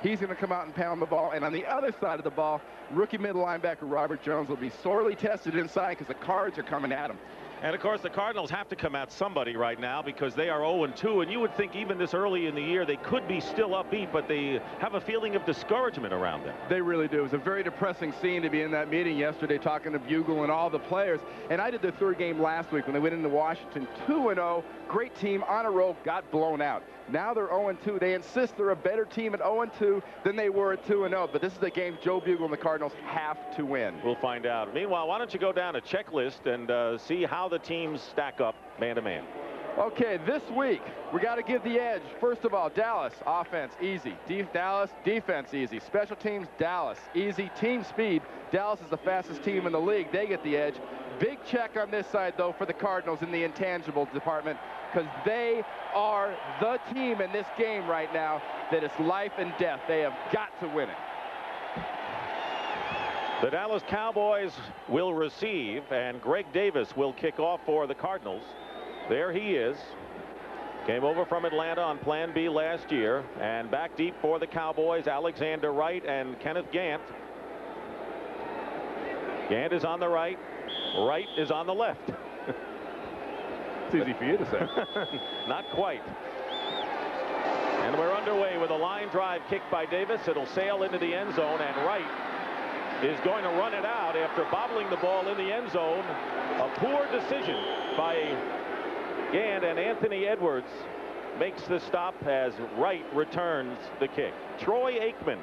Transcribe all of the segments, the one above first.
He's going to come out and pound the ball. And on the other side of the ball, rookie middle linebacker Robert Jones will be sorely tested inside because the Cards are coming at him. And, of course, the Cardinals have to come at somebody right now because they are 0-2. And you would think even this early in the year they could be still upbeat, but they have a feeling of discouragement around them. They really do. It was a very depressing scene to be in that meeting yesterday talking to Bugle and all the players. And I did the third game last week when they went into Washington 2-0. Great team on a roll, got blown out. Now they're 0-2. They insist they're a better team at 0-2 than they were at 2-0. But this is a game Joe Bugle and the Cardinals have to win. We'll find out. Meanwhile, why don't you go down a checklist and see how the teams stack up man-to-man. Okay, this week, we got to give the edge. First of all, Dallas, offense, easy. Dallas, defense, easy. Special teams, Dallas, easy. Team speed, Dallas is the fastest team in the league. They get the edge. Big check on this side, though, for the Cardinals in the intangible department, because they are the team in this game right now that is life and death. They have got to win it. The Dallas Cowboys will receive, and Greg Davis will kick off for the Cardinals. There he is. Came over from Atlanta on Plan B last year, and back deep for the Cowboys, Alexander Wright and Kenneth Gant. Gant is on the right. Wright is on the left. It's easy for you to say. Not quite. And we're underway with a line drive kick by Davis. It'll sail into the end zone, and Wright is going to run it out after bobbling the ball in the end zone. A poor decision by Gant, and Anthony Edwards makes the stop as Wright returns the kick. Troy Aikman,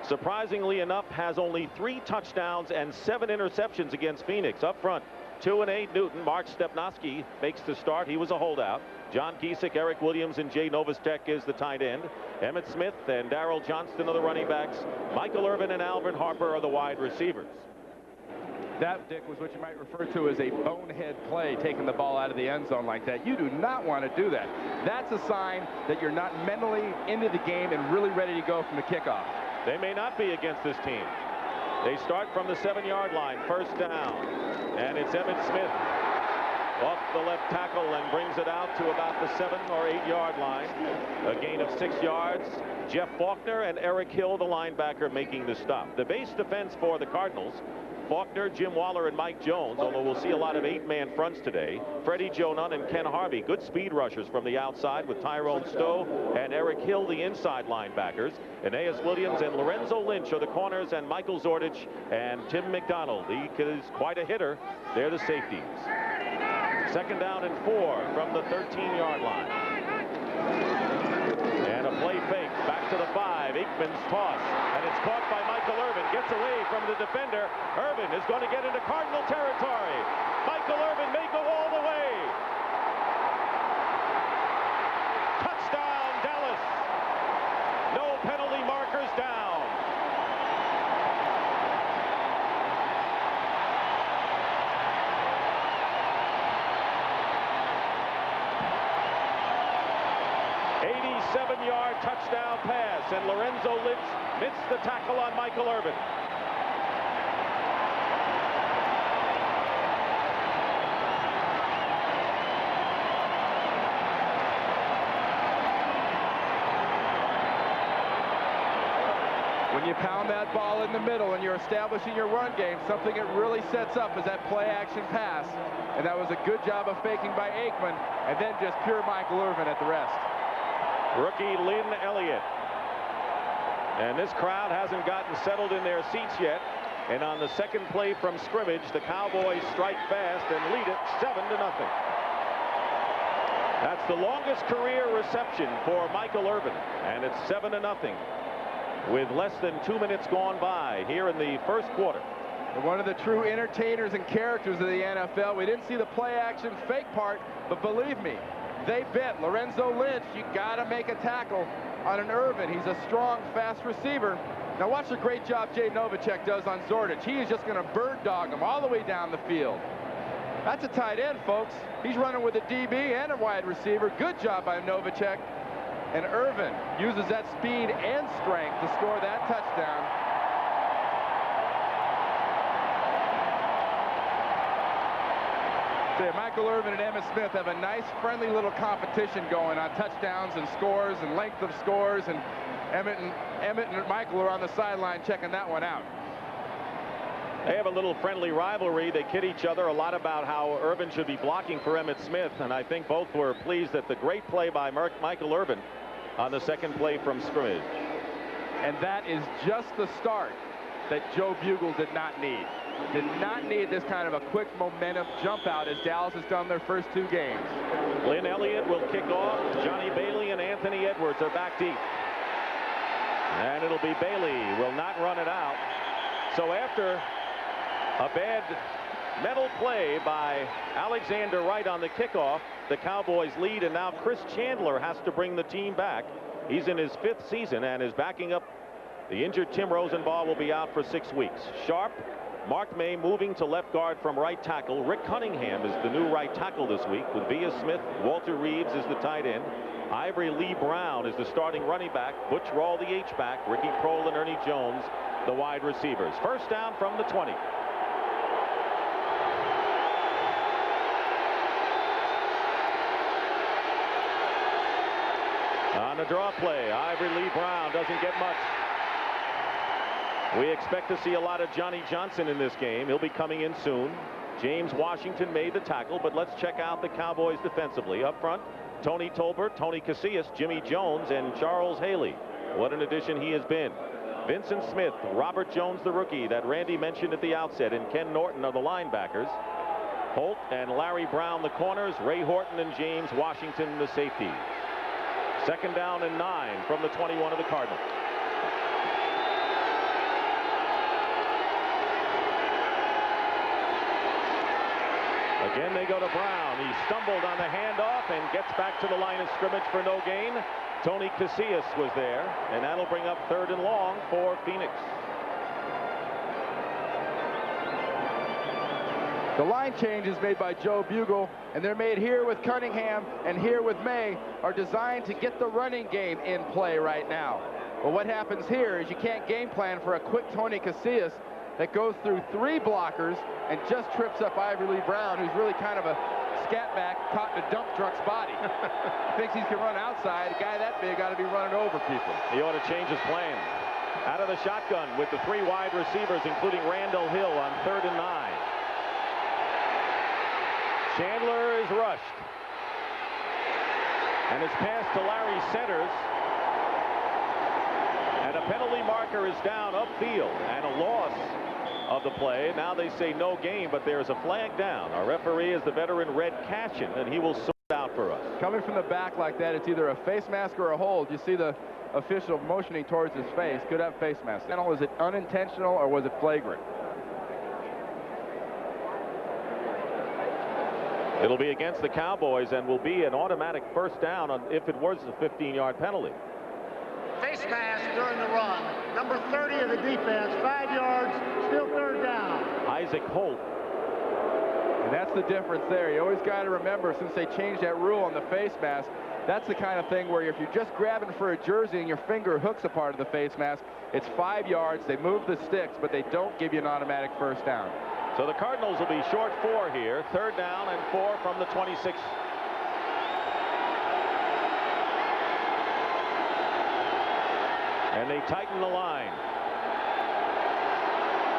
surprisingly enough, has only 3 touchdowns and 7 interceptions against Phoenix. Up front, 2-8 Newton. Mark Stepnoski makes the start. He was a holdout. John Kiesick, Eric Williams, and Jay Novostek is the tight end. Emmett Smith and Darrell Johnston are the running backs. Michael Irvin and Alvin Harper are the wide receivers. That, Dick, was what you might refer to as a bonehead play, taking the ball out of the end zone like that. You do not want to do that. That's a sign that you're not mentally into the game and really ready to go from the kickoff. They may not be against this team. They start from the 7-yard line, first down. And it's Emmett Smith off the left tackle and brings it out to about the 7 or 8-yard line. A gain of 6 yards. Jeff Faulkner and Eric Hill, the linebacker, making the stop. The base defense for the Cardinals: Faulkner, Jim Waller, and Mike Jones, although we'll see a lot of 8-man fronts today. Freddie Joe Nunn and Ken Harvey, good speed rushers from the outside, with Tyrone Stowe and Eric Hill, the inside linebackers. Aeneas Williams and Lorenzo Lynch are the corners, and Michael Zordich and Tim McDonald. He is quite a hitter. They're the safeties. Second down and 4 from the 13-yard line. And a play fake back to the 5. Aikman's toss, and it's caught by Michael Irvin. Gets away from the defender. Irvin is going to get into Cardinal territory. Michael Irvin may go all the way. Touchdown, Dallas. No penalty markers down. Seven-yard touchdown pass, and Lorenzo Lynch missed the tackle on Michael Irvin. When you pound that ball in the middle and you're establishing your run game, something it really sets up is that play-action pass. And that was a good job of faking by Aikman, and then just pure Michael Irvin at the rest. Rookie Lynn Elliott. And this crowd hasn't gotten settled in their seats yet. And on the second play from scrimmage, the Cowboys strike fast and lead it 7-0. That's the longest career reception for Michael Irvin, and it's 7-0 with less than 2 minutes gone by here in the first quarter. And one of the true entertainers and characters of the NFL. We didn't see the play-action fake part, but believe me, they bet Lorenzo Lynch, you got to make a tackle on an Irvin. He's a strong, fast receiver. Now watch the great job Jay Novacek does on Zordich. He is just going to bird dog him all the way down the field. That's a tight end, folks. He's running with a DB and a wide receiver. Good job by Novacek. And Irvin uses that speed and strength to score that touchdown. Michael Irvin and Emmitt Smith have a nice, friendly little competition going on touchdowns and scores and length of scores. And Emmett and Michael are on the sideline checking that one out. They have a little friendly rivalry. They kid each other a lot about how Irvin should be blocking for Emmitt Smith, and I think both were pleased at the great play by Michael Irvin on the second play from scrimmage. And that is just the start that Joe Bugel did not need. Did not need this kind of a quick momentum jump out as Dallas has done their first 2 games. Lynn Elliott will kick off. Johnny Bailey and Anthony Edwards are back deep. And it'll be Bailey will not run it out. So after a bad mental play by Alexander Wright on the kickoff, the Cowboys lead, and now Chris Chandler has to bring the team back. He's in his 5th season and is backing up the injured Tim Rosenbaugh. Will be out for 6 weeks. Sharp, Mark May moving to left guard from right tackle. Rick Cunningham is the new right tackle this week, with Via Smith. Walter Reeves is the tight end. Ivory Lee Brown is the starting running back. Butch Rawl the H-back. Ricky Prohl and Ernie Jones the wide receivers. First down from the 20. On the draw play, Ivory Lee Brown doesn't get much. We expect to see a lot of Johnny Johnson in this game. He'll be coming in soon. James Washington made the tackle, but let's check out the Cowboys defensively. Up front, Tony Tolbert, Tony Casillas, Jimmy Jones, and Charles Haley. What an addition he has been. Vincent Smith, Robert Jones, the rookie that Randy mentioned at the outset, and Ken Norton are the linebackers. Holt and Larry Brown the corners, Ray Horton and James Washington the safeties. Second down and 9 from the 21 of the Cardinals. Again, they go to Brown. He stumbled on the handoff and gets back to the line of scrimmage for no gain. Tony Casillas was there, and that'll bring up 3rd and long for Phoenix. The line changes made by Joe Bugel, and they're made here with Cunningham and here with May, are designed to get the running game in play right now. But what happens here is you can't game plan for a quick Tony Casillas that goes through 3 blockers and just trips up Ivory Lee Brown, who's really kind of a scat back caught in a dump truck's body. Thinks he can run outside. A guy that big ought to be running over people. He ought to change his plan. Out of the shotgun with the 3 wide receivers, including Randall Hill on 3rd and 9. Chandler is rushed. And it's passed to Larry Centers. And a penalty marker is down upfield, and a loss of the play. Now they say no gain, but there's a flag down. Our referee is the veteran Red Cashin, and he will sort it out for us. Coming from the back like that, it's either a face mask or a hold. You see the official motioning towards his face. Could have face mask. Was it unintentional or was it flagrant? It'll be against the Cowboys and will be an automatic first down if it was a 15-yard penalty. Face mask during the run. Number 30 of the defense, 5 yards, still 3rd down. Isaac Holt. And that's the difference there. You always got to remember, since they changed that rule on the face mask, that's the kind of thing where if you're just grabbing for a jersey and your finger hooks a part of the face mask, it's 5 yards. They move the sticks, but they don't give you an automatic first down. So the Cardinals will be short 4 here. 3rd down and 4 from the 26. And they tighten the line.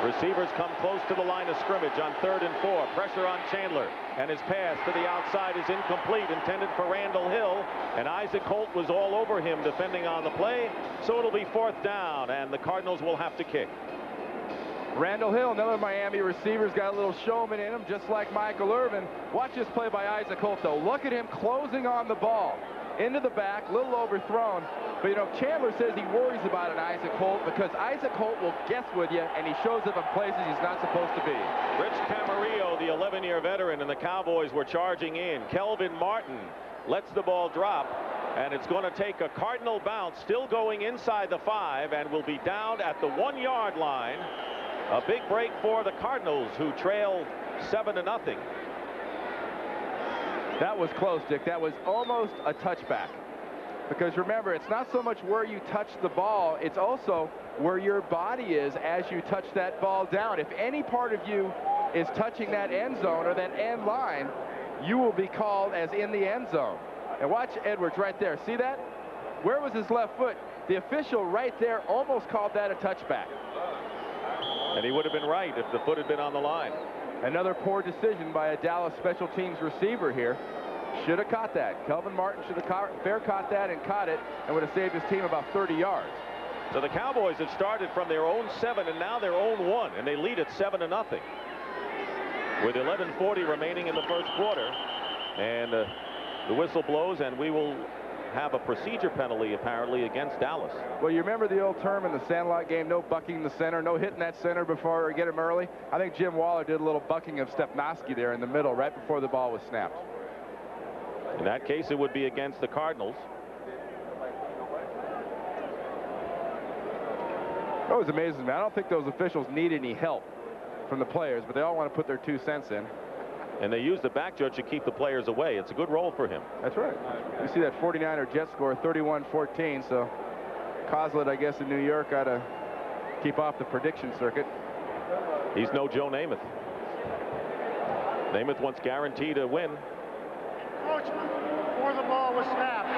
Receivers come close to the line of scrimmage on 3rd and 4. Pressure on Chandler, and his pass to the outside is incomplete, intended for Randall Hill, and Isaac Holt was all over him defending on the play, so it'll be 4th down, and the Cardinals will have to kick. Randall Hill, another Miami receiver, has got a little showman in him, just like Michael Irvin. Watch this play by Isaac Holt, though. Look at him closing on the ball. Into the back, a little overthrown. But, you know, Chandler says he worries about an Isaac Holt because Isaac Holt will guess with you, and he shows up in places he's not supposed to be. Rich Camarillo, the 11-year veteran, and the Cowboys were charging in. Kelvin Martin lets the ball drop, and it's going to take a Cardinal bounce, still going inside the 5, and will be down at the 1-yard line. A big break for the Cardinals, who trail 7-0. That was close, Dick. That was almost a touchback. Because remember, it's not so much where you touch the ball, it's also where your body is as you touch that ball down. If any part of you is touching that end zone or that end line, you will be called as in the end zone. And watch Edwards right there. See that? Where was his left foot? The official right there almost called that a touchback. And he would have been right if the foot had been on the line. Another poor decision by a Dallas special teams receiver here. Should have caught that. Kelvin Martin should have caught that and caught it, and would have saved his team about 30 yards. So the Cowboys have started from their own 7 and now their own 1, and they lead at 7-0 with 11:40 remaining in the first quarter. And the whistle blows, and we will have a procedure penalty apparently against Dallas. Well, you remember the old term in the Sandlot game, no bucking the center, no hitting that center before or get him early? I think Jim Waller did a little bucking of Stepnoski there in the middle right before the ball was snapped. In that case, it would be against the Cardinals. That was amazing, man. I don't think those officials need any help from the players, but they all want to put their 2 cents in. And they use the back judge to keep the players away. It's a good role for him. That's right. You see that 49er Jet score, 31-14. So Kozlet, I guess, in New York ought to keep off the prediction circuit. He's no Joe Namath. Namath wants guaranteed a win. Coachman, before the ball was snapped.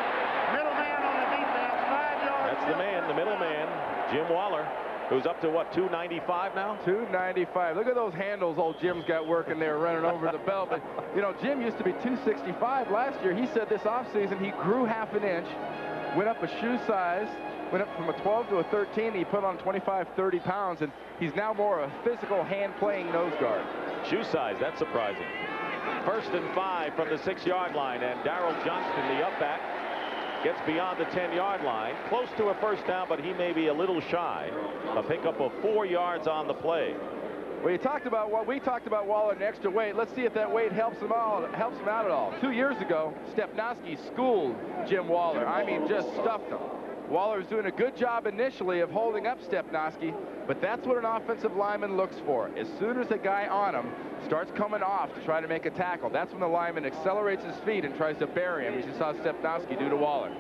Middleman on the defense, 5 yards. That's the man, the middleman, Jim Waller, who's up to what, 295 now? 295. Look at those handles old Jim's got working there running over the belt. But, you know, Jim used to be 265 last year. He said this offseason he grew half an inch, went up a shoe size, went up from a 12 to a 13. He put on 25, 30 pounds, and he's now more a physical hand-playing nose guard. Shoe size, that's surprising. 1st and 5 from the 6-yard line, and Darrell Johnston, the up back, gets beyond the 10-yard line, close to a first down, but he may be a little shy. A pickup of 4 yards on the play. Well, we talked about Waller and extra weight. Let's see if that weight helps him out at all. 2 years ago, Stepnoski schooled Jim Waller. I mean, just stuffed him. Waller was doing a good job initially of holding up Stepnoski, but that's what an offensive lineman looks for. As soon as the guy on him starts coming off to try to make a tackle, that's when the lineman accelerates his feet and tries to bury him, as you saw Stepnoski do to Waller.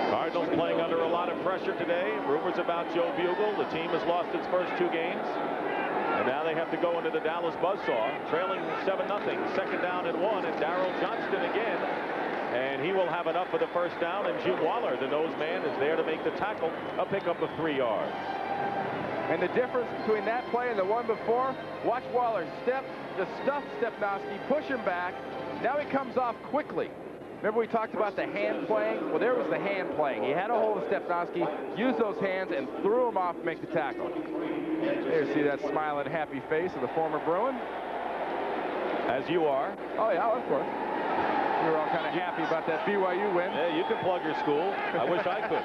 Cardinals playing under a lot of pressure today. Rumors about Joe Bugle. The team has lost its first 2 games. And now they have to go into the Dallas buzzsaw, trailing 7-0, 2nd down and 1, and Darrell Johnston again. And he will have enough for the first down, and Jim Waller, the nose man, is there to make the tackle, a pickup of 3 yards. And the difference between that play and the one before, watch Waller just stuff Stepnoski, push him back. Now he comes off quickly. Remember we talked about the hand playing? Well, there was the hand playing. He had a hold of Stepnoski, used those hands, and threw him off to make the tackle. There you see that smiling, happy face of the former Bruin. As you are. Oh, yeah, of course. We were all kind of happy about that BYU win. Yeah, you can plug your school. I wish I could.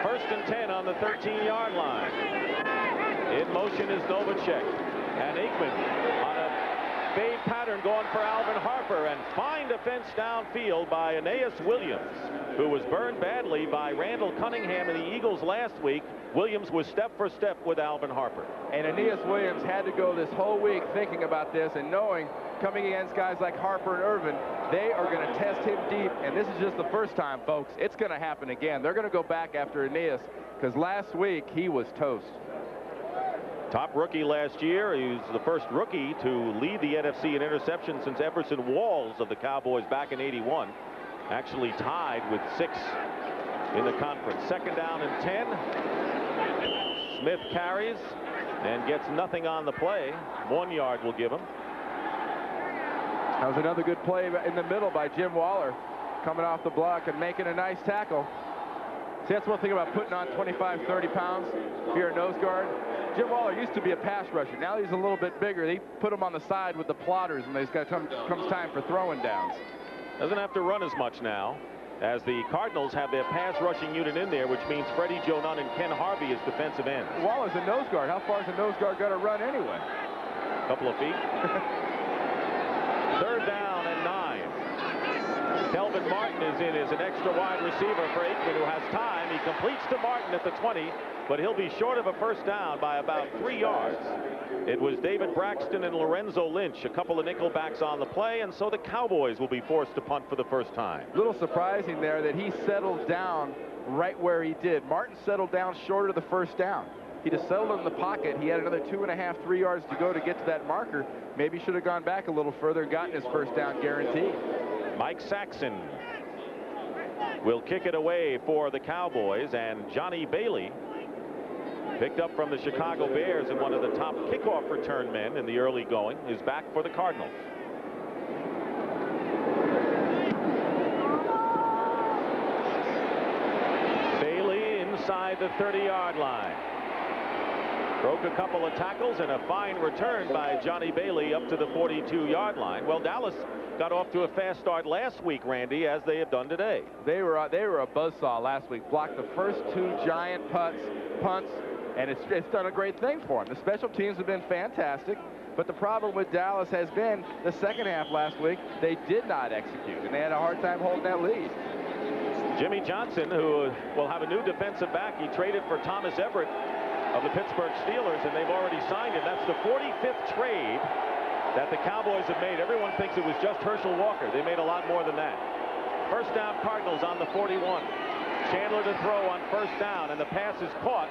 1st and 10 on the 13-yard line. In motion is Novacek. And Aikman on a fade pattern going for Alvin Harper. And fine defense downfield by Aeneas Williams, who was burned badly by Randall Cunningham and the Eagles last week. Williams was step for step with Alvin Harper. And Aeneas Williams had to go this whole week thinking about this and knowing, coming against guys like Harper and Irvin, they are going to test him deep. And this is just the first time, folks. It's going to happen again. They're going to go back after Aeneas because last week he was toast. Top rookie last year. He was the first rookie to lead the NFC in interceptions since Everson Walls of the Cowboys back in '81. Actually tied with 6 in the conference. 2nd down and 10. Smith carries and gets nothing on the play. 1 yard will give him. That was another good play in the middle by Jim Waller, coming off the block and making a nice tackle. See, that's one thing about putting on 25, 30 pounds if you're a nose guard. Jim Waller used to be a pass rusher. Now he's a little bit bigger. They put him on the side with the plotters when comes time for throwing downs. Doesn't have to run as much now, as the Cardinals have their pass rushing unit in there, which means Freddie Joe Nunn and Ken Harvey as defensive ends. Waller's a nose guard. How far is a nose guard got to run anyway? A couple of feet. 3rd down and 9. Kelvin Martin is in as an extra wide receiver for Aikman, who has time. He completes to Martin at the 20, but he'll be short of a first down by about 3 yards. It was David Braxton and Lorenzo Lynch, a couple of nickelbacks on the play, and so the Cowboys will be forced to punt for the first time. A little surprising there that he settled down right where he did. Martin settled down short of the first down. He just settled in the pocket. He had another 2.5, 3 yards to go to get to that marker. Maybe should have gone back a little further and gotten his first down guaranteed. Mike Saxon will kick it away for the Cowboys, and Johnny Bailey, picked up from the Chicago Bears and one of the top kickoff return men in the early going, is back for the Cardinals. Bailey inside the 30-yard line. Broke a couple of tackles and a fine return by Johnny Bailey up to the 42-yard line. Well, Dallas got off to a fast start last week, Randy, as they have done today. They were a buzzsaw last week. Blocked the first 2 giant punts, and it's done a great thing for them. The special teams have been fantastic, but the problem with Dallas has been the second half last week, they did not execute, and they had a hard time holding that lead. Jimmy Johnson, who will have a new defensive back, he traded for Thomas Everett of the Pittsburgh Steelers, and they've already signed him. That's the 45th trade that the Cowboys have made. Everyone thinks it was just Herschel Walker. They made a lot more than that. First down, Cardinals on the 41. Chandler to throw on first down, and the pass is caught,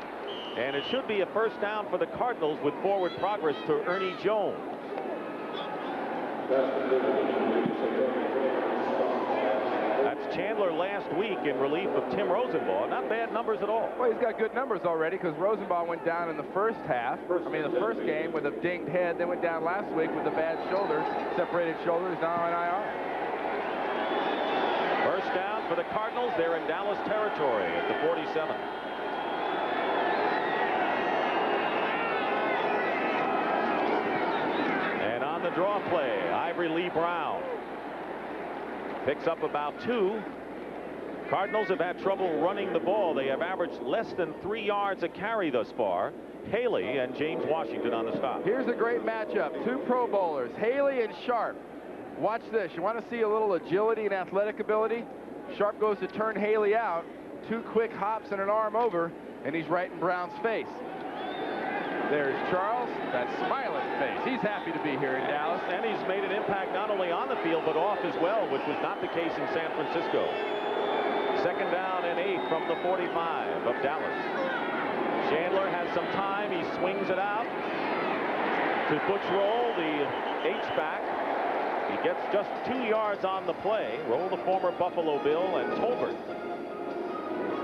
and it should be a first down for the Cardinals with forward progress to Ernie Jones. That's Chandler last week in relief of Tim Rosenbaugh. Not bad numbers at all. Well, he's got good numbers already because Rosenbaugh went down in the first game with a dinged head, then went down last week with a bad shoulder, separated shoulders, now on IR. First down for the Cardinals. They're in Dallas territory at the 47. And on the draw play, Ivory Lee Brown picks up about 2. Cardinals have had trouble running the ball. They have averaged less than 3 yards a carry thus far. Haley and James Washington on the stop. Here's a great matchup. 2 Pro Bowlers, Haley and Sharp. Watch this. You want to see a little agility and athletic ability? Sharp goes to turn Haley out. 2 quick hops and an arm over, and he's right in Brown's face. There's Charles, that smiling face. He's happy to be here in Dallas. And he's made an impact not only on the field, but off as well, which was not the case in San Francisco. Second down and 8 from the 45 of Dallas. Chandler has some time. He swings it out to Butch Roll, the H-back. He gets just 2 yards on the play. Roll, the former Buffalo Bill, and Tolbert.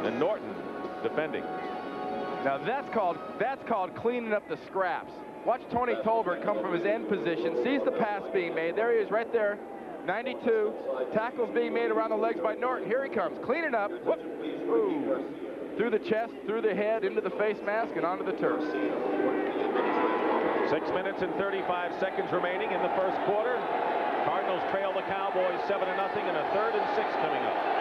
And Norton defending. Now that's called cleaning up the scraps. Watch Tony Tolbert come from his end position, sees the pass being made. There he is right there, 92. Tackles being made around the legs by Norton. Here he comes, cleaning up. Whoop. Ooh. Through the chest, through the head, into the face mask, and onto the turf. 6 minutes and 35 seconds remaining in the first quarter. Cardinals trail the Cowboys 7-0, and a 3rd and 6 coming up.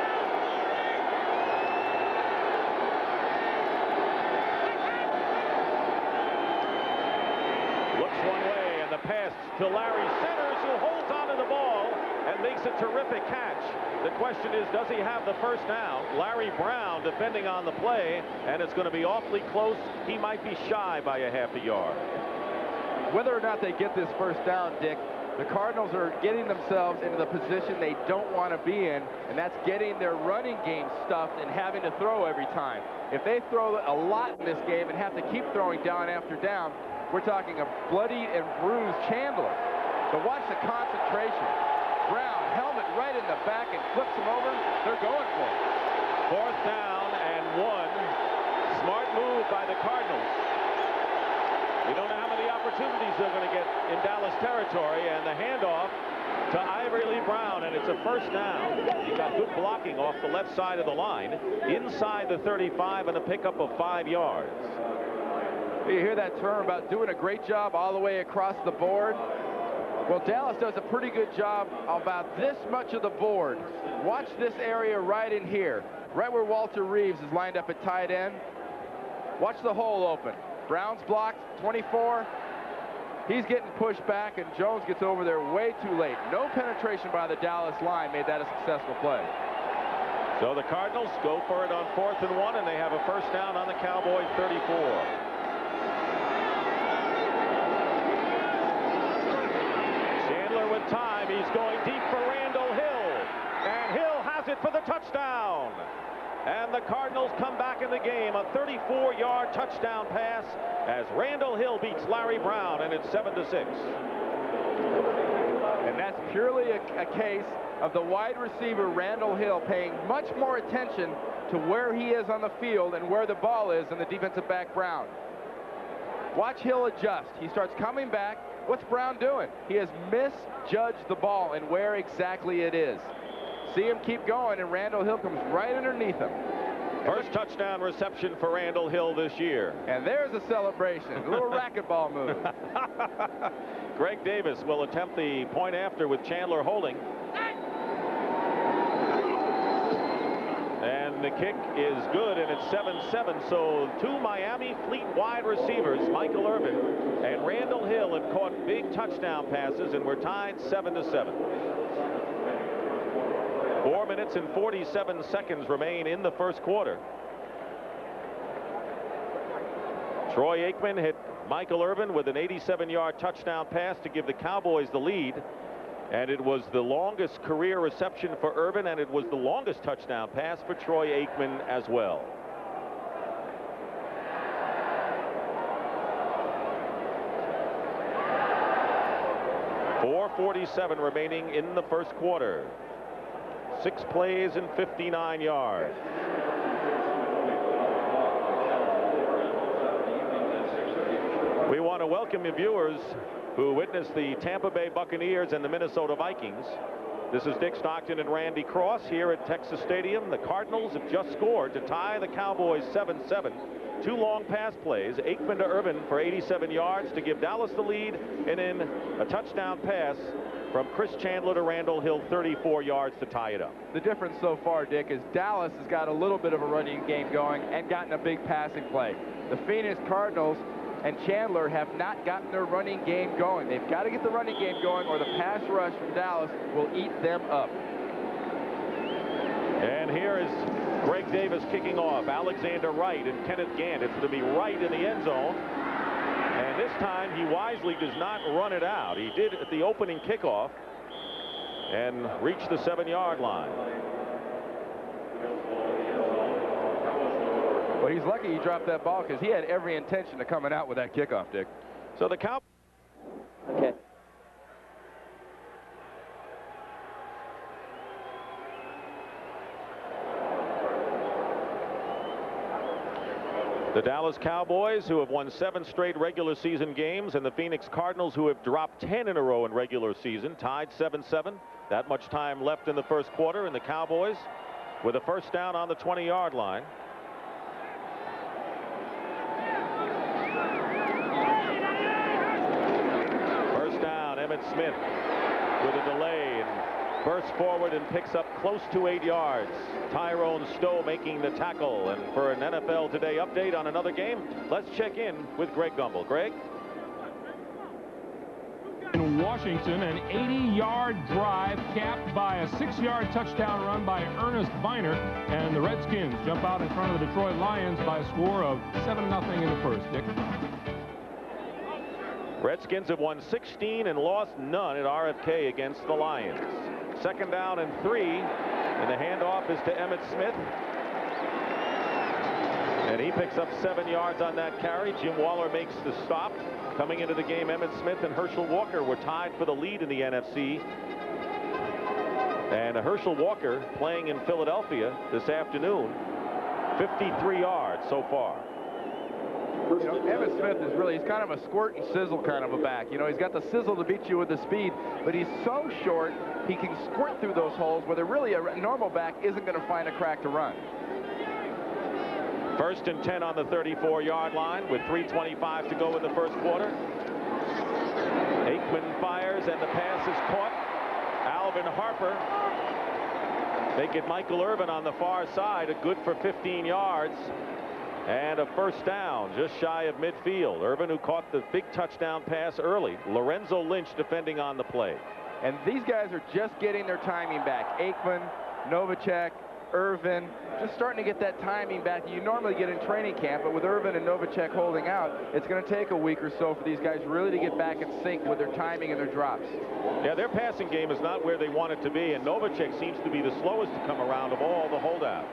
One way, and the pass to Larry Centers, who holds onto the ball and makes a terrific catch. The question is, does he have the first down? Larry Brown defending on the play, and it's going to be awfully close. He might be shy by a half a yard. Whether or not they get this first down, Dick, the Cardinals are getting themselves into the position they don't want to be in, and that's getting their running game stuffed and having to throw every time. If they throw a lot in this game and have to keep throwing down after down, we're talking a bloodied and bruised Chandler. But watch the concentration. Brown, helmet right in the back, and flips him over. They're going for it. 4th down and 1. Smart move by the Cardinals. We don't know how many opportunities they're going to get in Dallas territory, and the handoff to Ivory Lee Brown, and it's a first down. He got good blocking off the left side of the line, inside the 35, and a pickup of 5 yards. You hear that term about doing a great job all the way across the board? Well, Dallas does a pretty good job about this much of the board. Watch this area right in here, right where Walter Reeves is lined up at tight end. Watch the hole open. Brown's blocked, 24. He's getting pushed back, and Jones gets over there way too late. No penetration by the Dallas line made that a successful play. So the Cardinals go for it on 4th and 1, and they have a first down on the Cowboys 34. With time, he's going deep for Randall Hill, and Hill has it for the touchdown. And the Cardinals come back in the game, a 34-yard touchdown pass as Randall Hill beats Larry Brown, and it's 7-6. And that's purely a case of the wide receiver, Randall Hill, paying much more attention to where he is on the field and where the ball is than the defensive back, Brown. Watch Hill adjust. He starts coming back. What's Brown doing? He has misjudged the ball and where exactly it is. See him keep going, and Randall Hill comes right underneath him. First touchdown reception for Randall Hill this year. And there's a celebration, a little racquetball move. Greg Davis will attempt the point after with Chandler holding. And the kick is good, and it's 7-7. So two Miami Fleet wide receivers, Michael Irvin and Randall Hill, have caught big touchdown passes, and we're tied 7-7. 4 minutes and 47 seconds remain in the first quarter. Troy Aikman hit Michael Irvin with an 87-yard touchdown pass to give the Cowboys the lead. And it was the longest career reception for Irvin, and it was the longest touchdown pass for Troy Aikman as well. .447 remaining in the first quarter. 6 plays and 59 yards. We want to welcome you viewers who witnessed the Tampa Bay Buccaneers and the Minnesota Vikings. This is Dick Stockton and Randy Cross here at Texas Stadium. The Cardinals have just scored to tie the Cowboys 7-7. 2 long pass plays, Aikman to Irvin for 87 yards to give Dallas the lead, and then a touchdown pass from Chris Chandler to Randall Hill, 34 yards to tie it up. The difference so far, Dick, is Dallas has got a little bit of a running game going and gotten a big passing play. The Phoenix Cardinals and Chandler have not gotten their running game going. They've got to get the running game going, or the pass rush from Dallas will eat them up. And here is Greg Davis kicking off. Alexander Wright and Kenneth Gant. It's going to be Wright in the end zone. And this time he wisely does not run it out. He did at the opening kickoff and reached the 7-yard line. Well, he's lucky he dropped that ball because he had every intention of coming out with that kickoff, Dick. So the Cowboys. Okay. The Dallas Cowboys, who have won 7 straight regular season games, and the Phoenix Cardinals, who have dropped 10 in a row in regular season, tied 7-7. That much time left in the first quarter, and the Cowboys with a first down on the 20-yard line. First down, Emmitt Smith with a delay and bursts forward and picks up close to 8 yards. Tyrone Stowe making the tackle. And for an NFL Today update on another game, let's check in with Greg Gumbel. Greg? In Washington, an 80-yard drive capped by a 6-yard touchdown run by Ernest Viner, and the Redskins jump out in front of the Detroit Lions by a score of 7-0 in the first. Dick? Redskins have won 16 and lost none at RFK against the Lions. Second down and 3, and the handoff is to Emmitt Smith. And he picks up 7 yards on that carry. Jim Waller makes the stop. Coming into the game, Emmitt Smith and Herschel Walker were tied for the lead in the NFC. And Herschel Walker playing in Philadelphia this afternoon. 53 yards so far. You know, Emmitt Smith is really, he's kind of a squirt and sizzle kind of a back. You know, he's got the sizzle to beat you with the speed, but he's so short, he can squirt through those holes where really a normal back isn't going to find a crack to run. First and 10 on the 34-yard line with 3:25 to go in the first quarter. Aikman fires, and the pass is caught. Alvin Harper. They get Michael Irvin on the far side, a good for 15 yards. And a first down just shy of midfield. Irvin, who caught the big touchdown pass early. Lorenzo Lynch defending on the play. And these guys are just getting their timing back. Aikman, Novacek, Irvin, just starting to get that timing back that you normally get in training camp. But with Irvin and Novacek holding out, it's going to take a week or so for these guys really to get back in sync with their timing and their drops. Yeah, their passing game is not where they want it to be, and Novacek seems to be the slowest to come around of all the holdouts.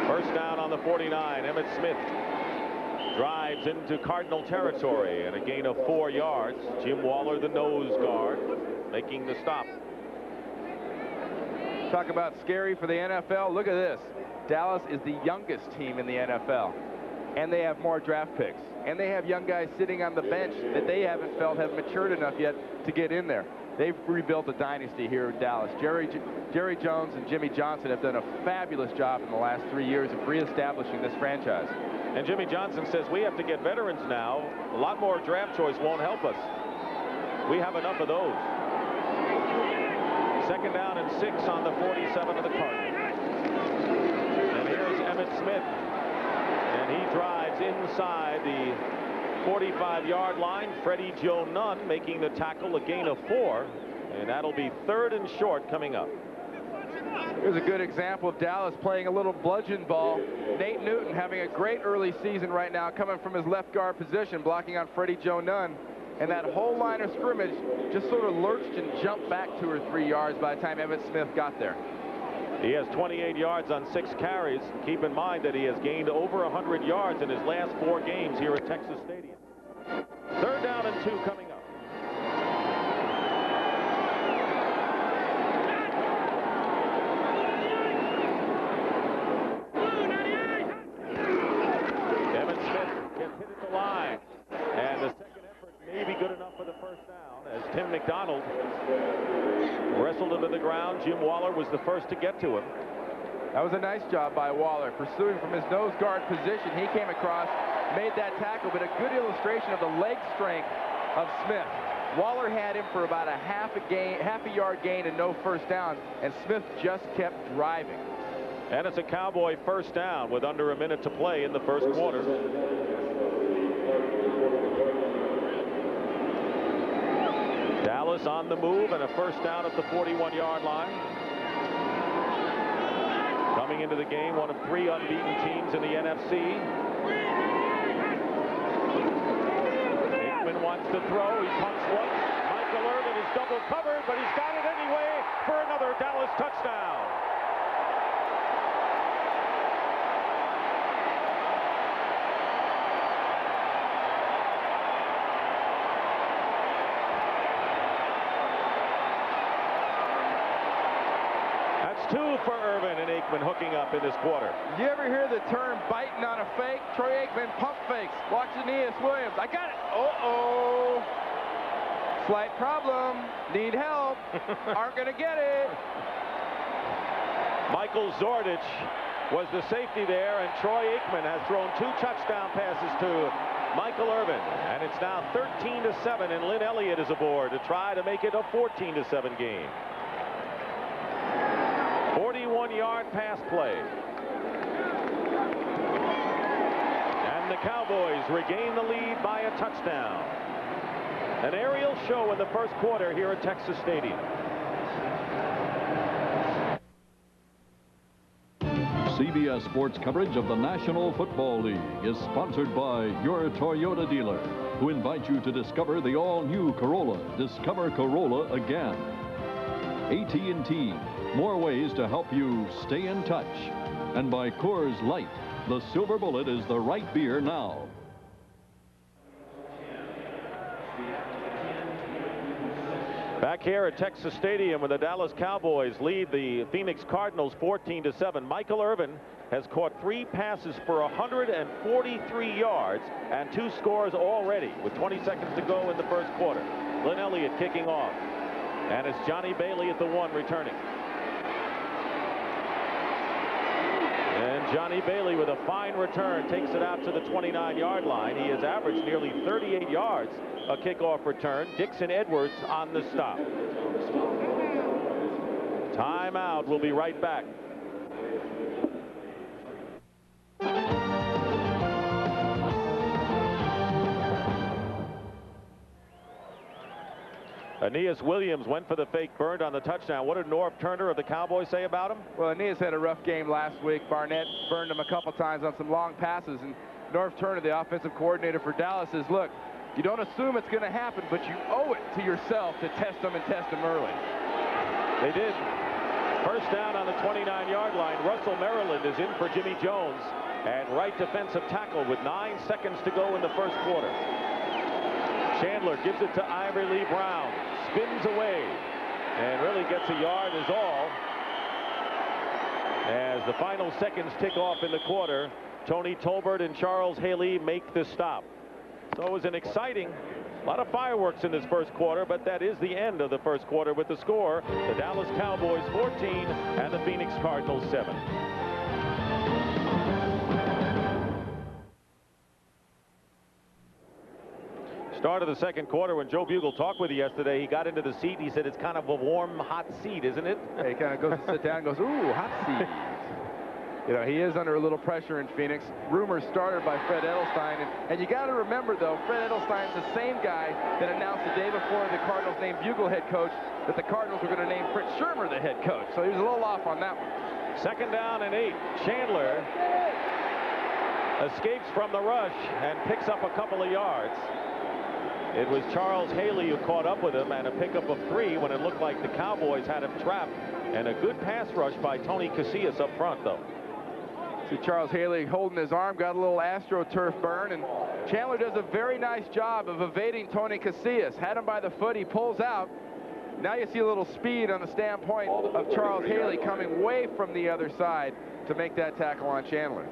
First down on the 49, Emmitt Smith. drives into Cardinal territory, and a gain of 4 yards. Jim Waller, the nose guard, making the stop. Talk about scary for the NFL. Look at this. Dallas is the youngest team in the NFL, and they have more draft picks, and they have young guys sitting on the bench that they haven't felt have matured enough yet to get in there. They've rebuilt a dynasty here in Dallas. Jerry Jones and Jimmy Johnson have done a fabulous job in the last 3 years of reestablishing this franchise. And Jimmy Johnson says we have to get veterans now. A lot more draft choice won't help us. We have enough of those. 2nd down and 6 on the 47 of the Cardinals. And here's Emmitt Smith. And he drives inside the 45-yard line. Freddie Joe Nunn making the tackle, a gain of 4. And that'll be 3rd and short coming up. Here's a good example of Dallas playing a little bludgeon ball. Nate Newton having a great early season right now, coming from his left guard position, blocking on Freddie Joe Nunn. And that whole line of scrimmage just sort of lurched and jumped back 2 or 3 yards by the time Emmitt Smith got there. He has 28 yards on 6 carries. Keep in mind that he has gained over 100 yards in his last 4 games here at Texas Stadium. 3rd down and 2 coming up. Emmitt Smith gets hit at the line. And the second effort may be good enough for the 1st down as Tim McDonald wrestled him to the ground. Jim Waller was the first to get to him. That was a nice job by Waller. Pursuing from his nose guard position, he came across, made that tackle, but a good illustration of the leg strength of Smith. Waller had him for about a half a yard gain and no 1st down, and Smith just kept driving. And it's a Cowboy 1st down with under a minute to play in the 1st quarter. Dallas on the move and a 1st down at the 41-yard line. Coming into the game, one of 3 unbeaten teams in the NFC. Aikman wants to throw. He pumps once. Michael Irvin is double covered, but he's got it anyway for another Dallas touchdown. That's 2 for Irvin, and Aikman hooking up in this quarter. You ever hear the term biting on a fake? Troy Aikman pump fakes. Watch Aeneas Williams. I got it. Uh-oh. Slight problem. Need help. Aren't going to get it. Michael Zordich was the safety there, and Troy Aikman has thrown 2 touchdown passes to Michael Irvin. And it's now 13-7, and Lynn Elliott is aboard to try to make it a 14-7 game. 41-yard pass play. And the Cowboys regain the lead by a touchdown. An aerial show in the 1st quarter here at Texas Stadium. CBS Sports coverage of the National Football League is sponsored by your Toyota dealer, who invite you to discover the all-new Corolla. Discover Corolla again. AT&T, more ways to help you stay in touch. And by Coors Light, the Silver Bullet is the right beer now. Back here at Texas Stadium, where the Dallas Cowboys lead the Phoenix Cardinals 14-7. Michael Irvin has caught 3 passes for 143 yards and 2 scores already with 20 seconds to go in the 1st quarter. Lynn Elliott kicking off. And it's Johnny Bailey at the 1 returning. And Johnny Bailey with a fine return takes it out to the 29-yard line. He has averaged nearly 38 yards a kickoff return. Dixon Edwards on the stop. Timeout. We'll be right back. Aeneas Williams went for the fake, burned on the touchdown. What did Norv Turner of the Cowboys say about him? Well, Aeneas had a rough game last week. Barnett burned him a couple times on some long passes, and Norv Turner, the offensive coordinator for Dallas, says, look, you don't assume it's going to happen, but you owe it to yourself to test them and test them early. They did. 1st down on the 29-yard line. Russell Maryland is in for Jimmy Jones. and right defensive tackle with 9 seconds to go in the first quarter. Chandler gives it to Ivory Lee Brown, spins away, and really gets a yard is all. As the final seconds tick off in the quarter, Tony Tolbert and Charles Haley make the stop. So it was an exciting, a lot of fireworks in this first quarter, but that is the end of the first quarter with the score: the Dallas Cowboys 14 and the Phoenix Cardinals 7. Start of the second quarter. When Joe Bugle talked with you yesterday, he got into the seat. He said it's kind of a warm, hot seat, isn't it? Yeah, he kind of goes to sit down and goes, ooh, hot seat. You know, he is under a little pressure in Phoenix. Rumors started by Fred Edelstein. And you got to remember, though, Fred Edelstein's the same guy that announced the day before the Cardinals named Bugle head coach that the Cardinals were going to name Fritz Schirmer the head coach. So he was a little off on that one. 2nd down and 8. Chandler escapes from the rush and picks up a couple of yards. It was Charles Haley who caught up with him, and a pickup of 3 when it looked like the Cowboys had him trapped. And a good pass rush by Tony Casillas up front, though. See Charles Haley holding his arm, got a little AstroTurf burn, and Chandler does a very nice job of evading Tony Casillas. Had him by the foot, he pulls out. Now you see a little speed on the standpoint of Charles Haley coming way from the other side to make that tackle on Chandler.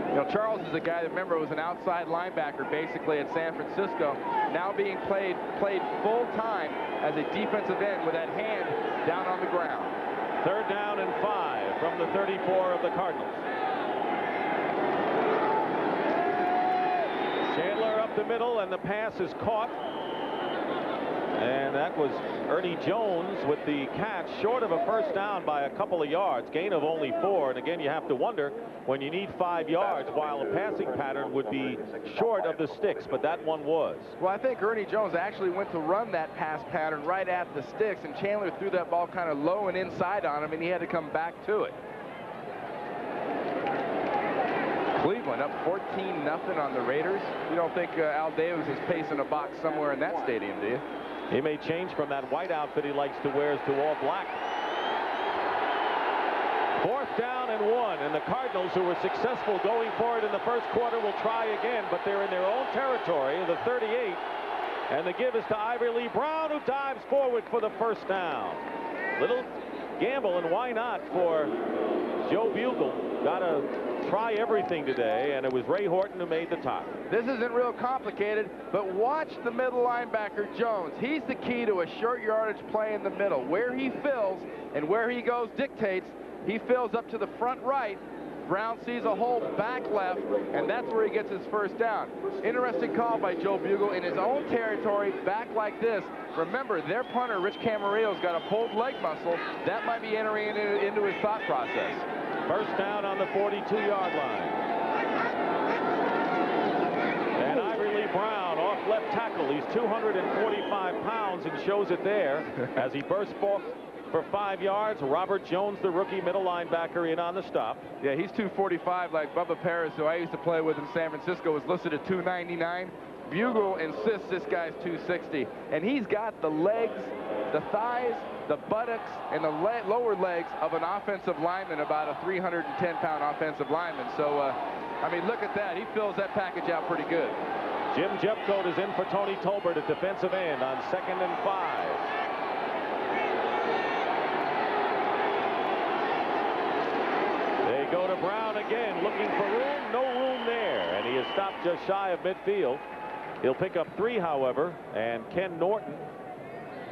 You know, Charles is a guy that, remember, was an outside linebacker basically at San Francisco, now being played full-time as a defensive end with that hand down on the ground. 3rd down and 5 from the 34 of the Cardinals. Chandler up the middle, and the pass is caught. And that was Ernie Jones with the catch, short of a first down by a couple of yards, gain of only 4. And again, you have to wonder when you need 5 yards, while a passing pattern would be short of the sticks, but that one was. Well, I think Ernie Jones actually went to run that pass pattern right at the sticks, and Chandler threw that ball kind of low and inside on him, and he had to come back to it. Cleveland up 14-0 on the Raiders. You don't think Al Davis is pacing a box somewhere in that stadium, do you? He may change from that white outfit he likes to wear to all black. 4th down and 1, and the Cardinals, who were successful going for it in the first quarter, will try again, but they're in their own territory, the 38, and the give is to Ivory Lee Brown, who dives forward for the first down. Little gamble, and why not, for Joe Bugle. Got to try everything today, and it was Ray Horton who made the tackle. This isn't real complicated, but watch the middle linebacker Jones. He's the key to a short yardage play in the middle. Where he fills and where he goes dictates. He fills up to the front right. Brown sees a hole back left, and that's where he gets his first down. Interesting call by Joe Bugle in his own territory, back like this. Remember, their punter, Rich Camarillo's got a pulled leg muscle. That might be entering into his thought process. First down on the 42-yard line. And Ivory Lee Brown off left tackle. He's 245 pounds and shows it there as he bursts forth for 5 yards. Robert Jones, the rookie middle linebacker, in on the stop. Yeah, he's 245 like Bubba Paris, who I used to play with in San Francisco, was listed at 299. Bugle insists this guy's 260, and he's got the legs, the thighs, the buttocks, and the lower legs of an offensive lineman, about a 310-pound offensive lineman. So, I mean, look at that. He fills that package out pretty good. Jim Jeffcoat is in for Tony Tolbert at defensive end on 2nd and 5. They go to Brown again, looking for room. No room there, and he is stopped just shy of midfield. He'll pick up 3, however, and Ken Norton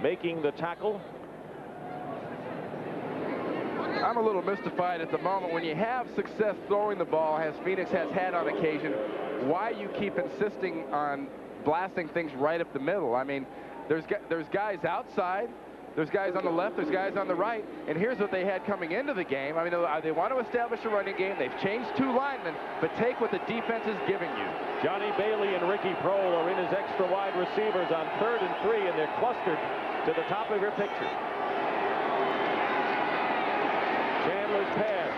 making the tackle. I'm a little mystified at the moment. When you have success throwing the ball, as Phoenix has had on occasion, why you keep insisting on blasting things right up the middle. I mean, there's guys outside, there's guys on the left, there's guys on the right, and here's what they had coming into the game. I mean, they want to establish a running game. They've changed 2 linemen, but take what the defense is giving you. Johnny Bailey and Ricky Prohl are in as extra wide receivers on 3rd and 3, and they're clustered to the top of your picture. Chandler's pass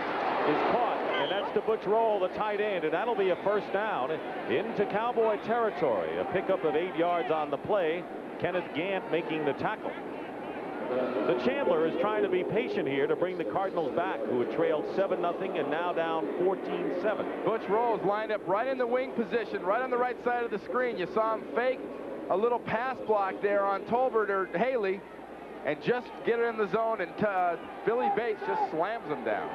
is caught, and that's to Butch Roll, the tight end, and that'll be a first down into Cowboy territory. A pickup of 8 yards on the play. Kenneth Gant making the tackle. The Chandler is trying to be patient here to bring the Cardinals back, who had trailed 7-0 and now down 14-7. Butch Rolls lined up right in the wing position, right on the right side of the screen. You saw him fake a little pass block there on Tolbert or Haley and just get it in the zone, and Billy Bates just slams him down.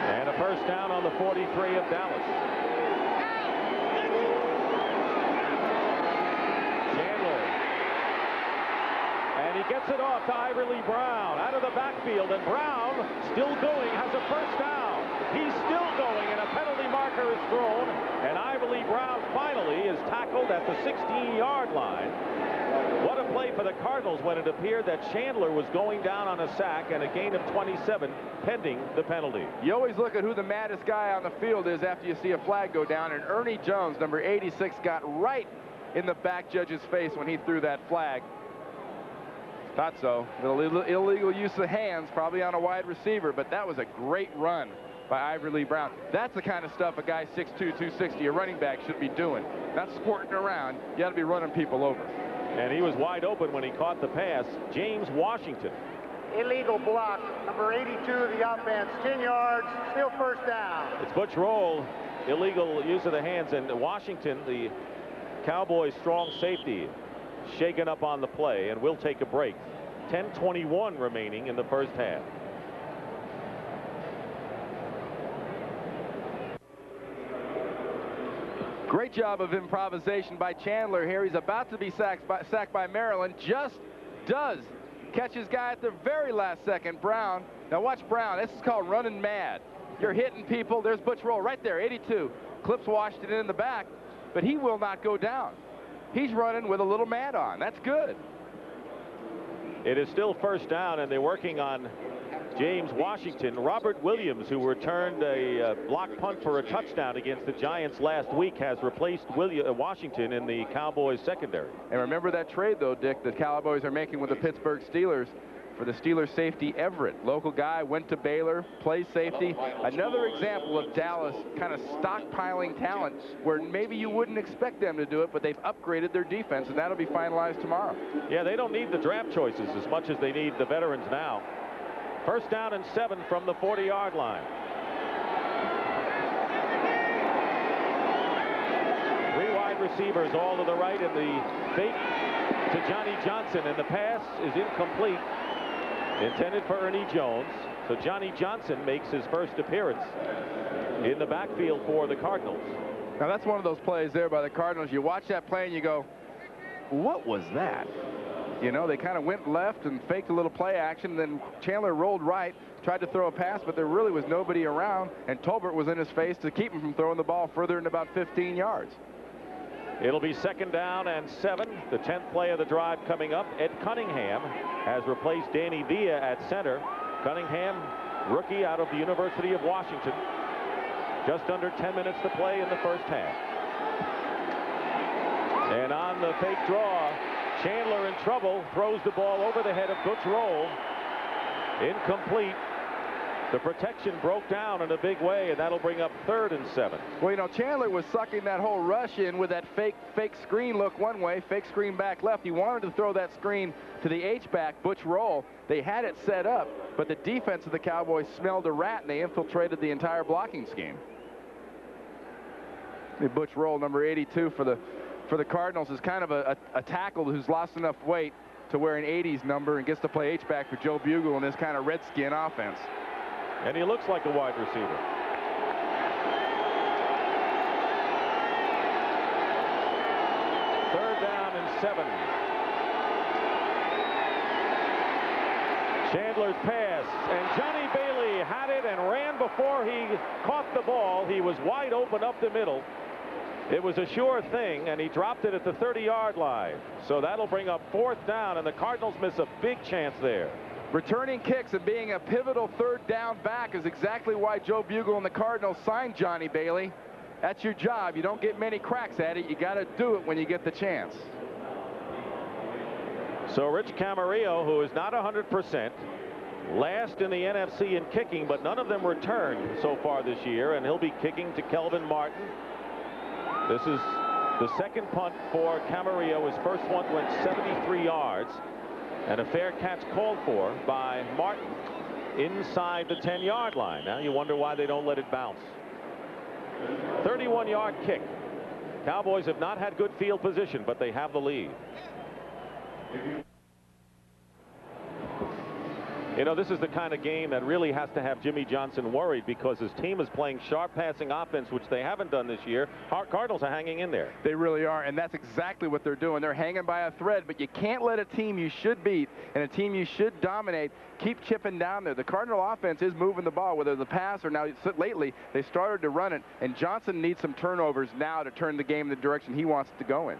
And a first down on the 43 of Dallas. Chandler. And he gets it off to Ivory Brown out of the backfield, and Brown, still going, has a first down. He's still going, and a penalty marker is thrown, and Ivory Brown finally is tackled at the 16-yard line. What a play for the Cardinals when it appeared that Chandler was going down on a sack, and a gain of 27 pending the penalty. You always look at who the maddest guy on the field is after you see a flag go down, and Ernie Jones, number 86, got right in the back judge's face when he threw that flag. Thought so. Illegal use of hands, probably on a wide receiver, but that was a great run by Ivory Brown. That's the kind of stuff a guy 6'2", 260, a running back, should be doing. Not squirting around. You got to be running people over. And he was wide open when he caught the pass. James Washington. Illegal block, number 82 of the offense, 10 yards, still first down. It's Butch Roll, illegal use of the hands, and Washington, the Cowboys' strong safety, shaken up on the play, and we'll take a break. 10:21 remaining in the first half. Great job of improvisation by Chandler here. He's about to be sacked by Maryland. Just does catch his guy at the very last second. Brown. Now watch Brown. This is called running mad. You're hitting people. There's Butch Roll right there, 82. Clips Washington in the back, but he will not go down. He's running with a little mad on. That's good. It is still first down, and they're working on James Washington. Robert Williams, who returned a block punt for a touchdown against the Giants last week, has replaced Washington in the Cowboys secondary. And remember that trade, though, Dick, the Cowboys are making with the Pittsburgh Steelers for the Steelers safety Everett. Local guy, went to Baylor, plays safety. Another example of Dallas kind of stockpiling talent where maybe you wouldn't expect them to do it, but they've upgraded their defense, and that'll be finalized tomorrow. Yeah, they don't need the draft choices as much as they need the veterans now. First down and 7 from the 40-yard line. Three wide receivers all to the right, and the fake to Johnny Johnson, and the pass is incomplete, intended for Ernie Jones. So Johnny Johnson makes his first appearance in the backfield for the Cardinals. Now that's one of those plays there by the Cardinals. You watch that play and you go, what was that? You know, they kind of went left and faked a little play action. Then Chandler rolled right, tried to throw a pass, but there really was nobody around, and Tolbert was in his face to keep him from throwing the ball further than about 15 yards. It'll be second down and 7. The 10th play of the drive coming up. Ed Cunningham has replaced Danny Villa at center. Cunningham, rookie out of the University of Washington. Just under 10 minutes to play in the first half. And on the fake draw, Chandler in trouble, throws the ball over the head of Butch Roll. Incomplete. The protection broke down in a big way, and that'll bring up 3rd and 7. Well, you know, Chandler was sucking that whole rush in with that fake screen look one way, fake screen back left. He wanted to throw that screen to the H-back, Butch Roll. They had it set up, but the defense of the Cowboys smelled a rat, and they infiltrated the entire blocking scheme. Butch Roll, number 82 for the Cardinals, is kind of a tackle who's lost enough weight to wear an 80s number and gets to play H-back for Joe Bugle in this kind of Redskin offense. And he looks like a wide receiver. Third down and 7. Chandler's pass, and Johnny Bailey had it and ran before he caught the ball. He was wide open up the middle. It was a sure thing, and he dropped it at the 30-yard line. So that'll bring up 4th down, and the Cardinals miss a big chance there. Returning kicks and being a pivotal third down back is exactly why Joe Bugle and the Cardinals signed Johnny Bailey. That's your job. You don't get many cracks at it. You got to do it when you get the chance. So Rich Camarillo, who is not 100%, last in the NFC in kicking, but none of them returned so far this year, and he'll be kicking to Kelvin Martin. This is the second punt for Camarillo. His first one went 73 yards. And a fair catch called for by Martin inside the 10-yard line. Now you wonder why they don't let it bounce. 31-yard kick. Cowboys have not had good field position, but they have the lead. You know, this is the kind of game that really has to have Jimmy Johnson worried, because his team is playing sharp passing offense, which they haven't done this year. Cardinals are hanging in there. They really are, and that's exactly what they're doing. They're hanging by a thread, but you can't let a team you should beat and a team you should dominate keep chipping down there. The Cardinal offense is moving the ball, whether the pass or now lately they started to run it, and Johnson needs some turnovers now to turn the game in the direction he wants it to go in.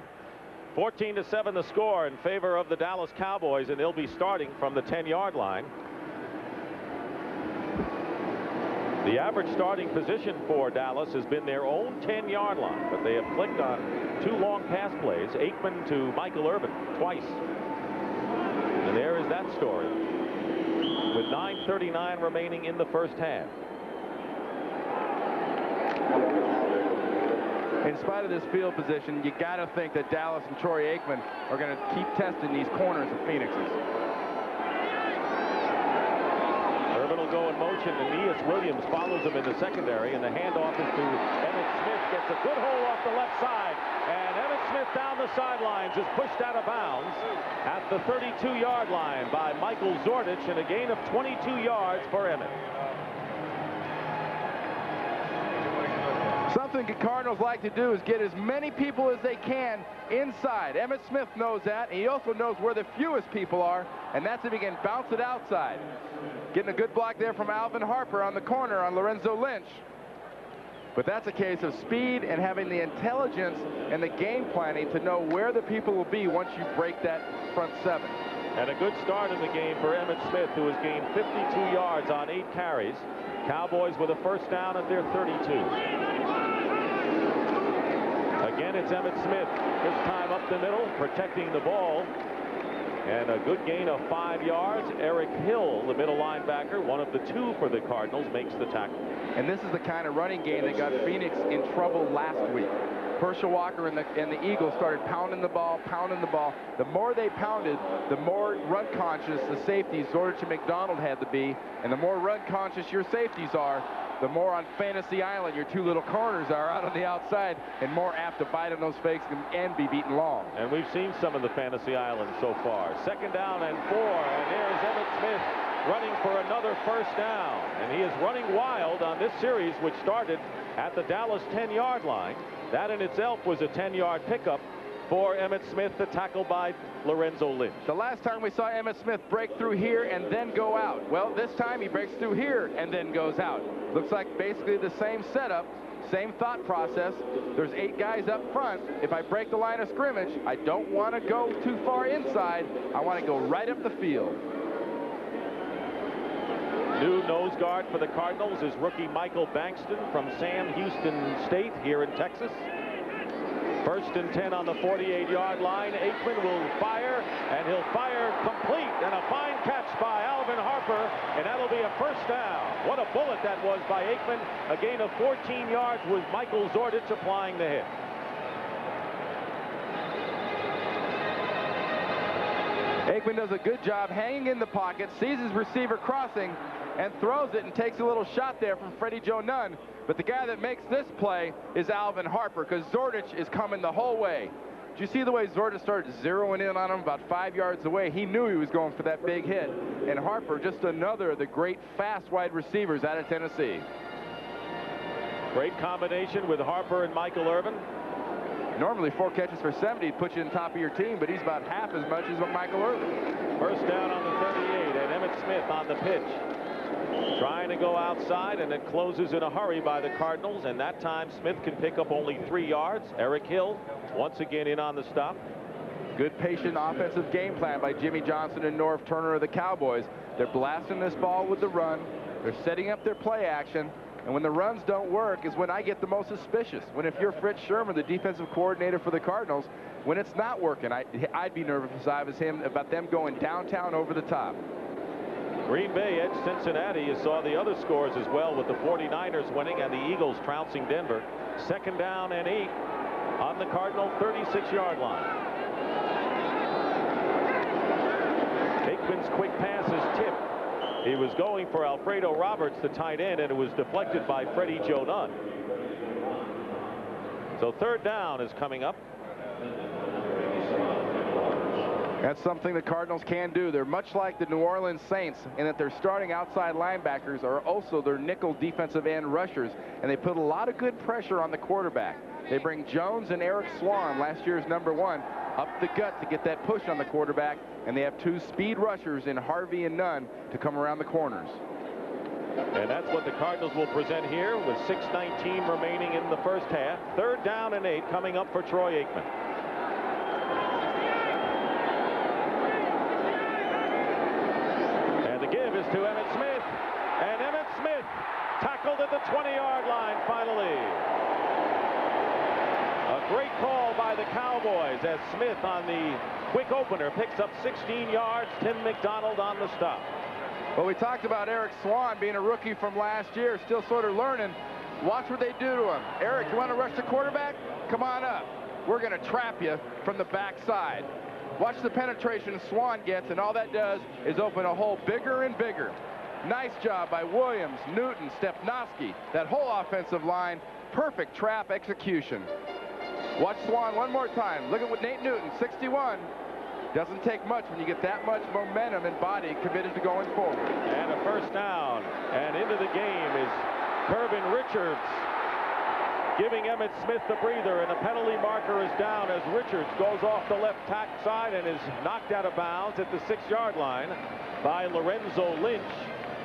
14-7 the score in favor of the Dallas Cowboys, and they'll be starting from the 10-yard line. The average starting position for Dallas has been their own 10-yard line, but they have clicked on 2 long pass plays, Aikman to Michael Irvin twice. And there is that story with 9:39 remaining in the first half. In spite of this field position, you got to think that Dallas and Troy Aikman are going to keep testing these corners of Phoenix's. Irvin will go in motion. Aeneas Williams follows him in the secondary, and the handoff is to Emmitt Smith. Gets a good hole off the left side, and Emmitt Smith down the sidelines is pushed out of bounds at the 32-yard line by Michael Zordich, and a gain of 22 yards for Emmitt. Something the Cardinals like to do is get as many people as they can inside. Emmitt Smith knows that, and he also knows where the fewest people are, and that's if he can bounce it outside. Getting a good block there from Alvin Harper on the corner on Lorenzo Lynch. But that's a case of speed and having the intelligence and the game planning to know where the people will be once you break that front 7. And a good start in the game for Emmitt Smith, who has gained 52 yards on 8 carries. Cowboys with a first down at their 32. Again, it's Emmitt Smith, this time up the middle, protecting the ball. And a good gain of 5 yards. Eric Hill, the middle linebacker, one of the 2 for the Cardinals, makes the tackle. And this is the kind of running game that got Phoenix in trouble last week. Herschel Walker and the Eagles started pounding the ball, pounding the ball. The more they pounded, the more run conscious the safeties, Zordich and McDonald, had to be. And the more run conscious your safeties are, the more on Fantasy Island your 2 little corners are out on the outside, and more apt to bite on those fakes and be beaten long. And we've seen some of the Fantasy Island so far. Second down and 4, and there's Emmitt Smith running for another first down. And he is running wild on this series, which started at the Dallas 10-yard line. That in itself was a 10-yard pickup for Emmitt Smith, the tackle by Lorenzo Lynch. The last time we saw Emmitt Smith break through here and then go out. Well, this time he breaks through here and then goes out. Looks like basically the same setup, same thought process. There's 8 guys up front. If I break the line of scrimmage, I don't want to go too far inside. I want to go right up the field. New nose guard for the Cardinals is rookie Michael Bankston from Sam Houston State here in Texas. First and 10 on the 48-yard line. Aikman will fire, and he'll fire complete, and a fine catch by Alvin Harper, and that'll be a first down. What a bullet that was by Aikman. A gain of 14 yards with Michael Zordich applying the hit. Aikman does a good job hanging in the pocket, sees his receiver crossing, and throws it and takes a little shot there from Freddie Joe Nunn. But the guy that makes this play is Alvin Harper, because Zordich is coming the whole way. Did you see the way Zordich started zeroing in on him about 5 yards away? He knew he was going for that big hit. And Harper, just another of the great fast wide receivers out of Tennessee. Great combination with Harper and Michael Irvin. Normally 4 catches for 70 puts you in the top of your team, but he's about half as much as Michael Irvin. First down on the 38, and Emmitt Smith on the pitch. Trying to go outside, and it closes in a hurry by the Cardinals, and that time Smith can pick up only 3 yards. Eric Hill once again in on the stop. Good patient offensive game plan by Jimmy Johnson and Norv Turner of the Cowboys. They're blasting this ball with the run. They're setting up their play action. And when the runs don't work is when I get the most suspicious. When if you're Fritz Sherman, the defensive coordinator for the Cardinals, when it's not working, I'd be nervous if I was him about them going downtown over the top. Green Bay edged Cincinnati. You saw the other scores as well, with the 49ers winning and the Eagles trouncing Denver. Second down and 8 on the Cardinal 36-yard line. Aikman's quick pass is tipped. He was going for Alfredo Roberts, the tight end, and it was deflected by Freddie Joe Nunn. So third down is coming up. That's something the Cardinals can do. They're much like the New Orleans Saints in that their starting outside linebackers are also their nickel defensive end rushers, and they put a lot of good pressure on the quarterback. They bring Jones and Eric Swan, last year's #1, up the gut to get that push on the quarterback, and they have 2 speed rushers in Harvey and Nunn to come around the corners. And that's what the Cardinals will present here with 6:19 remaining in the first half. Third down and 8 coming up for Troy Aikman. And the give is to Emmitt Smith. And Emmitt Smith tackled at the 20-yard line finally. A great call by the Cowboys as Smith on the quick opener picks up 16 yards. Tim McDonald on the stop. Well, we talked about Eric Swan being a rookie from last year, still sort of learning. Watch what they do to him. Eric, you want to rush the quarterback? Come on up. We're going to trap you from the backside. Watch the penetration Swan gets, and all that does is open a hole bigger and bigger. Nice job by Williams, Newton, Stepnoski. That whole offensive line, perfect trap execution. Watch Swan one more time. Look at what Nate Newton, 61. Doesn't take much when you get that much momentum and body committed to going forward. And a first down. And into the game is Kervin Richards, giving Emmitt Smith the breather, and a penalty marker is down as Richards goes off the left tack side and is knocked out of bounds at the 6-yard line by Lorenzo Lynch.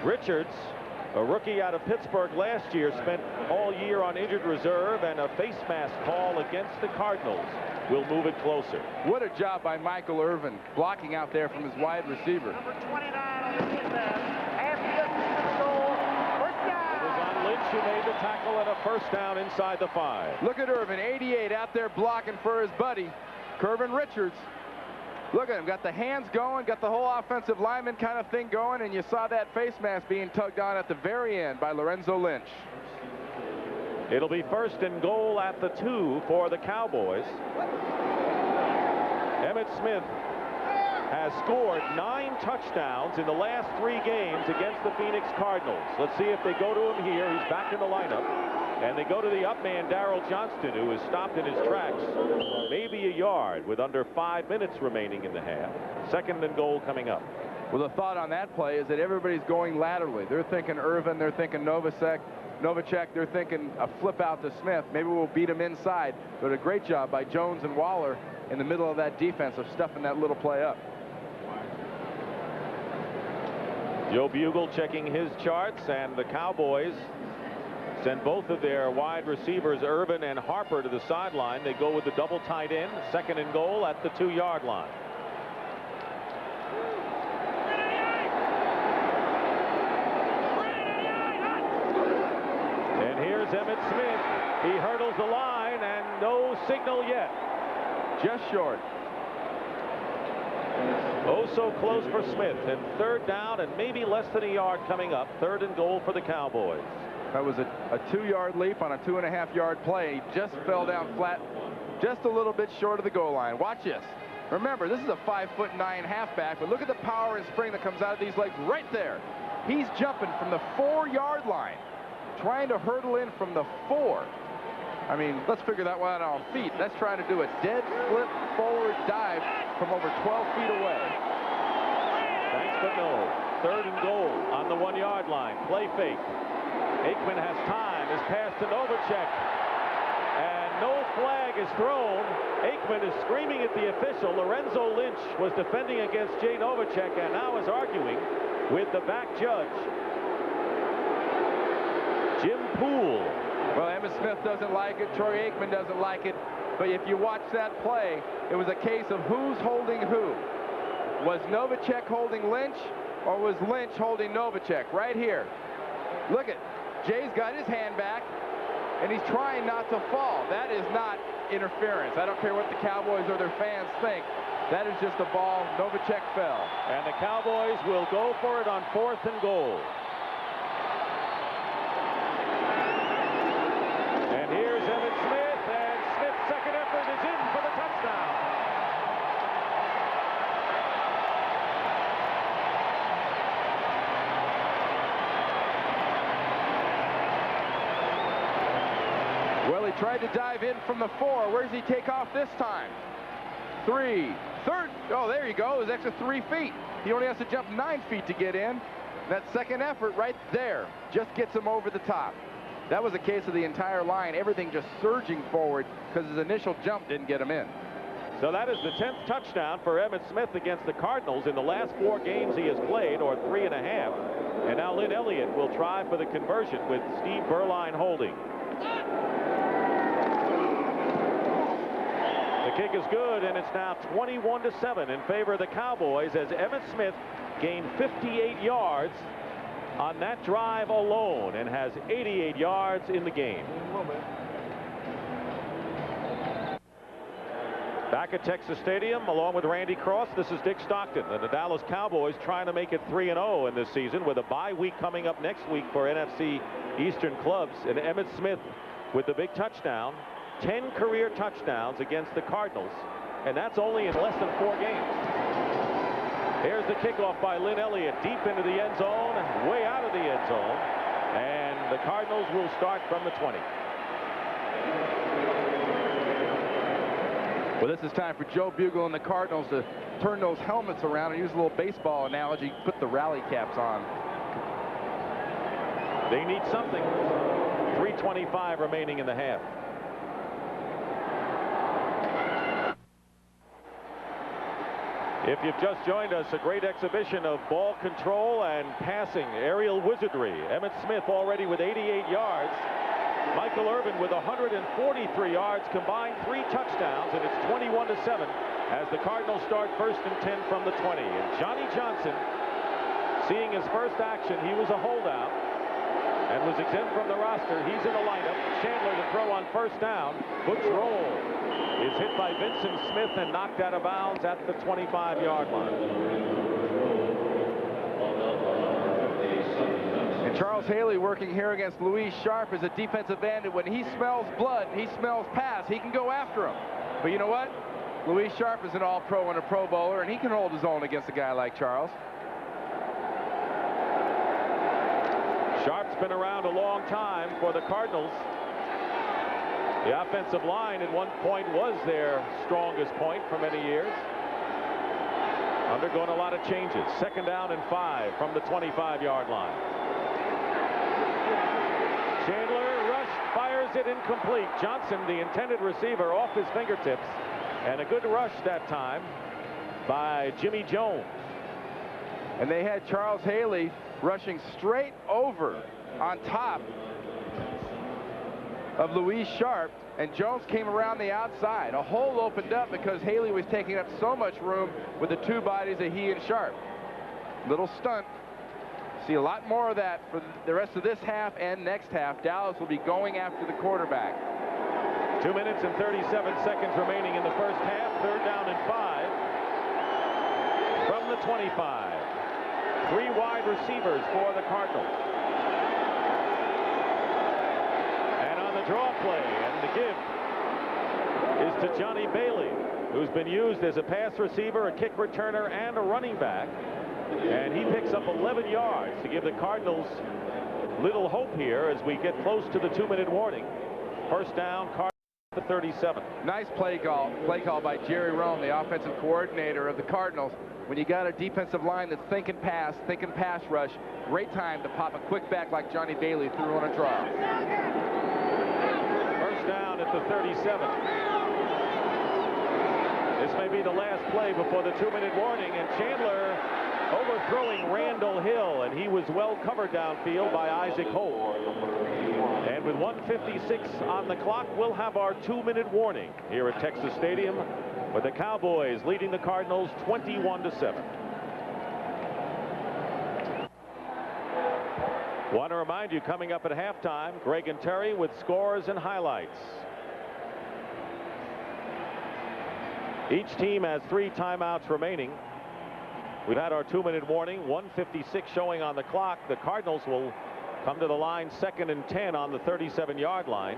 Richards, a rookie out of Pittsburgh last year, spent all year on injured reserve, and a face mask call against the Cardinals will move it closer. What a job by Michael Irvin blocking out there from his wide receiver. Number 29 on the defense. Half distance to the goal. First down. It was on Lynch who made the tackle, and a first down inside the 5. Look at Irvin, 88, out there blocking for his buddy, Kervin Richards. Look at him, got the hands going, got the whole offensive lineman kind of thing going, and you saw that face mask being tugged on at the very end by Lorenzo Lynch. It'll be first and goal at the 2 for the Cowboys. Emmitt Smith has scored 9 touchdowns in the last 3 games against the Phoenix Cardinals. Let's see if they go to him here. He's back in the lineup. And they go to the up man, Darrell Johnston, who is stopped in his tracks maybe a yard with under 5 minutes remaining in the half. Second and goal coming up. Well, the thought on that play is that everybody's going laterally. They're thinking Irvin, they're thinking Novacek, they're thinking a flip out to Smith. Maybe we'll beat him inside. But a great job by Jones and Waller in the middle of that defense of stuffing that little play up. Joe Bugle checking his charts, and the Cowboys send both of their wide receivers, Irvin and Harper, to the sideline. They go with the double tight end. Second and goal at the 2-yard line. And here's Emmitt Smith. He hurdles the line, and no signal yet. Just short. Oh, so close for Smith. And third down and maybe less than a yard coming up. Third and goal for the Cowboys. That was a 2-yard leap on a 2.5-yard play. He just fell down flat, just a little bit short of the goal line. Watch this. Remember, this is a 5'9" halfback, but look at the power and spring that comes out of these legs right there. He's jumping from the 4-yard line, trying to hurdle in from the 4. I mean, let's figure that one out on feet. That's trying to do a dead flip forward dive from over 12 feet away. Thanks, but no. Third and goal on the 1-yard line. Play fake. Aikman has time. His pass to Novacek. And no flag is thrown. Aikman is screaming at the official. Lorenzo Lynch was defending against Jay Novacek and now is arguing with the back judge, Jim Poole. Well, Emmitt Smith doesn't like it. Troy Aikman doesn't like it. But if you watch that play, it was a case of who's holding who. Was Novacek holding Lynch, or was Lynch holding Novacek? Right here. Look at Jay's got his hand back, and he's trying not to fall. That is not interference. I don't care what the Cowboys or their fans think. That is just a ball. Novacek fell. And the Cowboys will go for it on 4th and goal. And here's Emmitt Smith, and Smith's second effort is in for the touchdown. Well, he tried to dive in from the 4. Where does he take off this time? 3, third. Oh, there you go. His extra 3 feet. He only has to jump 9 feet to get in. That second effort right there just gets him over the top. That was a case of the entire line, everything just surging forward because his initial jump didn't get him in. So that is the 10th touchdown for Emmitt Smith against the Cardinals in the last 4 games he has played, or 3.5. And now Lynn Elliott will try for the conversion with Steve Berline holding. The kick is good, and it's now 21-7 in favor of the Cowboys as Emmitt Smith gained 58 yards on that drive alone and has 88 yards in the game. Back at Texas Stadium, along with Randy Cross, this is Dick Stockton. And the Dallas Cowboys trying to make it 3-0 in this season with a bye week coming up next week for NFC Eastern clubs. And Emmitt Smith with the big touchdown, 10 career touchdowns against the Cardinals, and that's only in less than 4 games. Here's the kickoff by Lynn Elliott, deep into the end zone, way out of the end zone, and the Cardinals will start from the 20. Well, this is time for Joe Bugel and the Cardinals to turn those helmets around and use a little baseball analogy, put the rally caps on. They need something. 3:25 remaining in the half. If you've just joined us, a great exhibition of ball control and passing, aerial wizardry. Emmitt Smith already with 88 yards. Michael Irvin with 143 yards, combined 3 touchdowns, and it's 21-7 as the Cardinals start 1st and 10 from the 20. And Johnny Johnson, seeing his first action, he was a holdout and was exempt from the roster. He's in the lineup. Chandler to throw on 1st down. Butch roll is hit by Vincent Smith and knocked out of bounds at the 25-yard line. And Charles Haley working here against Louis Sharp as a defensive end, and when he smells blood, he smells pass, he can go after him. But you know what? Louis Sharp is an all-pro and a Pro Bowler, and he can hold his own against a guy like Charles. Sharp's been around a long time for the Cardinals. The offensive line at one point was their strongest point for many years. Undergoing a lot of changes. 2nd down and 5 from the 25-yard line. Chandler rushed, fires it incomplete. Johnson, the intended receiver, off his fingertips. And a good rush that time by Jimmy Jones. And they had Charles Haley rushing straight over on top of Louis Sharp, and Jones came around the outside. A hole opened up because Haley was taking up so much room with the 2 bodies of he and Sharp. Little stunt. See a lot more of that for the rest of this half and next half. Dallas will be going after the quarterback. 2 minutes and 37 seconds remaining in the first half. 3rd down and 5 from the 25. 3 wide receivers for the Cardinals. And on the draw play, and the give is to Johnny Bailey, who's been used as a pass receiver, a kick returner, and a running back. And he picks up 11 yards to give the Cardinals little hope here as we get close to the 2-minute warning. 1st down, Cardinals at the 37. Nice play call by Jerry Rome, the offensive coordinator of the Cardinals. When you got a defensive line that's thinking pass rush, great time to pop a quick back like Johnny Bailey threw on a draw. 1st down at the 37. This may be the last play before the 2-minute warning, and Chandler overthrowing Randall Hill, and he was well covered downfield by Isaac Holt. And with 1:56 on the clock, we'll have our 2-minute warning here at Texas Stadium, with the Cowboys leading the Cardinals 21-7. Want to remind you, coming up at halftime, Greg and Terry with scores and highlights. Each team has 3 timeouts remaining. We've had our 2-minute warning, 1:56 showing on the clock. The Cardinals will come to the line 2nd and 10 on the 37-yard line.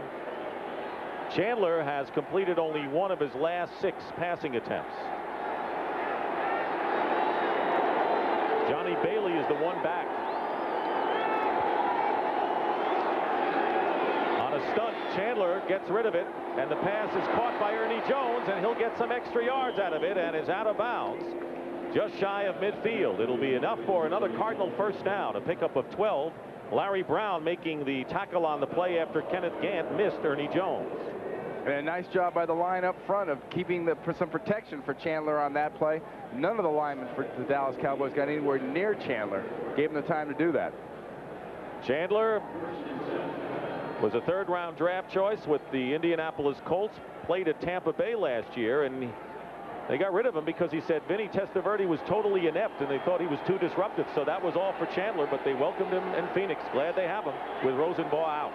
Chandler has completed only 1 of his last 6 passing attempts. Johnny Bailey is the one back. On a stunt, Chandler gets rid of it, and the pass is caught by Ernie Jones, and he'll get some extra yards out of it and is out of bounds just shy of midfield. It'll be enough for another Cardinal first down, a pickup of 12. Larry Brown making the tackle on the play after Kenneth Gant missed Ernie Jones. And a nice job by the line up front of keeping some protection for Chandler on that play. None of the linemen for the Dallas Cowboys got anywhere near Chandler. Gave him the time to do that. Chandler was a third-round draft choice with the Indianapolis Colts. Played at Tampa Bay last year, and they got rid of him because he said Vinny Testaverde was totally inept and they thought he was too disruptive. So that was all for Chandler, but they welcomed him in Phoenix. Glad they have him with Rosenbaugh out.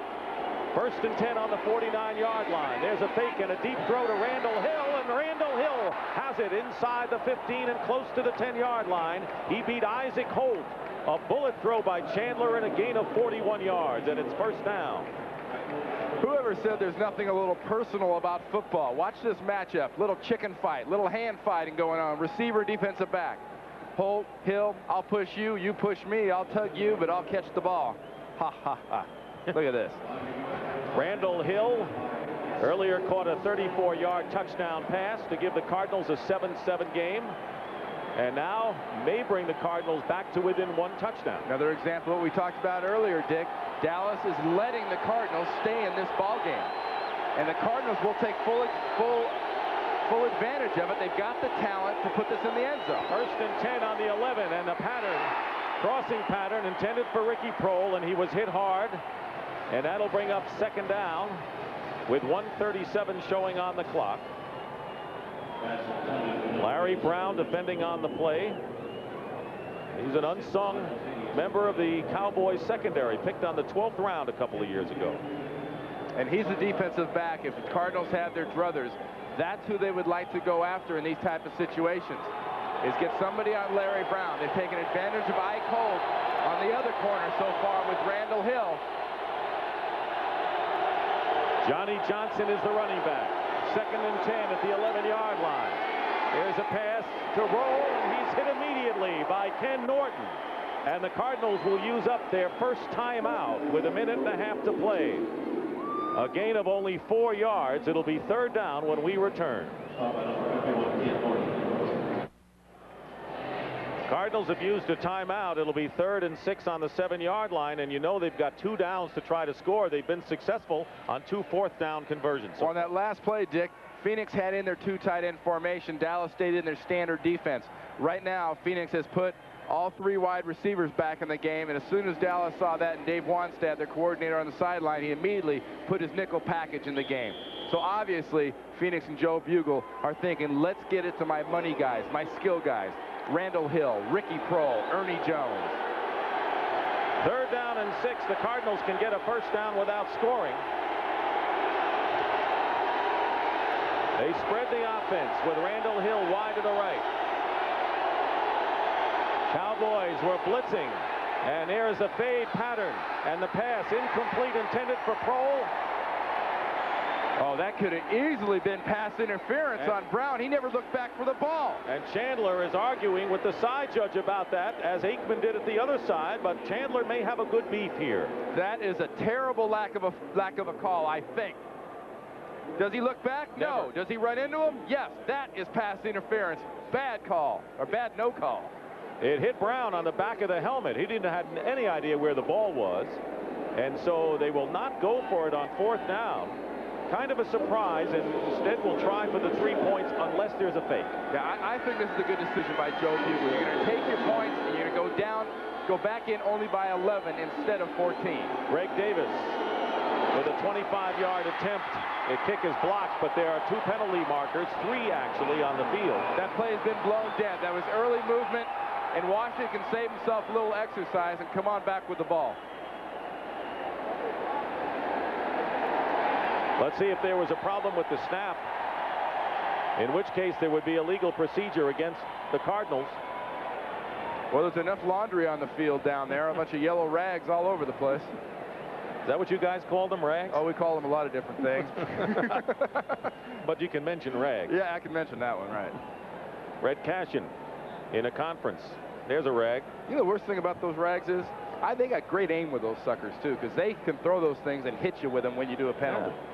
1st and 10 on the 49-yard line. There's a fake and a deep throw to Randall Hill, and Randall Hill has it inside the 15 and close to the 10-yard line. He beat Isaac Holt. A bullet throw by Chandler and a gain of 41 yards, and it's first down. Whoever said there's nothing a little personal about football? Watch this matchup. Little chicken fight, little hand fighting going on. Receiver, defensive back. Holt, Hill, I'll push you, you push me, I'll tug you, but I'll catch the ball. Ha, ha, ha. Look at this. Randall Hill earlier caught a 34-yard touchdown pass to give the Cardinals a 7-7 game, and now may bring the Cardinals back to within one touchdown. Another example of what we talked about earlier, Dick. Dallas is letting the Cardinals stay in this ball game, and the Cardinals will take full advantage of it. They've got the talent to put this in the end zone. 1st and 10 on the 11, and the crossing pattern intended for Ricky Prohl, and he was hit hard. And that'll bring up 2nd down with 1:37 showing on the clock. Larry Brown defending on the play. He's an unsung member of the Cowboys secondary, picked on the 12th round a couple of years ago. And he's a defensive back. If the Cardinals have their druthers, that's who they would like to go after in these type of situations, is get somebody on Larry Brown. They've taken advantage of Ike Holt on the other corner so far with Randall Hill. Johnny Johnson is the running back. 2nd and 10 at the 11-yard line. There's a pass to Roll, and he's hit immediately by Ken Norton. And the Cardinals will use up their first timeout with 1.5 minutes to play. A gain of only 4 yards. It'll be 3rd down when we return. Cardinals have used a timeout. It'll be 3rd and 6 on the 7-yard line, and you know they've got 2 downs to try to score. They've been successful on 2 4th-down conversions. So on that last play, Dick, Phoenix had in their 2 tight end formation. Dallas stayed in their standard defense. Right now, Phoenix has put all 3 wide receivers back in the game, and as soon as Dallas saw that, and Dave Wanstad, their coordinator on the sideline, he immediately put his nickel package in the game. So obviously, Phoenix and Joe Bugle are thinking, let's get it to my money guys, my skill guys. Randall Hill, Ricky Prohl, Ernie Jones. 3rd down and 6. The Cardinals can get a first down without scoring. They spread the offense with Randall Hill wide to the right. Cowboys were blitzing, and there's a fade pattern, and the pass incomplete, intended for Prohl. Oh, that could have easily been pass interference on Brown. He never looked back for the ball. And Chandler is arguing with the side judge about that, as Aikman did at the other side, but Chandler may have a good beef here. That is a terrible lack of a call, I think. Does he look back? Never. No. Does he run into him? Yes. That is pass interference. Bad call, or bad no call. It hit Brown on the back of the helmet. He didn't have any idea where the ball was, and so they will not go for it on 4th down. Kind of a surprise, and instead will try for the 3 points unless there's a fake. Yeah, I think this is a good decision by Joe Bugle. You're going to take your points, and you're going to go back in only by 11 instead of 14. Greg Davis with a 25-yard attempt. The kick is blocked, but there are 2 penalty markers, 3 actually, on the field. That play has been blown dead. That was early movement, and Washington can save himself a little exercise and come on back with the ball. Let's see if there was a problem with the snap, in which case there would be a legal procedure against the Cardinals. Well, there's enough laundry on the field down there, a bunch of yellow rags all over the place. Is that what you guys call them, rags? Oh, we call them a lot of different things. But you can mention rags. Yeah, I can mention that one, right. Red Cashin in a conference. There's a rag. You know the worst thing about those rags is, they got great aim with those suckers, too, because they can throw those things and hit you with them when you do a penalty. Yeah.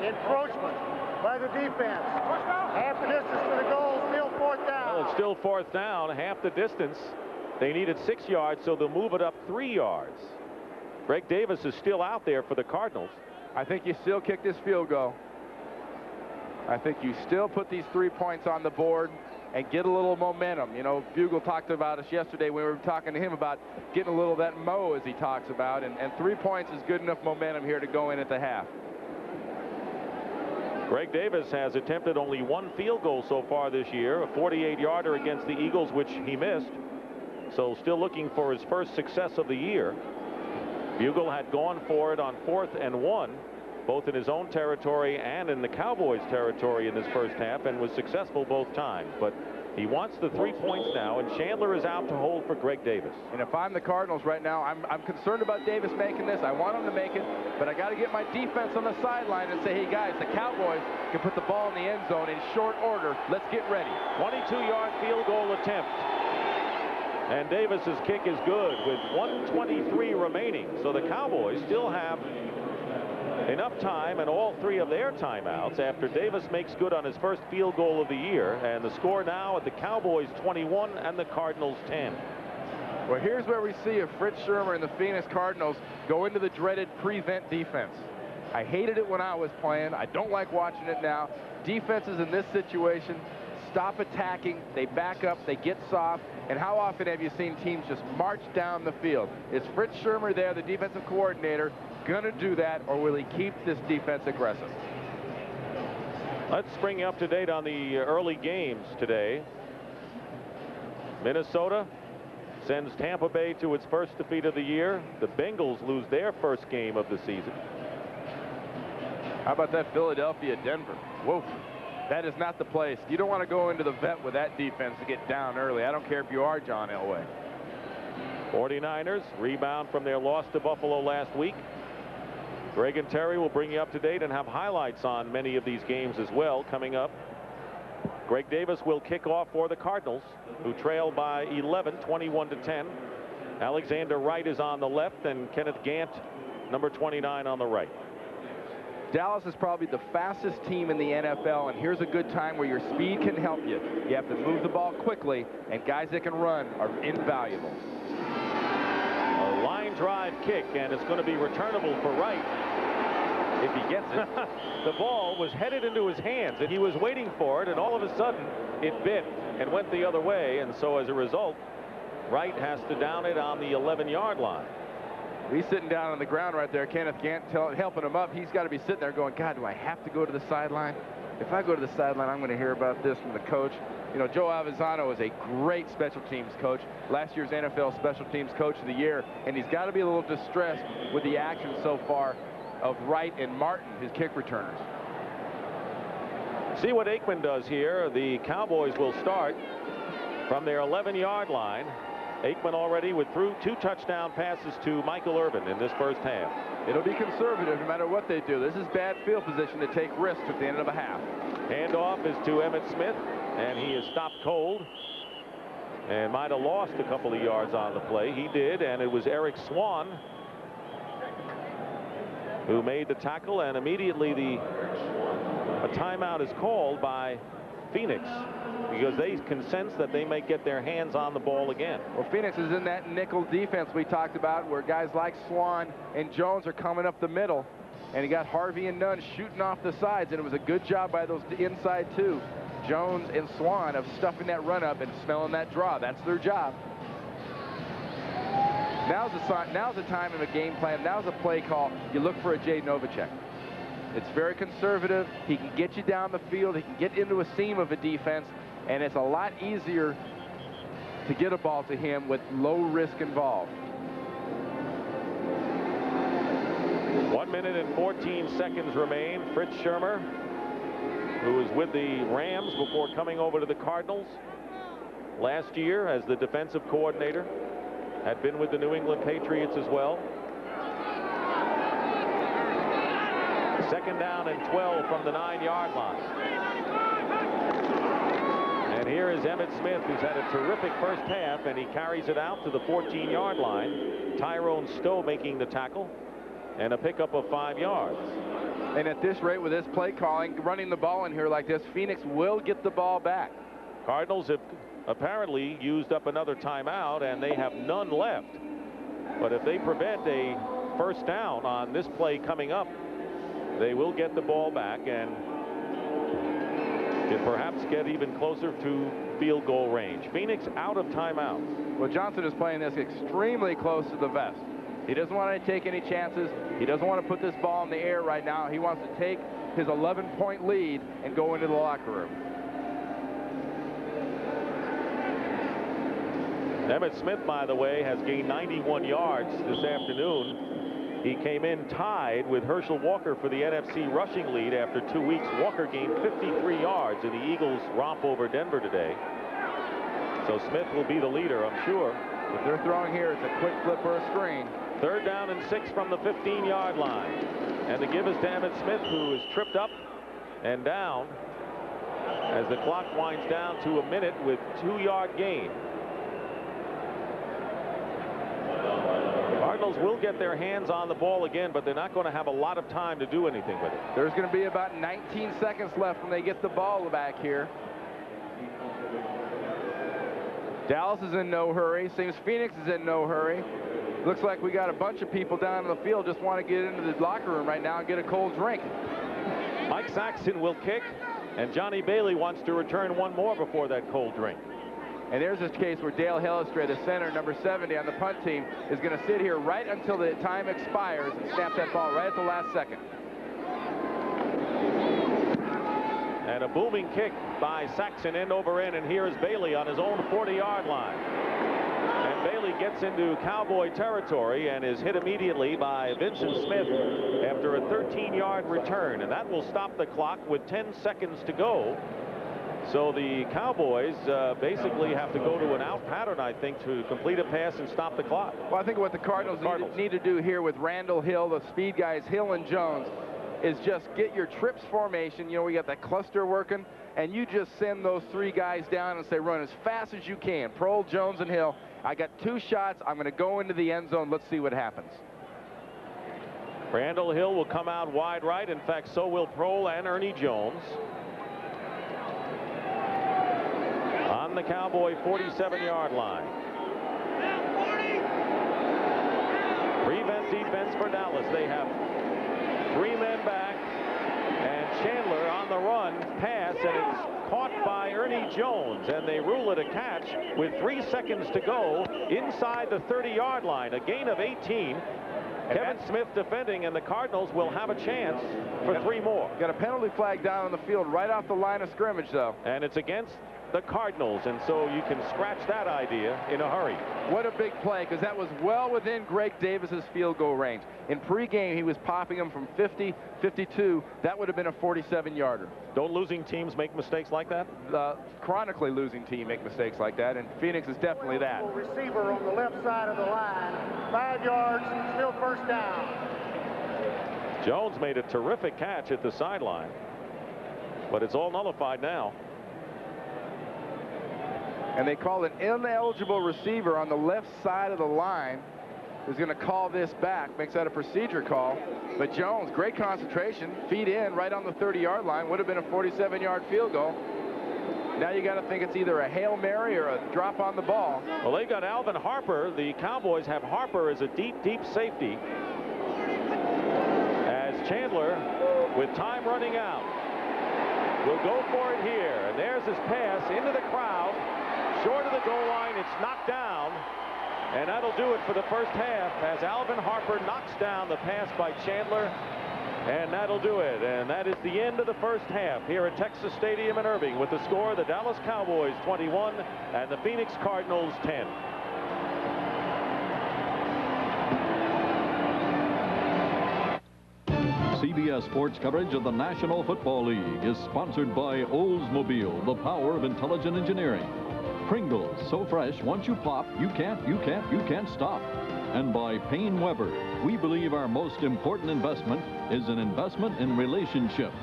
Encroachment by the defense. Half the distance to the goal, still 4th down. Well, it's still 4th down, half the distance. They needed 6 yards, so they'll move it up 3 yards. Greg Davis is still out there for the Cardinals. I think you still kick this field goal. I think you still put these 3 points on the board and get a little momentum. You know, Bugle talked about us yesterday when we were talking to him about getting a little of that mo, as he talks about, and 3 points is good enough momentum here to go in at the half. Greg Davis has attempted only 1 field goal so far this year, a 48-yarder against the Eagles, which he missed. So still looking for his first success of the year. Bugle had gone for it on 4th and 1, both in his own territory and in the Cowboys' territory in this first half, and was successful both times. But he wants the 3 points now, and Chandler is out to hold for Greg Davis. And if I'm the Cardinals right now, I'm concerned about Davis making this. I want him to make it, but I got to get my defense on the sideline and say, hey guys, the Cowboys can put the ball in the end zone in short order. Let's get ready. 22-yard field goal attempt. And Davis's kick is good with 1:23 remaining. So the Cowboys still have enough time and all 3 of their timeouts after Davis makes good on his first field goal of the year. And the score now at the Cowboys 21 and the Cardinals 10. Well, here's where we see if Fritz Shurmur and the Phoenix Cardinals go into the dreaded prevent defense. I hated it when I was playing. I don't like watching it now. Defenses in this situation stop attacking, they back up, they get soft. And how often have you seen teams just march down the field? Is Fritz Shurmur there, the defensive coordinator, going to do that, or will he keep this defense aggressive? Let's bring you up to date on the early games today. Minnesota sends Tampa Bay to its first defeat of the year. The Bengals lose their first game of the season. How about that Philadelphia-Denver? Whoa. That is not the place. You don't want to go into the vet with that defense to get down early. I don't care if you are John Elway. 49ers rebound from their loss to Buffalo last week. Greg and Terry will bring you up to date and have highlights on many of these games as well coming up. Greg Davis will kick off for the Cardinals, who trail by 11, 21-10. Alexander Wright is on the left, and Kenneth Gant, number 29, on the right. Dallas is probably the fastest team in the NFL, and here's a good time where your speed can help you. You have to move the ball quickly, and guys that can run are invaluable. A line drive kick, and it's going to be returnable for Wright if he gets it. The ball was headed into his hands, and he was waiting for it, and all of a sudden it bit and went the other way, and so as a result, Wright has to down it on the 11-yard line. He's sitting down on the ground right there. Kenneth Gant helping him up. He's got to be sitting there going, God, do I have to go to the sideline? If I go to the sideline, I'm going to hear about this from the coach. You know, Joe Avezzano is a great special teams coach. Last year's NFL Special Teams Coach of the Year. And he's got to be a little distressed with the action so far of Wright and Martin, his kick returners. See what Aikman does here. The Cowboys will start from their 11-yard line. Aikman already with 2 touchdown passes to Michael Irvin in this first half. It'll be conservative no matter what they do. This is bad field position to take risks at the end of a half. Handoff is to Emmitt Smith, and he is stopped cold and might have lost a couple of yards on the play. He did, and it was Eric Swan who made the tackle, and immediately a timeout is called by Phoenix, because they can sense that they may get their hands on the ball again. Well, Phoenix is in that nickel defense we talked about, where guys like Swan and Jones are coming up the middle, and you got Harvey and Nunn shooting off the sides, and it was a good job by those inside two, Jones and Swan, of stuffing that run up and smelling that draw. That's their job. Now's the time of a game plan. Now's a play call. You look for a Jay Novacek. It's very conservative. He can get you down the field. He can get into a seam of a defense, and it's a lot easier to get a ball to him with low risk involved. 1 minute and 14 seconds remain. Fritz Shurmur, who was with the Rams before coming over to the Cardinals last year as the defensive coordinator, had been with the New England Patriots as well. Second down and 12 from the 9-yard line. And here is Emmitt Smith, who's had a terrific first half, and he carries it out to the 14-yard line. Tyrone Stowe making the tackle, and a pickup of 5 yards. And at this rate, with this play calling, running the ball in here like this, Phoenix will get the ball back. Cardinals have apparently used up another timeout, and they have none left. But if they prevent a first down on this play coming up, they will get the ball back and can perhaps get even closer to field goal range. Phoenix out of timeouts. Well, Johnson is playing this extremely close to the vest. He doesn't want to take any chances. He doesn't want to put this ball in the air right now. He wants to take his 11-point lead and go into the locker room. Emmitt Smith, by the way, has gained 91 yards this afternoon. He came in tied with Herschel Walker for the NFC rushing lead after 2 weeks. Walker gained 53 yards in the Eagles' romp over Denver today. So Smith will be the leader, I'm sure. If they're throwing here, it's a quick flip or a screen. 3rd down and 6 from the 15-yard line. And the give is to Emmitt Smith, who is tripped up and down as the clock winds down to a minute with 2-yard gain. Cardinals will get their hands on the ball again, but they're not going to have a lot of time to do anything with it. There's going to be about 19 seconds left when they get the ball back here. Dallas is in no hurry. Seems Phoenix is in no hurry. Looks like we got a bunch of people down in the field just want to get into the locker room right now and get a cold drink. Mike Saxton will kick, and Johnny Bailey wants to return one more before that cold drink. And there's this case where Dale Hellestrand, the center, number 70 on the punt team, is going to sit here right until the time expires and snap that ball right at the last second. And a booming kick by Saxon end over end, and here's Bailey on his own 40-yard line. And Bailey gets into Cowboy territory and is hit immediately by Vincent Smith after a 13-yard return, and that will stop the clock with 10 seconds to go. So the Cowboys basically have to go to an out pattern, I think, to complete a pass and stop the clock. Well, I think what the Cardinals need to do here with Randall Hill, the speed guys, Hill and Jones, is just get your trips formation. You know, we got that cluster working, and you just send those 3 guys down and say, run as fast as you can. Prohl, Jones, and Hill. I got 2 shots. I'm going to go into the end zone. Let's see what happens. Randall Hill will come out wide right. In fact, so will Prohl and Ernie Jones. On the Cowboy 47-yard line. Prevent defense for Dallas. They have 3 men back, and Chandler on the run, pass, and it's caught by Ernie Jones, and they rule it a catch with 3 seconds to go inside the 30-yard line. A gain of 18. Kevin Smith defending, and the Cardinals will have a chance for 3 more. Got a penalty flag down on the field right off the line of scrimmage, though. And it's against the Cardinals, and so you can scratch that idea in a hurry. What a big play, because that was well within Greg Davis's field goal range. In pregame, he was popping them from 50, 52. That would have been a 47-yarder. Don't losing teams make mistakes like that? Chronically losing team make mistakes like that, and Phoenix is definitely that. Receiver on the left side of the line, 5 yards, still first down. Jones made a terrific catch at the sideline, but it's all nullified now. And they called an ineligible receiver on the left side of the line who's going to call this back. Makes that a procedure call. But Jones, great concentration, feet in right on the 30-yard line. Would have been a 47-yard field goal. Now you got to think it's either a Hail Mary or a drop on the ball. Well, they got Alvin Harper. The Cowboys have Harper as a deep safety. As Chandler, with time running out, will go for it here. And there's his pass into the crowd. Short of the goal line, it's knocked down, and that'll do it for the first half as Alvin Harper knocks down the pass by Chandler, and that'll do it. And that is the end of the first half here at Texas Stadium in Irving, with the score: the Dallas Cowboys 21 and the Phoenix Cardinals 10. CBS Sports coverage of the National Football League is sponsored by Oldsmobile, the power of intelligent engineering. Pringles, so fresh, once you pop, you can't stop. And by Payne Weber, we believe our most important investment is an investment in relationships.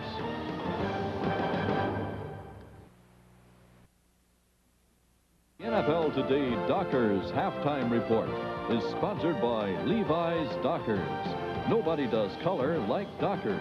NFL Today Dockers Halftime Report is sponsored by Levi's Dockers. Nobody does color like Dockers.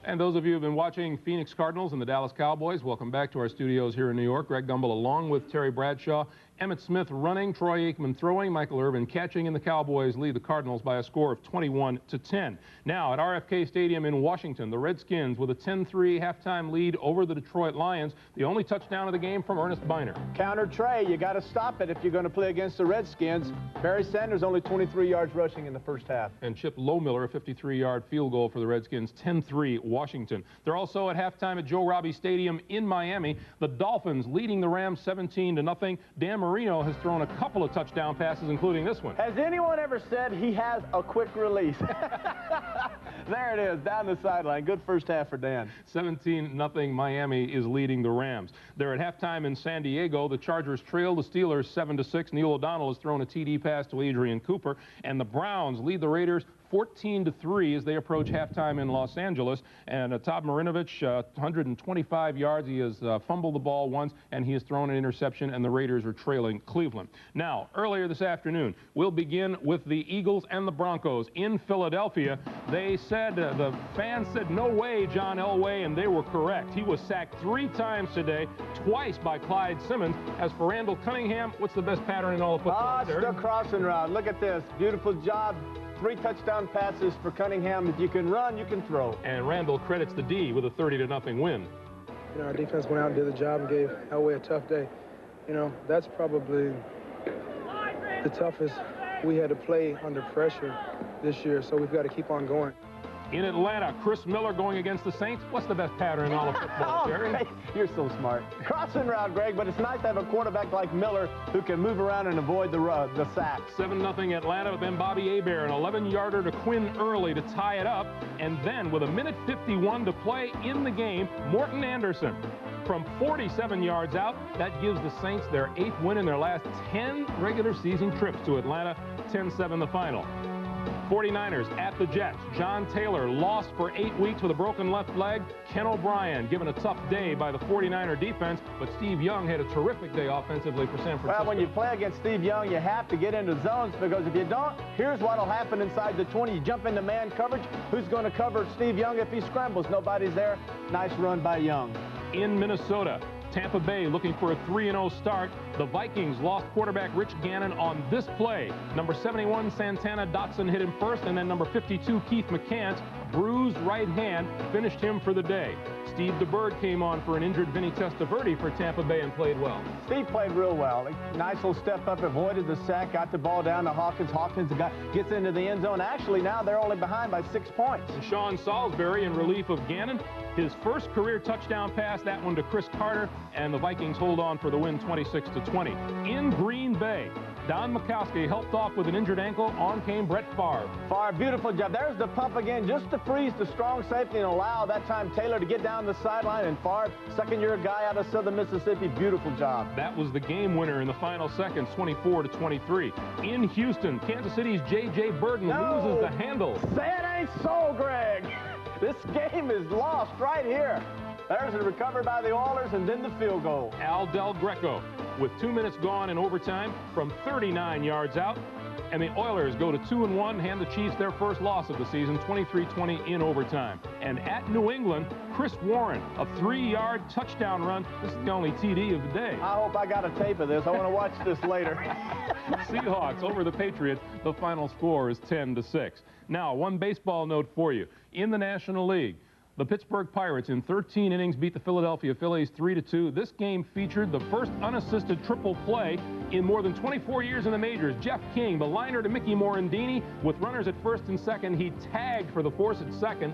And those of you who have been watching Phoenix Cardinals and the Dallas Cowboys, welcome back to our studios here in New York. Greg Gumbel along with Terry Bradshaw. Emmett Smith running, Troy Aikman throwing, Michael Irvin catching, and the Cowboys lead the Cardinals by a score of 21-10. Now at RFK Stadium in Washington, the Redskins with a 10-3 halftime lead over the Detroit Lions. The only touchdown of the game from Ernest Biner. Counter Trey, you got to stop it if you're going to play against the Redskins. Barry Sanders only 23 yards rushing in the first half. And Chip Lohmiller, a 53-yard field goal for the Redskins, 10-3 Washington. They're also at halftime at Joe Robbie Stadium in Miami. The Dolphins leading the Rams 17-0. Dan Marino has thrown a couple of touchdown passes, including this one. Has anyone ever said he has a quick release? There it is, down the sideline. Good first half for Dan. 17-0 Miami is leading the Rams. They're at halftime in San Diego. The Chargers trail the Steelers 7-6. Neil O'Donnell has thrown a TD pass to Adrian Cooper. And the Browns lead the Raiders 14-3 as they approach halftime in Los Angeles. And Todd Marinovich, 125 yards. He has fumbled the ball once, and he has thrown an interception, and the Raiders are trailing Cleveland. Now, earlier this afternoon, we'll begin with the Eagles and the Broncos in Philadelphia. They said, the fans said, no way, John Elway, and they were correct. He was sacked 3 times today, twice by Clyde Simmons. As for Randall Cunningham, what's the best pattern in all of football? It's the crossing route. Look at this. Beautiful job. 3 touchdown passes for Cunningham. If you can run, you can throw. And Randall credits the D with a 30-0 win. You know, our defense went out and did the job and gave Elway a tough day. You know, that's probably the toughest we had to play under pressure this year, so we've got to keep on going. In Atlanta, Chris Miller going against the Saints. What's the best pattern in all of football, Jerry? Greg, you're so smart. Crossing route, Greg, but it's nice to have a quarterback like Miller who can move around and avoid the sack. 7-0 Atlanta, but then Bobby Hebert, an 11-yarder to Quinn Early to tie it up. And then with 1:51 to play in the game, Morton Anderson from 47 yards out. That gives the Saints their 8th win in their last 10 regular season trips to Atlanta. 10-7 the final. 49ers at the Jets. John Taylor lost for 8 weeks with a broken left leg. Ken O'Brien given a tough day by the 49er defense, but Steve Young had a terrific day offensively for San Francisco. Well, when you play against Steve Young, you have to get into zones, because if you don't, here's what will happen inside the 20. You jump into man coverage. Who's going to cover Steve Young if he scrambles? Nobody's there. Nice run by Young. In Minnesota, Tampa Bay looking for a 3-0 start. The Vikings lost quarterback Rich Gannon on this play. Number 71, Santana Dotson hit him first, and then number 52, Keith McCants, bruised right hand, finished him for the day. Steve DeBerg came on for an injured Vinny Testaverde for Tampa Bay and played well. Steve played real well. Nice little step up, avoided the sack, got the ball down to Hawkins. Hawkins gets into the end zone. Actually, now they're only behind by 6 points. And Sean Salisbury in relief of Gannon. His first career touchdown pass, that one to Chris Carter, and the Vikings hold on for the win 26-20. In Green Bay, Don Majkowski helped off with an injured ankle. On came Brett Favre. Favre, beautiful job. There's the pump again, just to freeze the strong safety and allow that time Taylor to get down the sideline. And Favre, second-year guy out of Southern Mississippi, beautiful job. That was the game winner in the final seconds, 24-23. In Houston, Kansas City's J.J. Burden loses the handle. Say it ain't so, Greg. This game is lost right here. There's a recovery by the Oilers, and then the field goal. Al Del Greco with 2 minutes gone in overtime from 39 yards out. And the Oilers go to 2-1, hand the Chiefs their first loss of the season, 23-20 in overtime. And at New England, Chris Warren, a 3-yard touchdown run. This is the only TD of the day. I hope I got a tape of this. I want to watch this later. Seahawks over the Patriots. The final score is 10-6. Now, one baseball note for you. In the National League, the Pittsburgh Pirates in 13 innings beat the Philadelphia Phillies 3-2. This game featured the first unassisted triple play in more than 24 years in the majors. Jeff King, the liner to Mickey Morandini, with runners at first and second. He tagged for the force at second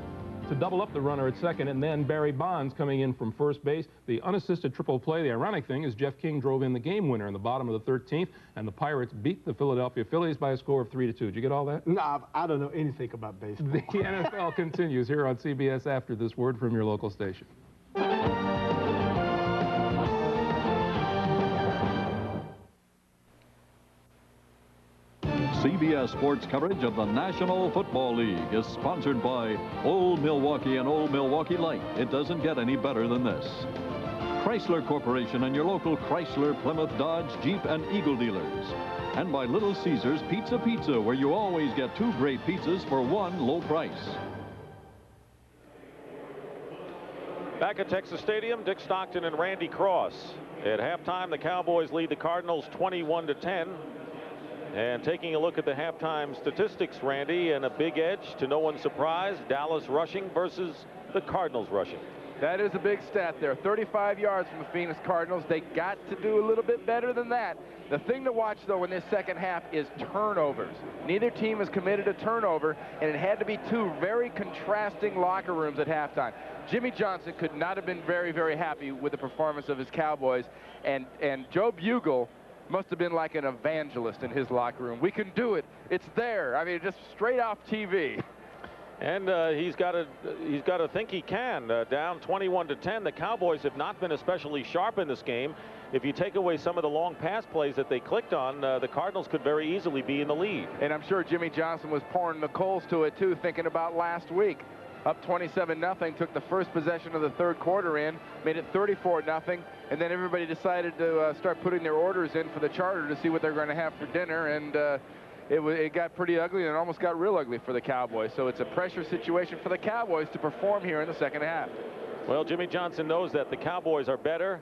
to double up the runner at second, and then Barry Bonds coming in from first base. The unassisted triple play, the ironic thing is Jeff King drove in the game winner in the bottom of the 13th, and the Pirates beat the Philadelphia Phillies by a score of 3-2. Did you get all that? No, I don't know anything about baseball. The NFL continues here on CBS after this word from your local station. CBS Sports coverage of the National Football League is sponsored by Old Milwaukee and Old Milwaukee Light. It doesn't get any better than this. Chrysler Corporation and your local Chrysler, Plymouth, Dodge, Jeep, and Eagle dealers. And by Little Caesars Pizza, where you always get 2 great pizzas for 1 low price. Back at Texas Stadium, Dick Stockton and Randy Cross. At halftime, the Cowboys lead the Cardinals 21-10. And taking a look at the halftime statistics, Randy, and a big edge to no one's surprise, Dallas rushing versus the Cardinals rushing. That is a big stat there. 35 yards from the Phoenix Cardinals. They got to do a little bit better than that. The thing to watch, though, in this second half is turnovers. Neither team has committed a turnover, and it had to be two very contrasting locker rooms at halftime. Jimmy Johnson could not have been very, very happy with the performance of his Cowboys, and Joe Bugle must have been like an evangelist in his locker room. We can do it. It's there. I mean, just straight off TV. And he's got to think he can. Down 21-10. The Cowboys have not been especially sharp in this game. If you take away some of the long pass plays that they clicked on, the Cardinals could very easily be in the lead. And I'm sure Jimmy Johnson was pouring the coals to it, too, thinking about last week. Up 27-0, took the first possession of the third quarter in, made it 34-0, and then everybody decided to start putting their orders in for the charter to see what they're going to have for dinner, and it got pretty ugly, and it almost got real ugly for the Cowboys. So it's a pressure situation for the Cowboys to perform here in the second half. Well, Jimmy Johnson knows that the Cowboys are better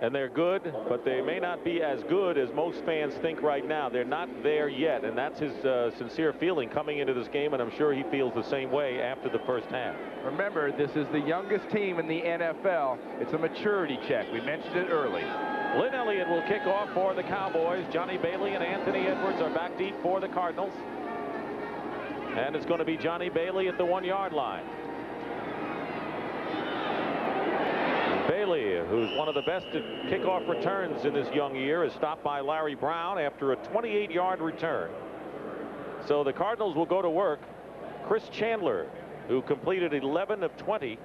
and they're good, but they may not be as good as most fans think right now. They're not there yet, and that's his sincere feeling coming into this game, and I'm sure he feels the same way after the first half. Remember, this is the youngest team in the NFL. It's a maturity check. We mentioned it early. Lynn Elliott will kick off for the Cowboys. Johnny Bailey and Anthony Edwards are back deep for the Cardinals. And it's going to be Johnny Bailey at the 1-yard line. Bailey, who's one of the best at kickoff returns in this young year, is stopped by Larry Brown after a 28-yard return. So the Cardinals will go to work. Chris Chandler, who completed 11 of 20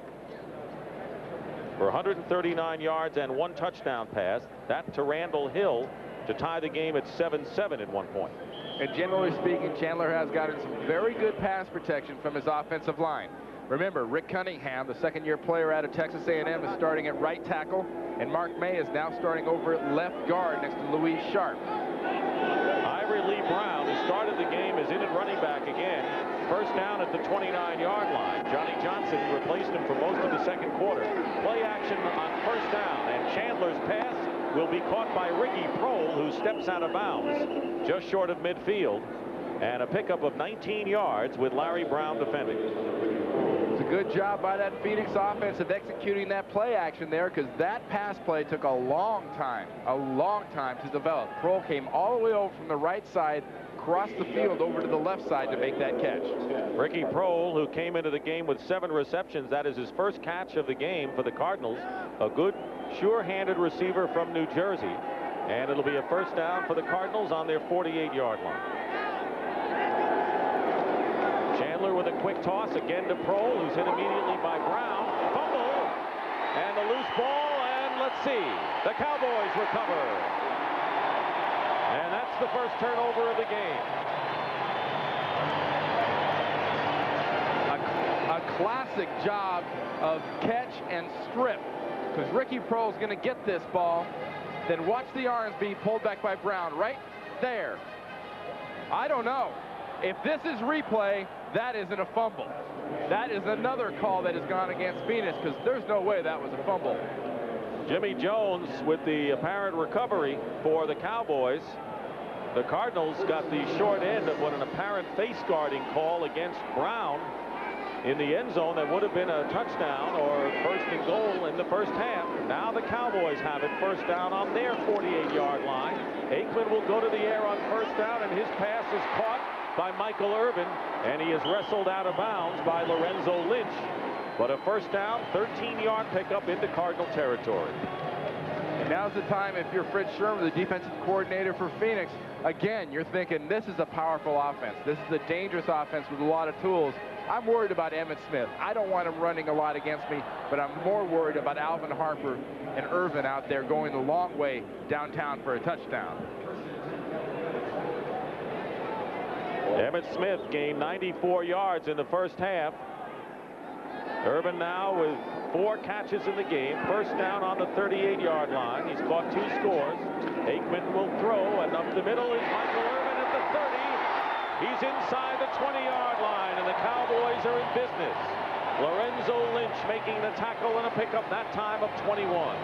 for 139 yards and 1 touchdown pass. That to Randall Hill to tie the game at 7-7 at one point. And generally speaking, Chandler has gotten some very good pass protection from his offensive line. Remember, Rick Cunningham, the second-year player out of Texas A&M, is starting at right tackle, and Mark May is now starting over at left guard next to Louise Sharp. Ivory Lee Brown, who started the game, is in at running back again. First down at the 29-yard line. Johnny Johnson replaced him for most of the second quarter. Play action on first down, and Chandler's pass will be caught by Ricky Prohl, who steps out of bounds just short of midfield, and a pickup of 19 yards with Larry Brown defending. It's a good job by that Phoenix offense of executing that play action there, because that pass play took a long time to develop. Prohl came all the way over from the right side, crossed the field over to the left side to make that catch. Ricky Prohl, who came into the game with 7 receptions, that is his first catch of the game for the Cardinals. A good, sure-handed receiver from New Jersey, and it'll be a first down for the Cardinals on their 48-yard line. Chandler with a quick toss again to Prohl, who's hit immediately by Brown. Fumble and a loose ball, and let's see, the Cowboys recover. And that's the first turnover of the game. A classic job of catch and strip, because Ricky Prohl's going to get this ball. Then watch the arms being pulled back by Brown right there. I don't know. If this is replay, that isn't a fumble. That is another call that has gone against Phoenix, because there's no way that was a fumble. Jimmy Jones with the apparent recovery for the Cowboys. The Cardinals got the short end of what an apparent face guarding call against Brown in the end zone that would have been a touchdown or first and goal in the first half. Now the Cowboys have it first down on their 48-yard line. Aikman will go to the air on first down, and his pass is caught by Michael Irvin, and he is wrestled out of bounds by Lorenzo Lynch. But a first down, 13-yard pickup into Cardinal territory. And now's the time, if you're Fritz Sherman, the defensive coordinator for Phoenix, again, you're thinking this is a powerful offense. This is a dangerous offense with a lot of tools. I'm worried about Emmitt Smith. I don't want him running a lot against me, but I'm more worried about Alvin Harper and Irvin out there going the long way downtown for a touchdown. Emmitt Smith gained 94 yards in the first half. Irvin now with 4 catches in the game. First down on the 38-yard line. He's caught 2 scores. Aikman will throw, and up the middle is Michael Irvin at the 30. He's inside the 20-yard line, and the Cowboys are in business. Lorenzo Lynch making the tackle and a pickup, that time of 21.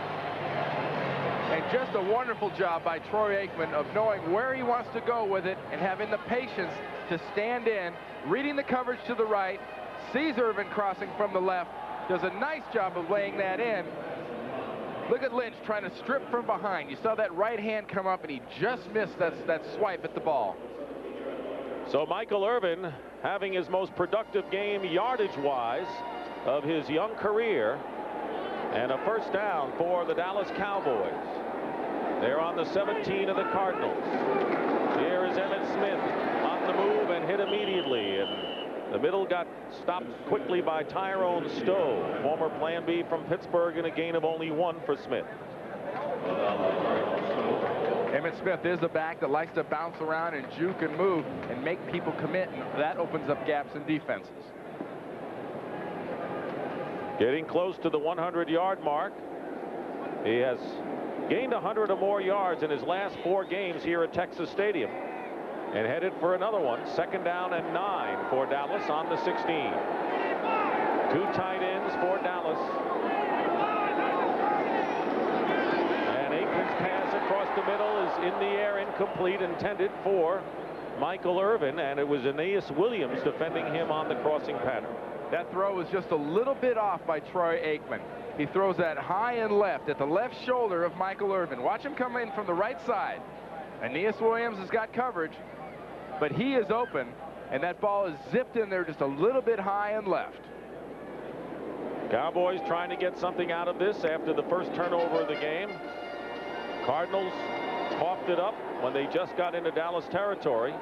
And just a wonderful job by Troy Aikman of knowing where he wants to go with it and having the patience to stand in, reading the coverage to the right, sees Irvin crossing from the left, does a nice job of laying that in. Look at Lynch trying to strip from behind. You saw that right hand come up, and he just missed that swipe at the ball. So Michael Irvin having his most productive game yardage-wise of his young career, and a first down for the Dallas Cowboys. They're on the 17 of the Cardinals. Here is Emmitt Smith on the move and hit immediately. And the middle got stopped quickly by Tyrone Stowe, former Plan B from Pittsburgh, and a gain of only 1 for Smith. Emmitt Smith is a back that likes to bounce around and juke and move and make people commit, and that opens up gaps in defenses. Getting close to the 100-yard mark. He has gained 100 or more yards in his last 4 games here at Texas Stadium, and headed for another one. 2nd down and 9 for Dallas on the 16. 2 tight ends for Dallas. And Aikman's pass across the middle is in the air, incomplete, intended for Michael Irvin, and it was Aeneas Williams defending him on the crossing pattern. That throw was just a little bit off by Troy Aikman. He throws that high and left at the left shoulder of Michael Irvin. Watch him come in from the right side. Aeneas Williams has got coverage, but he is open, and that ball is zipped in there just a little bit high and left. Cowboys trying to get something out of this after the first turnover of the game. Cardinals coughed it up when they just got into Dallas territory.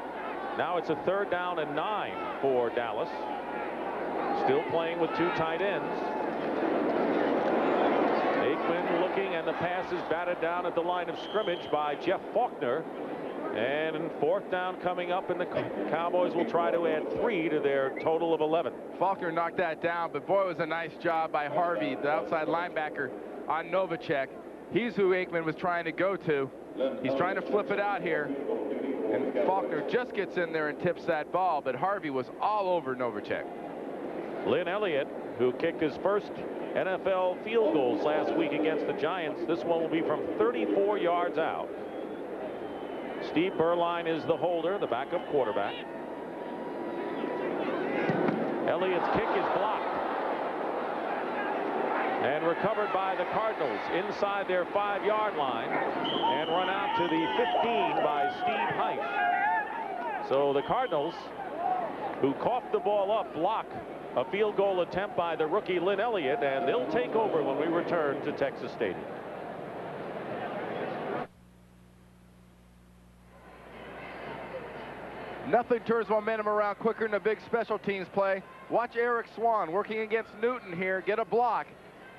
Now it's a 3rd down and 9 for Dallas. Still playing with 2 tight ends. Aikman looking, and the pass is batted down at the line of scrimmage by Jeff Faulkner. And 4th down coming up, and the Cowboys will try to add 3 to their total of 11. Faulkner knocked that down, but boy, it was a nice job by Harvey, the outside linebacker, on Novacek. He's who Aikman was trying to go to. He's trying to flip it out here, and Faulkner just gets in there and tips that ball, but Harvey was all over Novacek. Lynn Elliott, who kicked his first NFL field goals last week against the Giants. This one will be from 34 yards out. Steve Berline is the holder, the backup quarterback. Elliott's kick is blocked and recovered by the Cardinals inside their 5-yard line, and run out to the 15 by Steve Height. So the Cardinals, who coughed the ball up, block a field goal attempt by the rookie Lynn Elliott, and they'll take over when we return to Texas Stadium. Nothing turns momentum around quicker than a big special teams play. Watch Eric Swan working against Newton here, get a block.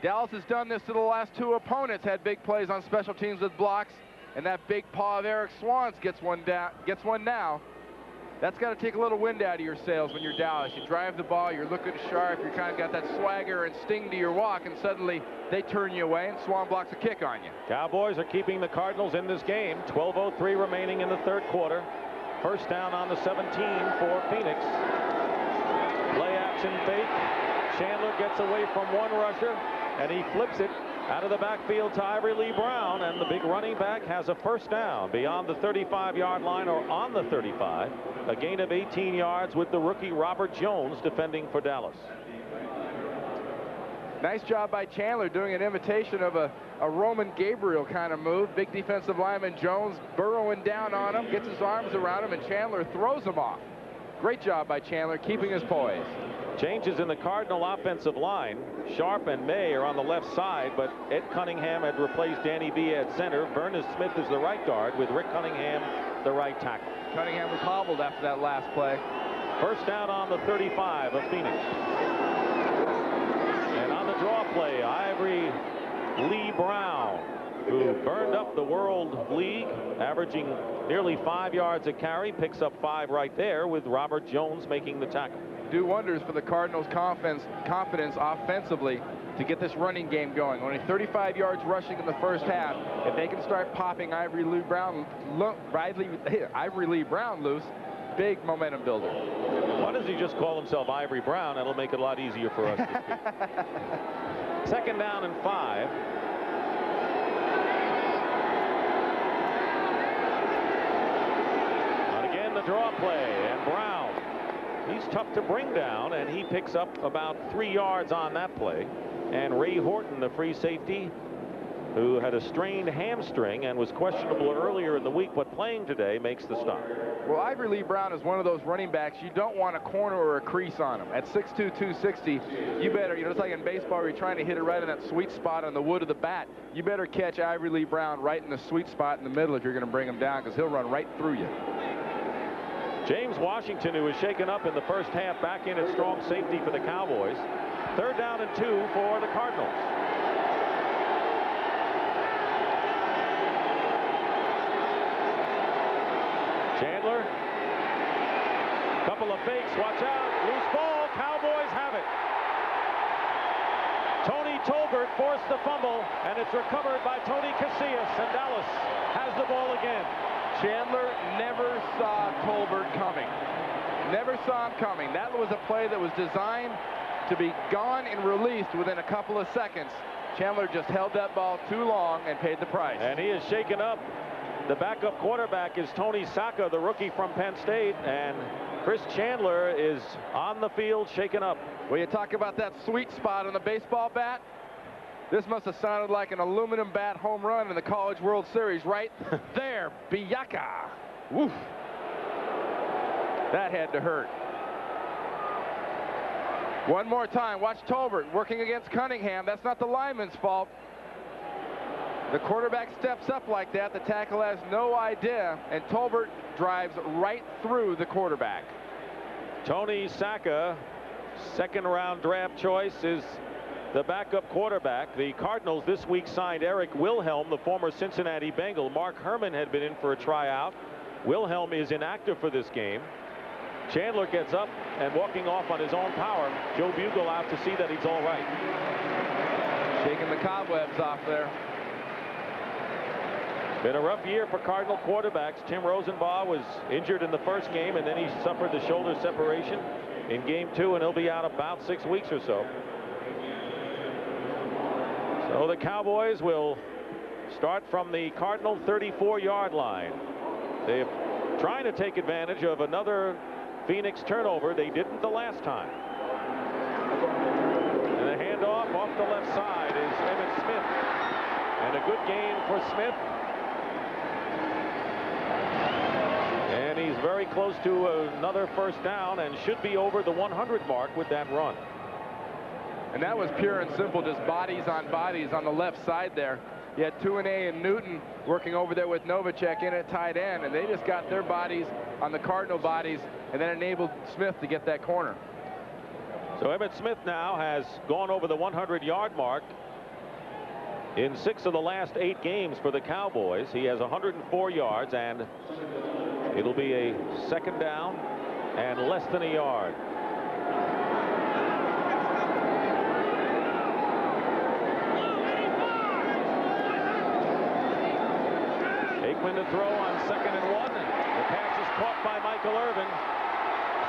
Dallas has done this to the last 2 opponents, had big plays on special teams with blocks, and that big paw of Eric Swan's gets one now. That's got to take a little wind out of your sails when you're Dallas. You drive the ball, you're looking sharp, you're kind of got that swagger and sting to your walk, and suddenly they turn you away, and Swan blocks a kick on you. Cowboys are keeping the Cardinals in this game. 12:03 remaining in the 3rd quarter. First down on the 17 for Phoenix. Play action fake. Chandler gets away from one rusher, and he flips it out of the backfield to Ivory Lee Brown, and the big running back has a first down beyond the 35-yard line, or on the 35. A gain of 18 yards with the rookie Robert Jones defending for Dallas. Nice job by Chandler doing an imitation of a Roman Gabriel kind of move. Big defensive lineman Jones burrowing down on him, gets his arms around him, and Chandler throws him off. Great job by Chandler keeping his poise. Changes in the Cardinal offensive line. Sharp and May are on the left side, but Ed Cunningham had replaced Danny B at center. Vernon Smith is the right guard, with Rick Cunningham the right tackle. Cunningham was hobbled after that last play. First down on the 35 of Phoenix. And on the draw play, Ivory Lee Brown, who burned up the World League, averaging nearly 5 yards a carry, picks up 5 right there, with Robert Jones making the tackle. Do wonders for the Cardinals' confidence offensively to get this running game going. Only 35 yards rushing in the first half. If they can start popping Ivory Lee Brown loose, big momentum builder. Why does he just call himself Ivory Brown? That'll make it a lot easier for us to speak. Second down and 5. And again, the draw play, and Brown. He's tough to bring down, and he picks up about 3 yards on that play. And Ray Horton, the free safety, who had a strained hamstring and was questionable earlier in the week, but playing today, makes the stop. Well, Ivory Lee Brown is one of those running backs you don't want a corner or a crease on him. At 6'2", 260, you better, it's like in baseball where you're trying to hit it right in that sweet spot on the wood of the bat. You better catch Ivory Lee Brown right in the sweet spot in the middle if you're going to bring him down, because he'll run right through you. James Washington, who was shaken up in the first half, back in at strong safety for the Cowboys. Third down and 2 for the Cardinals. Chandler, couple of fakes, watch out, loose ball, Cowboys have it. Tony Tolbert forced the fumble, and it's recovered by Tony Casillas, and Dallas has the ball again. Chandler never saw Tolbert coming. Never saw him coming. That was a play that was designed to be gone and released within a couple of seconds. Chandler just held that ball too long and paid the price. And he is shaken up. The backup quarterback is Tony Sacca, the rookie from Penn State, and Chris Chandler is on the field shaken up. Well, you talk about that sweet spot on the baseball bat. This must have sounded like an aluminum bat home run in the College World Series right there. Biyaka. Woof. That had to hurt. One more time. Watch Tolbert working against Cunningham. That's not the lineman's fault. The quarterback steps up like that. The tackle has no idea, and Tolbert drives right through the quarterback. Tony Sacca, second-round draft choice, is the backup quarterback. The Cardinals this week signed Eric Wilhelm, the former Cincinnati Bengal. Mark Herman had been in for a tryout. Wilhelm is inactive for this game. Chandler gets up and walking off on his own power. Joe Bugle out to see that he's all right. Shaking the cobwebs off there. Been a rough year for Cardinal quarterbacks. Tim Rosenbaugh was injured in the first game, and then he suffered the shoulder separation in game 2, and he'll be out about 6 weeks or so. So the Cowboys will start from the Cardinal 34-yard line. They're trying to take advantage of another Phoenix turnover. They didn't the last time. And the handoff off the left side is Emmitt Smith. And a good gain for Smith. And he's very close to another first down and should be over the 100 mark with that run. And that was pure and simple, just bodies on the left side there. You had Tuanay and Newton working over there with Novacek in at tight end, and they just got their bodies on the Cardinal bodies and then enabled Smith to get that corner. So Emmitt Smith now has gone over the 100-yard mark in 6 of the last 8 games for the Cowboys. He has 104 yards, and it'll be a second down and less than a yard. Aikman to throw on 2nd and 1. The pass is caught by Michael Irvin.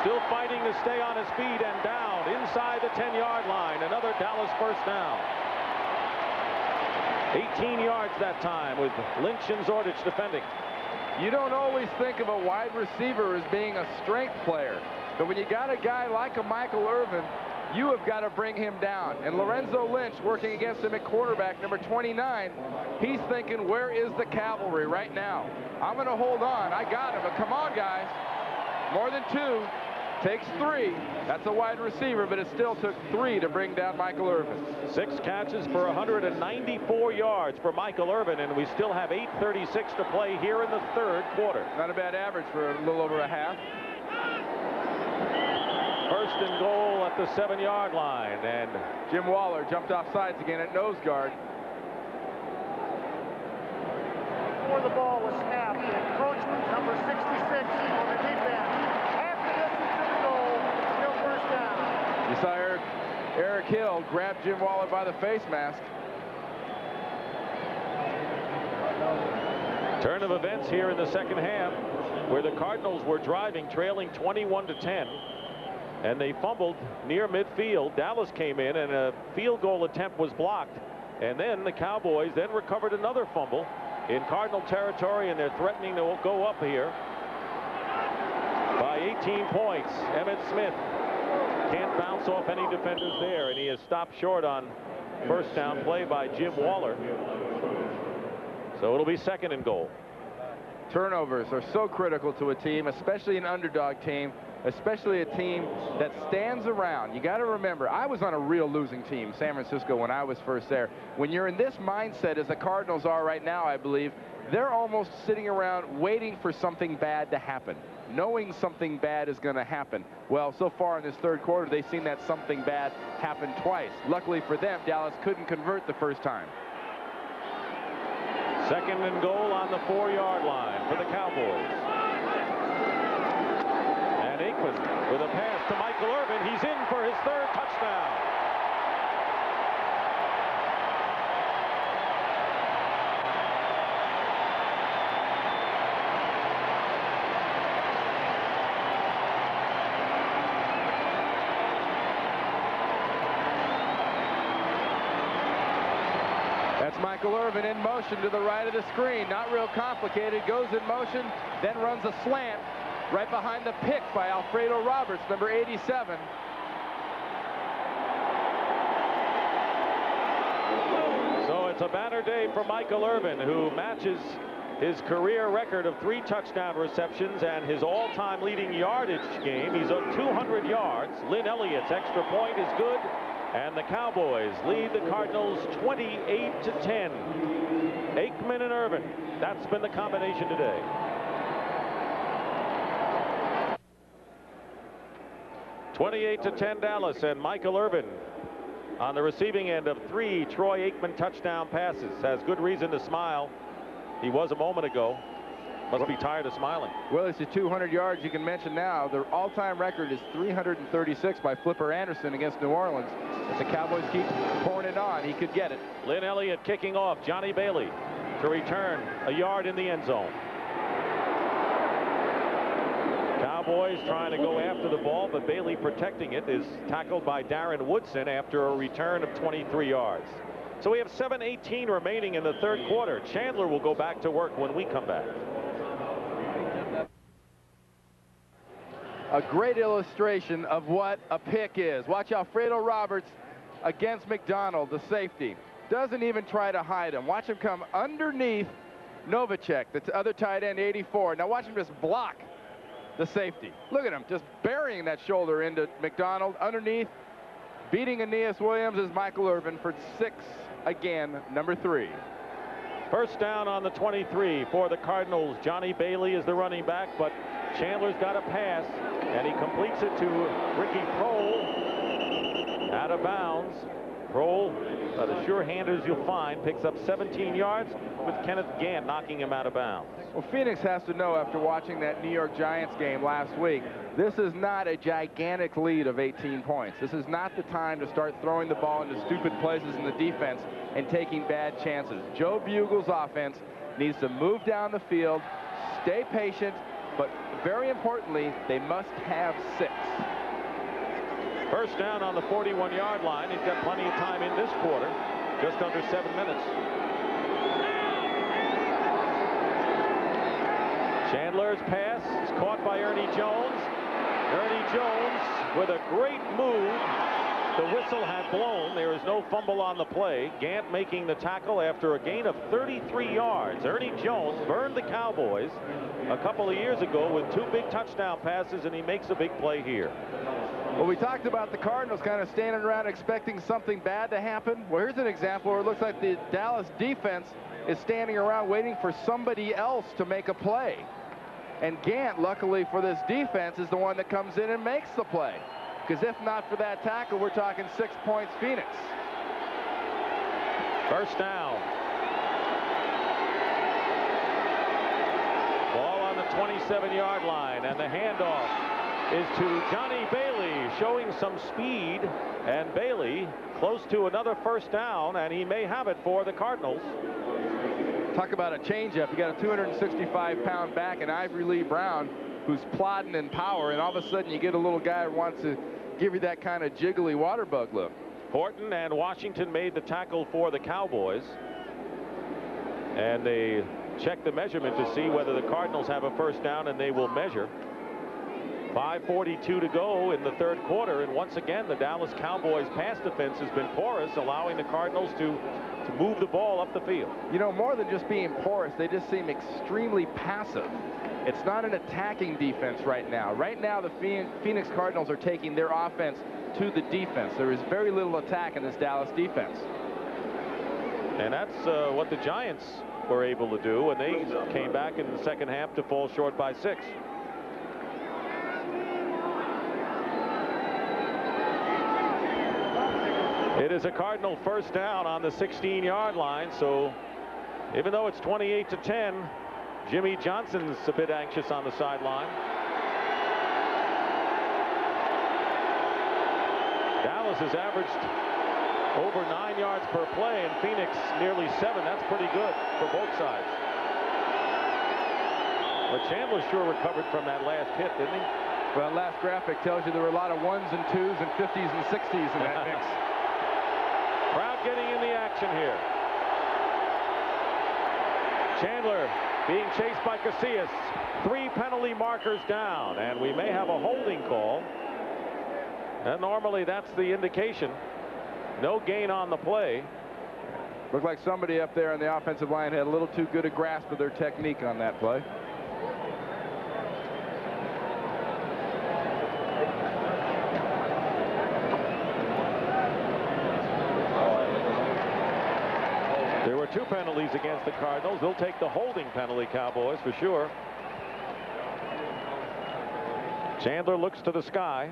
Still fighting to stay on his feet and down inside the 10-yard line. Another Dallas first down. 18 yards that time with Lynch and Zordich defending. You don't always think of a wide receiver as being a strength player, but when you got a guy like a Michael Irvin, you have got to bring him down. And Lorenzo Lynch working against him at quarterback, number 29, he's thinking, where is the cavalry right now? I'm going to hold on. I got him, but come on, guys. More than 2. Takes 3. That's a wide receiver, but it still took 3 to bring down Michael Irvin. 6 catches for 194 yards for Michael Irvin, and we still have 8:36 to play here in the 3rd quarter. Not a bad average for a little over a half. First and goal at the 7-yard line, and Jim Waller jumped off sides again at nose guard. Before the ball was snapped, encroachment number 66 on the defense. Half the distance to the goal, still first down. You saw Eric Hill grab Jim Waller by the face mask. Turn of events here in the second half, where the Cardinals were driving, trailing 21-10. and they fumbled near midfield. Dallas came in, and a field goal attempt was blocked. And then the Cowboys then recovered another fumble in Cardinal territory, and they're threatening to go up here by 18 points. Emmitt Smith can't bounce off any defenders there, and he is stopped short on first down play by Jim Waller. So it'll be 2nd and goal. Turnovers are so critical to a team, especially an underdog team, especially a team that stands around. You got to remember, I was on a real losing team, San Francisco, when I was first there. When you're in this mindset, as the Cardinals are right now, I believe, they're almost sitting around waiting for something bad to happen, knowing something bad is going to happen. Well, so far in this third quarter, they've seen that something bad happen twice. Luckily for them, Dallas couldn't convert the first time. 2nd and goal on the 4-yard line for the Cowboys. And Aikman with a pass to Michael Irvin. He's in for his 3rd touchdown. That's Michael Irvin in motion to the right of the screen. Not real complicated. Goes in motion, then runs a slant right behind the pick by Alfredo Roberts, number 87. So it's a banner day for Michael Irvin, who matches his career record of 3 touchdown receptions and his all-time leading yardage game. He's at 200 yards. Lynn Elliott's extra point is good. And the Cowboys lead the Cardinals 28-10. Aikman and Irvin. That's been the combination today. (28-10) Dallas, and Michael Irvin on the receiving end of 3 Troy Aikman touchdown passes. Has good reason to smile. He was a moment ago. Must be tired of smiling. Well, it's the 200 yards you can mention now. The all-time record is 336 by Flipper Anderson against New Orleans. If the Cowboys keep pouring it on, he could get it. Lynn Elliott kicking off. Johnny Bailey to return a yard in the end zone. Cowboys trying to go after the ball, but Bailey protecting it is tackled by Darren Woodson after a return of 23 yards. So we have 7:18 remaining in the third quarter. Chandler will go back to work when we come back. A great illustration of what a pick is. Watch Alfredo Roberts against McDonald, the safety. Doesn't even try to hide him. Watch him come underneath Novacek, the other tight end, 84. Now watch him just block the safety. Look at him just burying that shoulder into McDonald underneath. Beating Aeneas Williams is Michael Irvin for 6 again, number 3. First down on the 23 for the Cardinals. Johnny Bailey is the running back, but Chandler's got a pass, and he completes it to Ricky Prohl out of bounds. Prohl, the sure handers you'll find, picks up 17 yards with Kenneth Gant knocking him out of bounds. Well, Phoenix has to know after watching that New York Giants game last week, this is not a gigantic lead of 18 points. This is not the time to start throwing the ball into stupid places in the defense and taking bad chances. Joe Bugel's offense needs to move down the field, stay patient, but very importantly, they must have 6. First down on the 41-yard line. He's got plenty of time in this quarter, just under 7 minutes. Chandler's pass is caught by Ernie Jones. Ernie Jones with a great move. The whistle had blown. There is no fumble on the play. Gant making the tackle after a gain of 33 yards. Ernie Jones burned the Cowboys a couple of years ago with 2 big touchdown passes, and he makes a big play here. Well, we talked about the Cardinals kind of standing around expecting something bad to happen. Well, here's an example where it looks like the Dallas defense is standing around waiting for somebody else to make a play. And Gant, luckily for this defense, is the one that comes in and makes the play. Because if not for that tackle, we're talking 6 points Phoenix. First down. Ball on the 27-yard line, and the handoff is to Johnny Bailey, showing some speed, and Bailey close to another first down, and he may have it for the Cardinals. Talk about a changeup. You got a 265-pound back in Ivory Lee Brown, who's plodding in power, and all of a sudden you get a little guy who wants to give you that kind of jiggly water bug look. Horton and Washington made the tackle for the Cowboys. And they check the measurement to see whether the Cardinals have a first down, and they will measure. 5:42 to go in the third quarter, and once again the Dallas Cowboys pass defense has been porous, allowing the Cardinals to move the ball up the field. You know, more than just being porous, they just seem extremely passive. It's not an attacking defense right now. Right now the Phoenix Cardinals are taking their offense to the defense. There is very little attack in this Dallas defense. And that's what the Giants were able to do, and they came back in the second half to fall short by 6. It is a Cardinal first down on the 16-yard line, so even though it's 28-10, Jimmy Johnson's a bit anxious on the sideline. Dallas has averaged over 9 yards per play, and Phoenix nearly 7. That's pretty good for both sides. But Chandler sure recovered from that last hit, didn't he? Well, that last graphic tells you there were a lot of 1s and 2s and 50s and 60s in that mix. Crowd getting in the action here. Chandler being chased by Casillas. 3 penalty markers down, and we may have a holding call. And normally that's the indication. No gain on the play. Looked like somebody up there on the offensive line had a little too good a grasp of their technique on that play. There were 2 penalties against the Cardinals. They'll take the holding penalty, Cowboys, for sure. Chandler looks to the sky.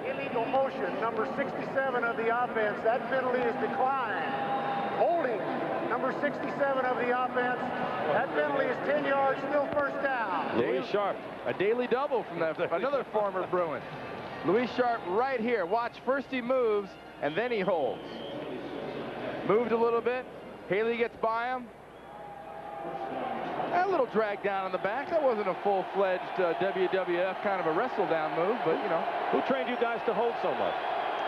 Illegal motion, number 67 of the offense. That penalty is declined. Holding, number 67 of the offense. That penalty is 10 yards, still first down. Louis Sharp, a daily double from another former Bruin. Louis Sharp right here. Watch, first he moves, and then he holds. Moved a little bit. Haley gets by him. A little drag down on the back. That wasn't a full-fledged WWF kind of a wrestle down move, but you know. Who trained you guys to hold so much?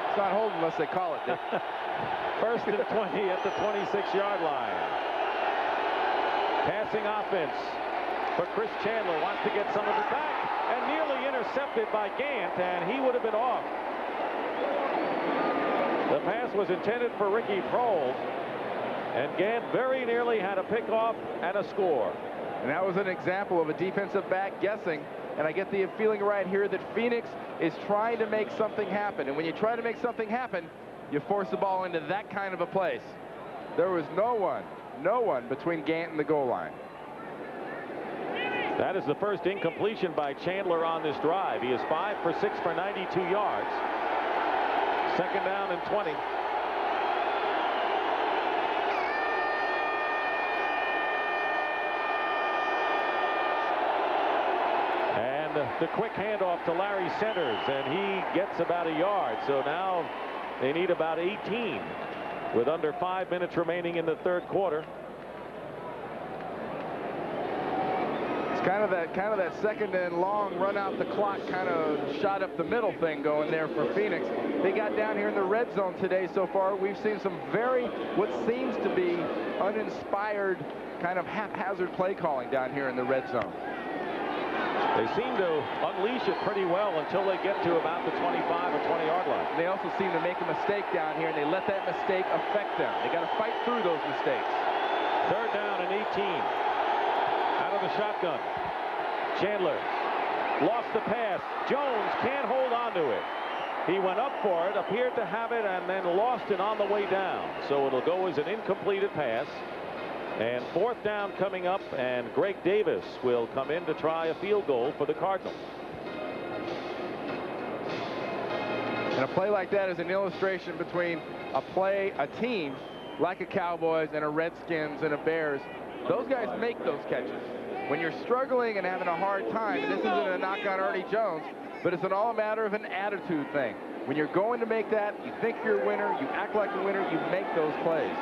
It's not holding unless they call it, Dick. First and 20 at the 26-yard line. Passing offense. But Chris Chandler wants to get some of it back, and nearly intercepted by Gant, and he would have been off. The pass was intended for Ricky Prohl, and Gant very nearly had a pickoff and a score. And that was an example of a defensive back guessing. And I get the feeling right here that Phoenix is trying to make something happen. And when you try to make something happen, you force the ball into that kind of a place. There was no one between Gant and the goal line. That is the first incompletion by Chandler on this drive. He is 5 for 6 for 92 yards. Second down and 20. The quick handoff to Larry Centers, and he gets about a yard. So now they need about 18 with under 5 minutes remaining in the third quarter. It's kind of that second and long run out the clock, kind of shot up the middle thing going there for Phoenix. They got down here in the red zone today so far. We've seen some what seems to be uninspired kind of haphazard play calling down here in the red zone. They seem to unleash it pretty well until they get to about the 25 or 20-yard line. They also seem to make a mistake down here, and they let that mistake affect them. They got to fight through those mistakes. Third down and 18. Out of the shotgun. Chandler lost the pass. Jones can't hold on to it. He went up for it, appeared to have it, and then lost it on the way down. So it'll go as an incompleted pass. And fourth down coming up, and Greg Davis will come in to try a field goal for the Cardinals. And a play like that is an illustration between a team like a Cowboys and a Redskins and a Bears. Those guys make those catches. When you're struggling and having a hard time, and this isn't a knock on Ernie Jones, but it's all a matter of an attitude thing. When you're going to make that, you think you're a winner, you act like a winner, you make those plays.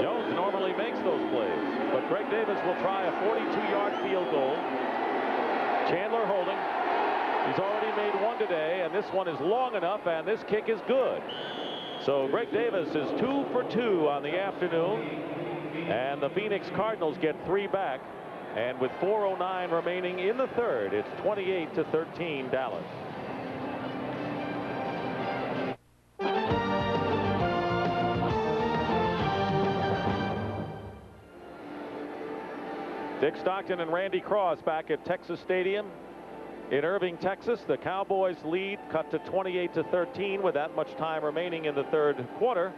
Jones normally makes those plays, but Greg Davis will try a 42-yard field goal. Chandler holding. He's already made one today, and this one is long enough, and this kick is good. So Greg Davis is 2 for 2 on the afternoon, and the Phoenix Cardinals get 3 back. And with 4:09 remaining in the third, it's 28-13 Dallas. Dick Stockton and Randy Cross back at Texas Stadium in Irving, Texas. The Cowboys lead cut to 28-13 with that much time remaining in the third quarter.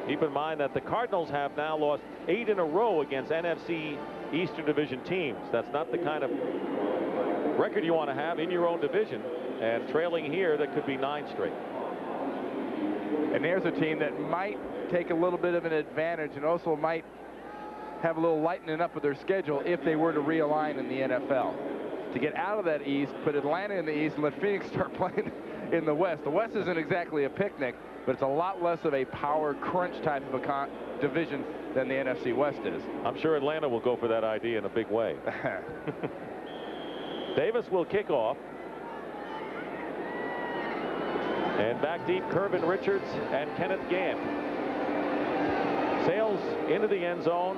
Keep in mind that the Cardinals have now lost 8 in a row against NFC Eastern Division teams. That's not the kind of record you want to have in your own division, and trailing here, that could be 9 straight. And there's a team that might take a little bit of an advantage and also might have a little lightening up of their schedule if they were to realign in the NFL. To get out of that East, put Atlanta in the East, and let Phoenix start playing in the West. The West isn't exactly a picnic, but it's a lot less of a power crunch type of a division than the NFC West is. I'm sure Atlanta will go for that idea in a big way. Davis will kick off. And back deep, Kirvin Richards and Kenneth Gant. Sails into the end zone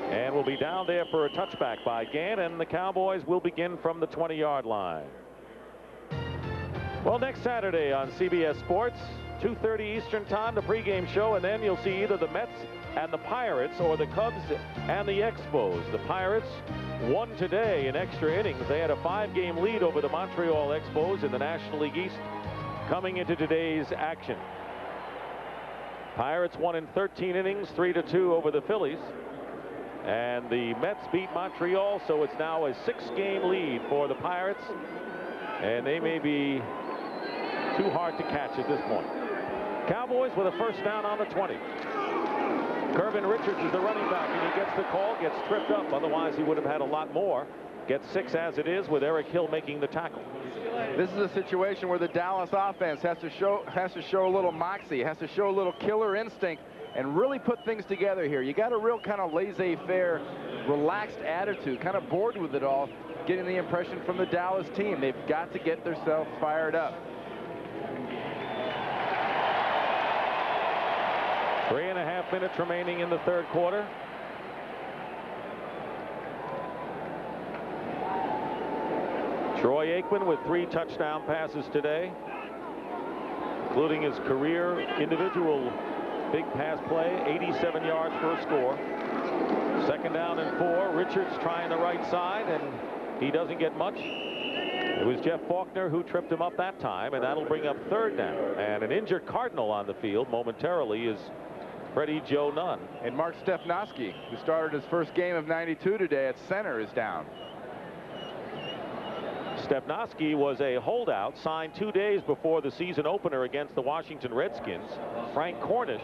and will be down there for a touchback by Gant, and the Cowboys will begin from the 20-yard line. Well, next Saturday on CBS Sports, 2:30 Eastern Time, the pregame show, and then you'll see either the Mets and the Pirates or the Cubs and the Expos. The Pirates won today in extra innings. They had a 5-game lead over the Montreal Expos in the National League East coming into today's action. Pirates won in 13 innings, 3-2 over the Phillies. And the Mets beat Montreal, so it's now a 6-game lead for the Pirates. And they may be too hard to catch at this point. Cowboys with a first down on the 20. Kirvin Richards is the running back, and he gets the call, gets tripped up. Otherwise, he would have had a lot more. Gets 6 as it is, with Eric Hill making the tackle. This is a situation where the Dallas offense has to show a little moxie, has to show a little killer instinct, and really put things together here. You got a real kind of laissez-faire, relaxed attitude, kind of bored with it all, getting the impression from the Dallas team. They've got to get themselves fired up. 3.5 minutes remaining in the third quarter. Troy Aikman with 3 touchdown passes today, including his career individual big pass play, 87 yards for a score. 2nd down and 4. Richards trying the right side, and he doesn't get much. It was Jeff Faulkner who tripped him up that time, and that'll bring up 3rd down. And an injured Cardinal on the field momentarily is Freddie Joe Nunn. And Mark Stepnoski, who started his first game of '92 today at center, is down. Stepnoski was a holdout signed 2 days before the season opener against the Washington Redskins. Frank Cornish,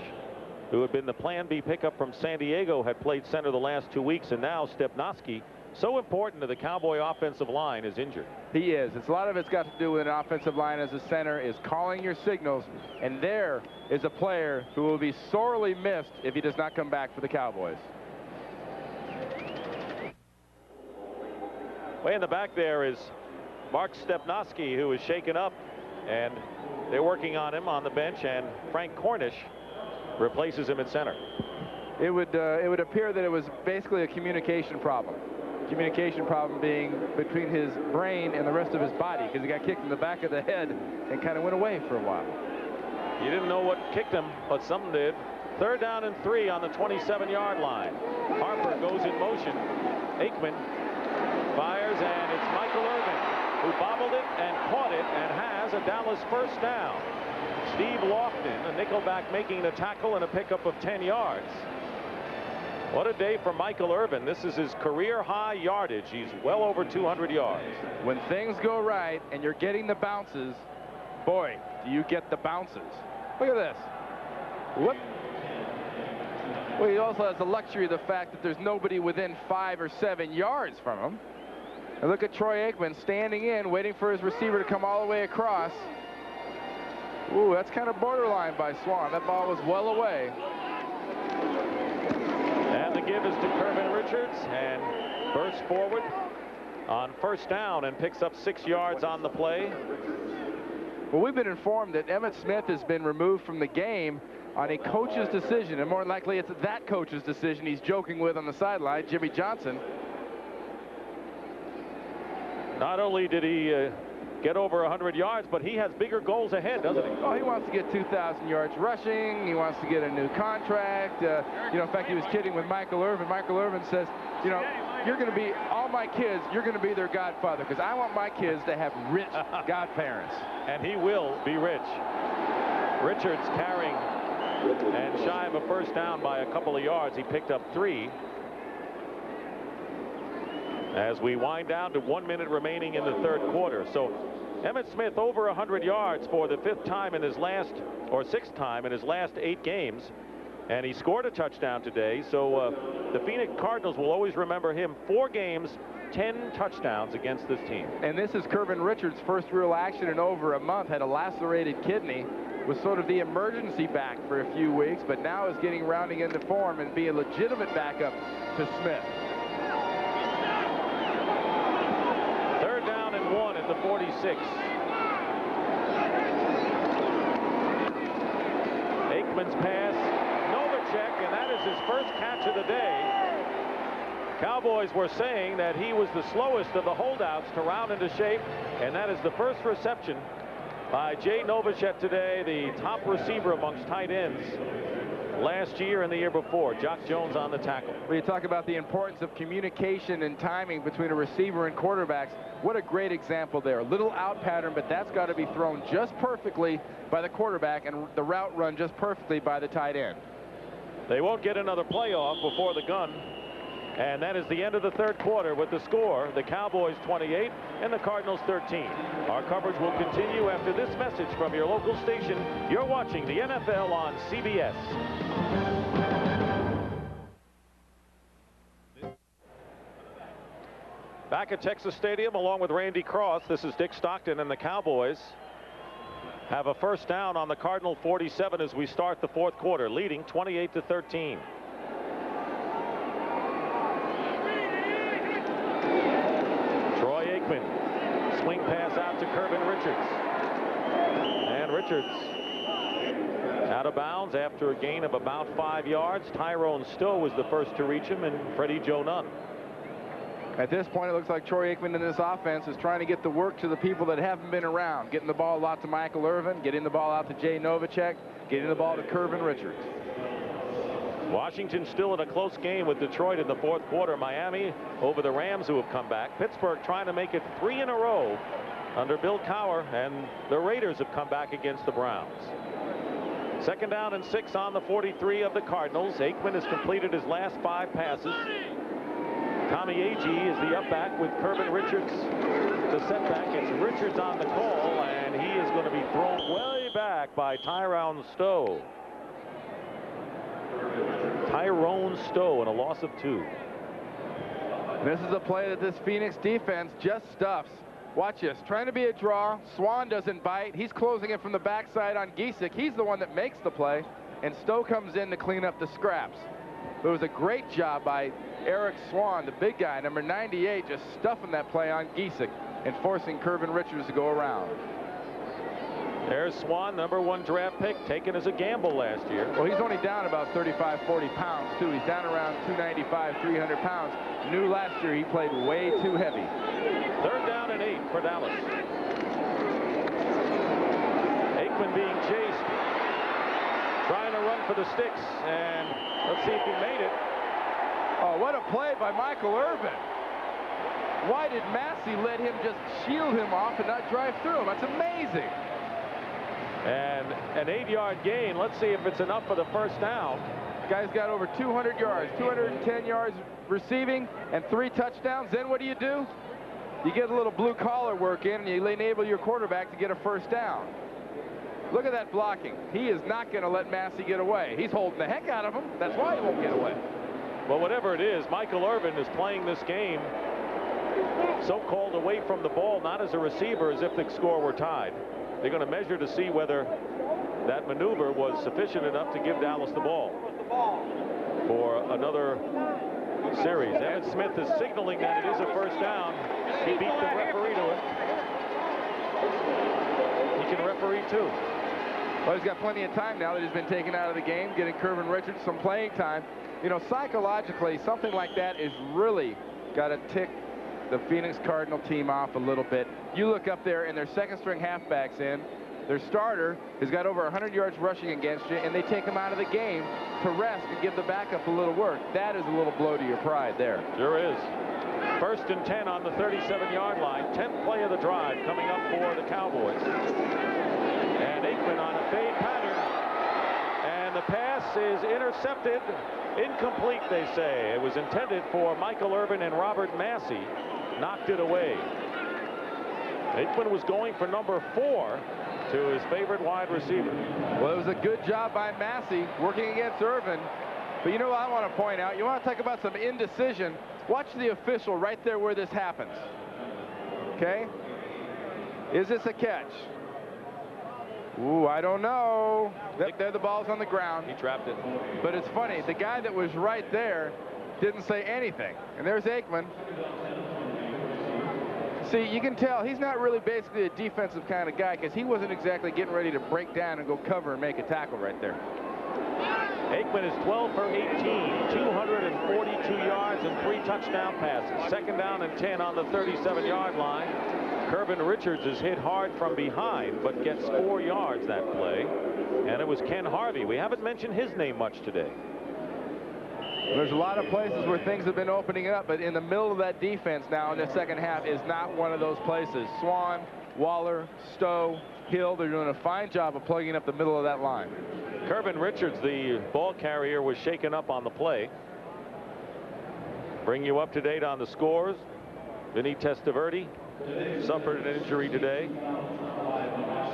who had been the Plan B pickup from San Diego, had played center the last 2 weeks, and now Stepnoski, so important to the Cowboy offensive line, is injured. He is. A lot of it's got to do with an offensive line as a center is calling your signals, and there is a player who will be sorely missed if he does not come back for the Cowboys. Way in the back there is Mark Stepnoski, who is shaken up, and they're working on him on the bench, and Frank Cornish replaces him at center. It would appear that it was basically a communication problem. Communication problem being between his brain and the rest of his body, because he got kicked in the back of the head and kind of went away for a while. You didn't know what kicked him, but something did. 3rd down and 3 on the 27-yard line. Harper goes in motion. Aikman fires, and it's Michael Irvin who bobbled it and caught it and has a Dallas first down. Steve Lofton, a nickelback, making the tackle and a pickup of 10 yards. What a day for Michael Irvin. This is his career high yardage. He's well over 200 yards. When things go right and you're getting the bounces, boy, do you get the bounces. Look at this. Whoop. Well, he also has the luxury of the fact that there's nobody within 5 or 7 yards from him. And look at Troy Aikman standing in, waiting for his receiver to come all the way across. Ooh, that's kind of borderline by Swan. That ball was well away. And the give is to Kervin Richards, and bursts forward on first down and picks up 6 yards on the play. Well, we've been informed that Emmitt Smith has been removed from the game on a coach's decision, and more than likely it's that coach's decision he's joking with on the sideline, Jimmy Johnson. Not only did he get over 100 yards, but he has bigger goals ahead, doesn't he? Oh, he wants to get 2,000 yards rushing. He wants to get a new contract. You know, in fact, he was kidding with Michael Irvin. Michael Irvin says, you know, you're going to be, all my kids, you're going to be their godfather, because I want my kids to have rich godparents. And he will be rich. Richards carrying and shy of a first down by a couple of yards. He picked up 3. As we wind down to 1 minute remaining in the third quarter. So Emmitt Smith over 100 yards for the 5th time in his last, or 6th time in his last 8 games. And he scored a touchdown today. So the Phoenix Cardinals will always remember him. 4 games, 10 touchdowns against this team. And this is Kervin Richards' first real action in over a month. Had a lacerated kidney. Was sort of the emergency back for a few weeks, but now is getting rounding into form and be a legitimate backup to Smith. 3rd down and 1 at the 46. Aikman's pass, Novacek, and that is his first catch of the day. Cowboys were saying that he was the slowest of the holdouts to round into shape, and that is the first reception by Jay Novacek today, the top receiver amongst tight ends last year and the year before. Jock Jones on the tackle. When you talk about the importance of communication and timing between a receiver and quarterbacks, what a great example there. A little out pattern, but that's got to be thrown just perfectly by the quarterback and the route run just perfectly by the tight end. They won't get another playoff before the gun. And that is the end of the third quarter with the score, the Cowboys 28 and the Cardinals 13. Our coverage will continue after this message from your local station. You're watching the NFL on CBS. Back at Texas Stadium along with Randy Cross, this is Dick Stockton, and the Cowboys have a first down on the Cardinal 47 as we start the fourth quarter, leading 28-13. Troy Aikman, swing pass out to Kervin Richards. And Richards out of bounds after a gain of about 5 yards. Tyrone Stowe was the first to reach him, and Freddie Joe Nunn. At this point, it looks like Troy Aikman in this offense is trying to get the work to the people that haven't been around. Getting the ball a lot to Michael Irvin, getting the ball out to Jay Novacek, getting the ball to Kervin Richards. Washington still in a close game with Detroit in the fourth quarter. Miami over the Rams, who have come back. Pittsburgh trying to make it 3 in a row under Bill Cowher, and the Raiders have come back against the Browns. 2nd down and 6 on the 43 of the Cardinals. Aikman has completed his last 5 passes. Tommy Agee is the up back with Kervin Richards the setback. It's Richards on the call, and he is going to be thrown way back by Tyrone Stowe. Tyrone Stowe and a loss of 2. This is a play that this Phoenix defense just stuffs. Watch this, trying to be a draw. Swan doesn't bite. He's closing it from the backside on Giesick. He's the one that makes the play, and Stowe comes in to clean up the scraps. It was a great job by Eric Swan, the big guy, number 98, just stuffing that play on Giesick and forcing Kervin Richards to go around. There's Swan, number 1 draft pick, taken as a gamble last year. Well, he's only down about 35, 40 pounds, too. He's down around 295, 300 pounds. Knew last year he played way too heavy. 3rd down and 8 for Dallas. Aikman being chased, trying to run for the sticks, and let's see if he made it. Oh, what a play by Michael Irvin. Why did Massey let him just shield him off and not drive through him? That's amazing. And an 8-yard gain. Let's see if it's enough for the first down. The guy's got over 200 yards, 210 yards receiving, and 3 touchdowns. Then what do? You get a little blue-collar work in, and you enable your quarterback to get a first down. Look at that blocking. He is not going to let Massey get away. He's holding the heck out of him. That's why he won't get away. Well, whatever it is, Michael Irvin is playing this game so-called away from the ball, not as a receiver, as if the score were tied. They're going to measure to see whether that maneuver was sufficient enough to give Dallas the ball for another series. Emmitt Smith is signaling that it is a first down. He beat the referee to it. He can referee too. Well, he's got plenty of time now that he's been taken out of the game, getting Curvin Richards some playing time. You know, psychologically, something like that is really got to tick the Phoenix Cardinal team off a little bit. You look up there and their second string halfbacks in. Their starter has got over 100 yards rushing against you, and they take him out of the game to rest and give the backup a little work. That is a little blow to your pride there. Sure is. 1st and 10 on the 37-yard line. 10th play of the drive coming up for the Cowboys. And Aikman on a fade pattern. And the pass is intercepted. Incomplete, they say. It was intended for Michael Irvin and Robert Massey. Knocked it away. Aikman was going for number 4 to his favorite wide receiver. Well, it was a good job by Massey working against Irvin. But you know what I want to point out? You want to talk about some indecision? Watch the official right there where this happens. Okay? Is this a catch? Ooh, I don't know. There the ball's on the ground. He trapped it. But it's funny, the guy that was right there didn't say anything. And there's Aikman. See, you can tell he's not really basically a defensive kind of guy, because he wasn't exactly getting ready to break down and go cover and make a tackle right there. Aikman is 12 for 18, 242 yards and 3 touchdown passes. 2nd down and 10 on the 37-yard line. Curvin Richards is hit hard from behind, but gets 4 yards that play. And it was Ken Harvey. We haven't mentioned his name much today. There's a lot of places where things have been opening up, but in the middle of that defense now in the second half is not one of those places. Swan, Waller, Stowe, Hill, they're doing a fine job of plugging up the middle of that line. Curvin Richards, the ball carrier, was shaken up on the play. Bring you up to date on the scores. Vinny Testaverde suffered an injury today.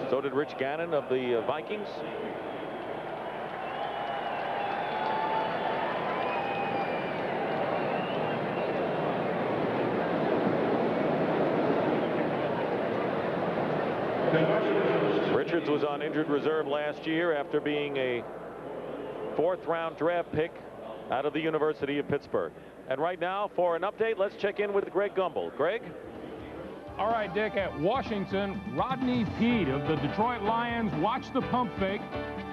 So did Rich Gannon of the Vikings. Richards was on injured reserve last year after being a 4th-round draft pick out of the University of Pittsburgh. And right now, for an update, let's check in with Greg Gumbel. Greg? All right, Dick, at Washington, Rodney Peete of the Detroit Lions watched the pump fake,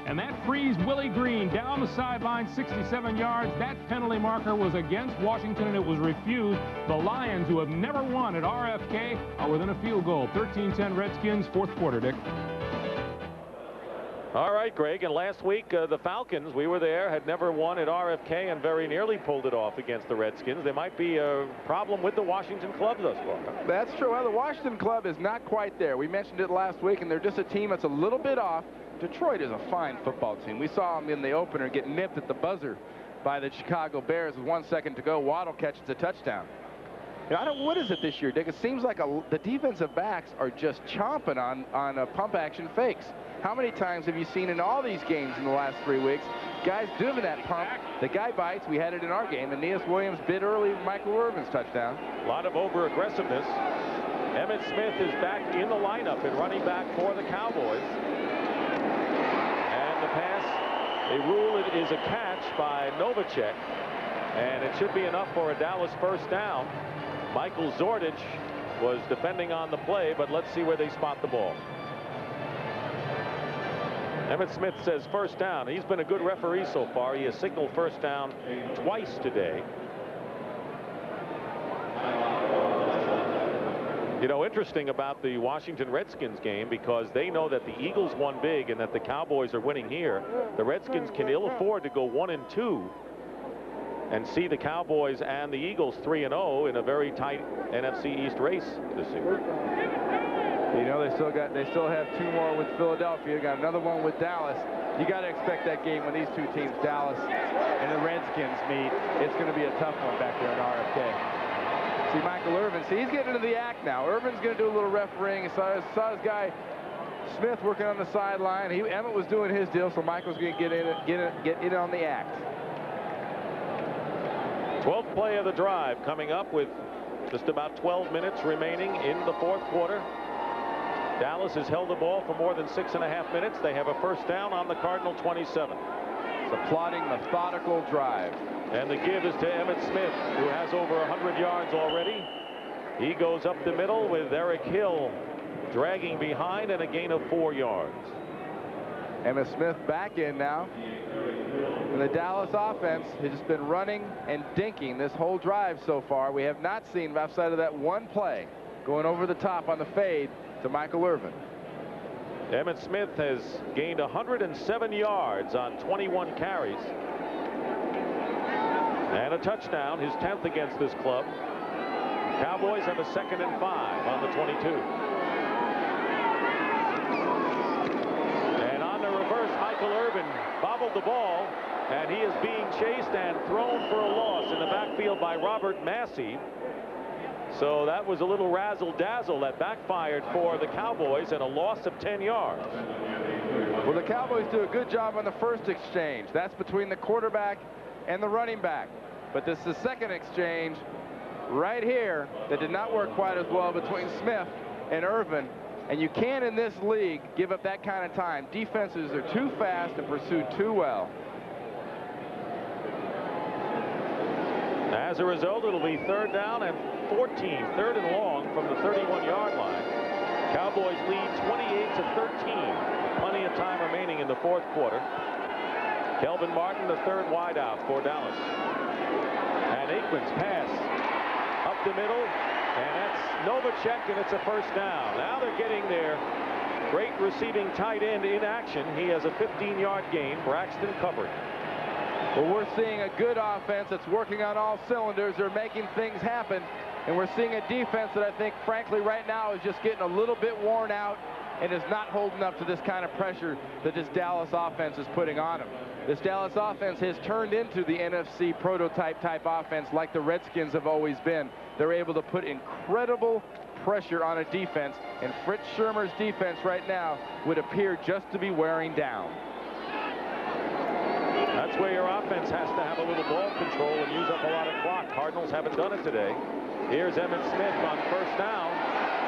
and that frees Willie Green down the sideline 67 yards. That penalty marker was against Washington, and it was refused. The Lions, who have never won at RFK, are within a field goal. 13-10 Redskins, 4th quarter, Dick. All right, Greg, and last week the Falcons, we were there, had never won at RFK and very nearly pulled it off against the Redskins. There might be a problem with the Washington club thus far. That's true. Well, the Washington club is not quite there. We mentioned it last week, and they're just a team that's a little bit off. Detroit is a fine football team. We saw them in the opener get nipped at the buzzer by the Chicago Bears with 1 second to go. Waddle catches a touchdown. You know, what is it this year, Dick? It seems like the defensive backs are just chomping on pump action fakes. How many times have you seen in all these games in the last 3 weeks, guys doing that pump? The guy bites. We had it in our game. Aeneas Williams bit early Michael Irvin's touchdown. A lot of over-aggressiveness. Emmitt Smith is back in the lineup and running back for the Cowboys. And the pass, they rule it is a catch by Novacek. And it should be enough for a Dallas 1st down. Michael Zordich was defending on the play, but let's see where they spot the ball. Emmitt Smith says 1st down. He's been a good referee so far. He has signaled 1st down twice today. You know, interesting about the Washington Redskins game, because they know that the Eagles won big and that the Cowboys are winning here. The Redskins can ill afford to go 1-2 and see the Cowboys and the Eagles 3-0 in a very tight NFC East race this year. You know, they still have 2 more with Philadelphia. Got another one with Dallas. You got to expect that game when these 2 teams, Dallas and the Redskins, meet. It's going to be a tough one back there in RFK. See Michael Irvin. See, he's getting into the act now. Irvin's going to do a little refereeing. Saw his guy Smith working on the sideline. Emmitt was doing his deal, so Michael's going to get in on the act. 12th play of the drive coming up with just about 12 minutes remaining in the 4th quarter. Dallas has held the ball for more than 6.5 minutes. They have a first down on the Cardinal 27. It's a plodding, methodical drive. And the give is to Emmitt Smith, who has over 100 yards already. He goes up the middle with Eric Hill dragging behind, and a gain of 4 yards. Emmitt Smith back in now. And the Dallas offense has just been running and dinking this whole drive so far. We have not seen, outside of that one play, going over the top on the fade to Michael Irvin. Emmitt Smith has gained 107 yards on 21 carries. And a touchdown, his 10th against this club. Cowboys have a 2nd and 5 on the 22. And on the reverse, Michael Irvin bobbled the ball, and he is being chased and thrown for a loss in the backfield by Robert Massey. So that was a little razzle-dazzle that backfired for the Cowboys, and a loss of 10 yards. Well, the Cowboys do a good job on the first exchange. That's between the quarterback and the running back. But this is the second exchange right here that did not work quite as well between Smith and Irvin. And you can't, in this league, give up that kind of time. Defenses are too fast and pursue too well. As a result, it'll be 3rd down and 14, 3rd and long from the 31-yard line. Cowboys lead 28-13 with plenty of time remaining in the 4th quarter. Kelvin Martin, the 3rd wideout for Dallas. And Aikman's pass up the middle, and that's Novacek, and it's a first down. Now they're getting their great receiving tight end in action. He has a 15-yard gain. Braxton covered. Well, we're seeing a good offense that's working on all cylinders. They're making things happen. And we're seeing a defense that I think, frankly, right now is just getting a little bit worn out and is not holding up to this kind of pressure that this Dallas offense is putting on them. This Dallas offense has turned into the NFC prototype type offense like the Redskins have always been. They're able to put incredible pressure on a defense, and Fritz Shermer's defense right now would appear just to be wearing down. That's where your offense has to have a little ball control and use up a lot of clock. Cardinals haven't done it today. Here's Emmitt Smith on first down.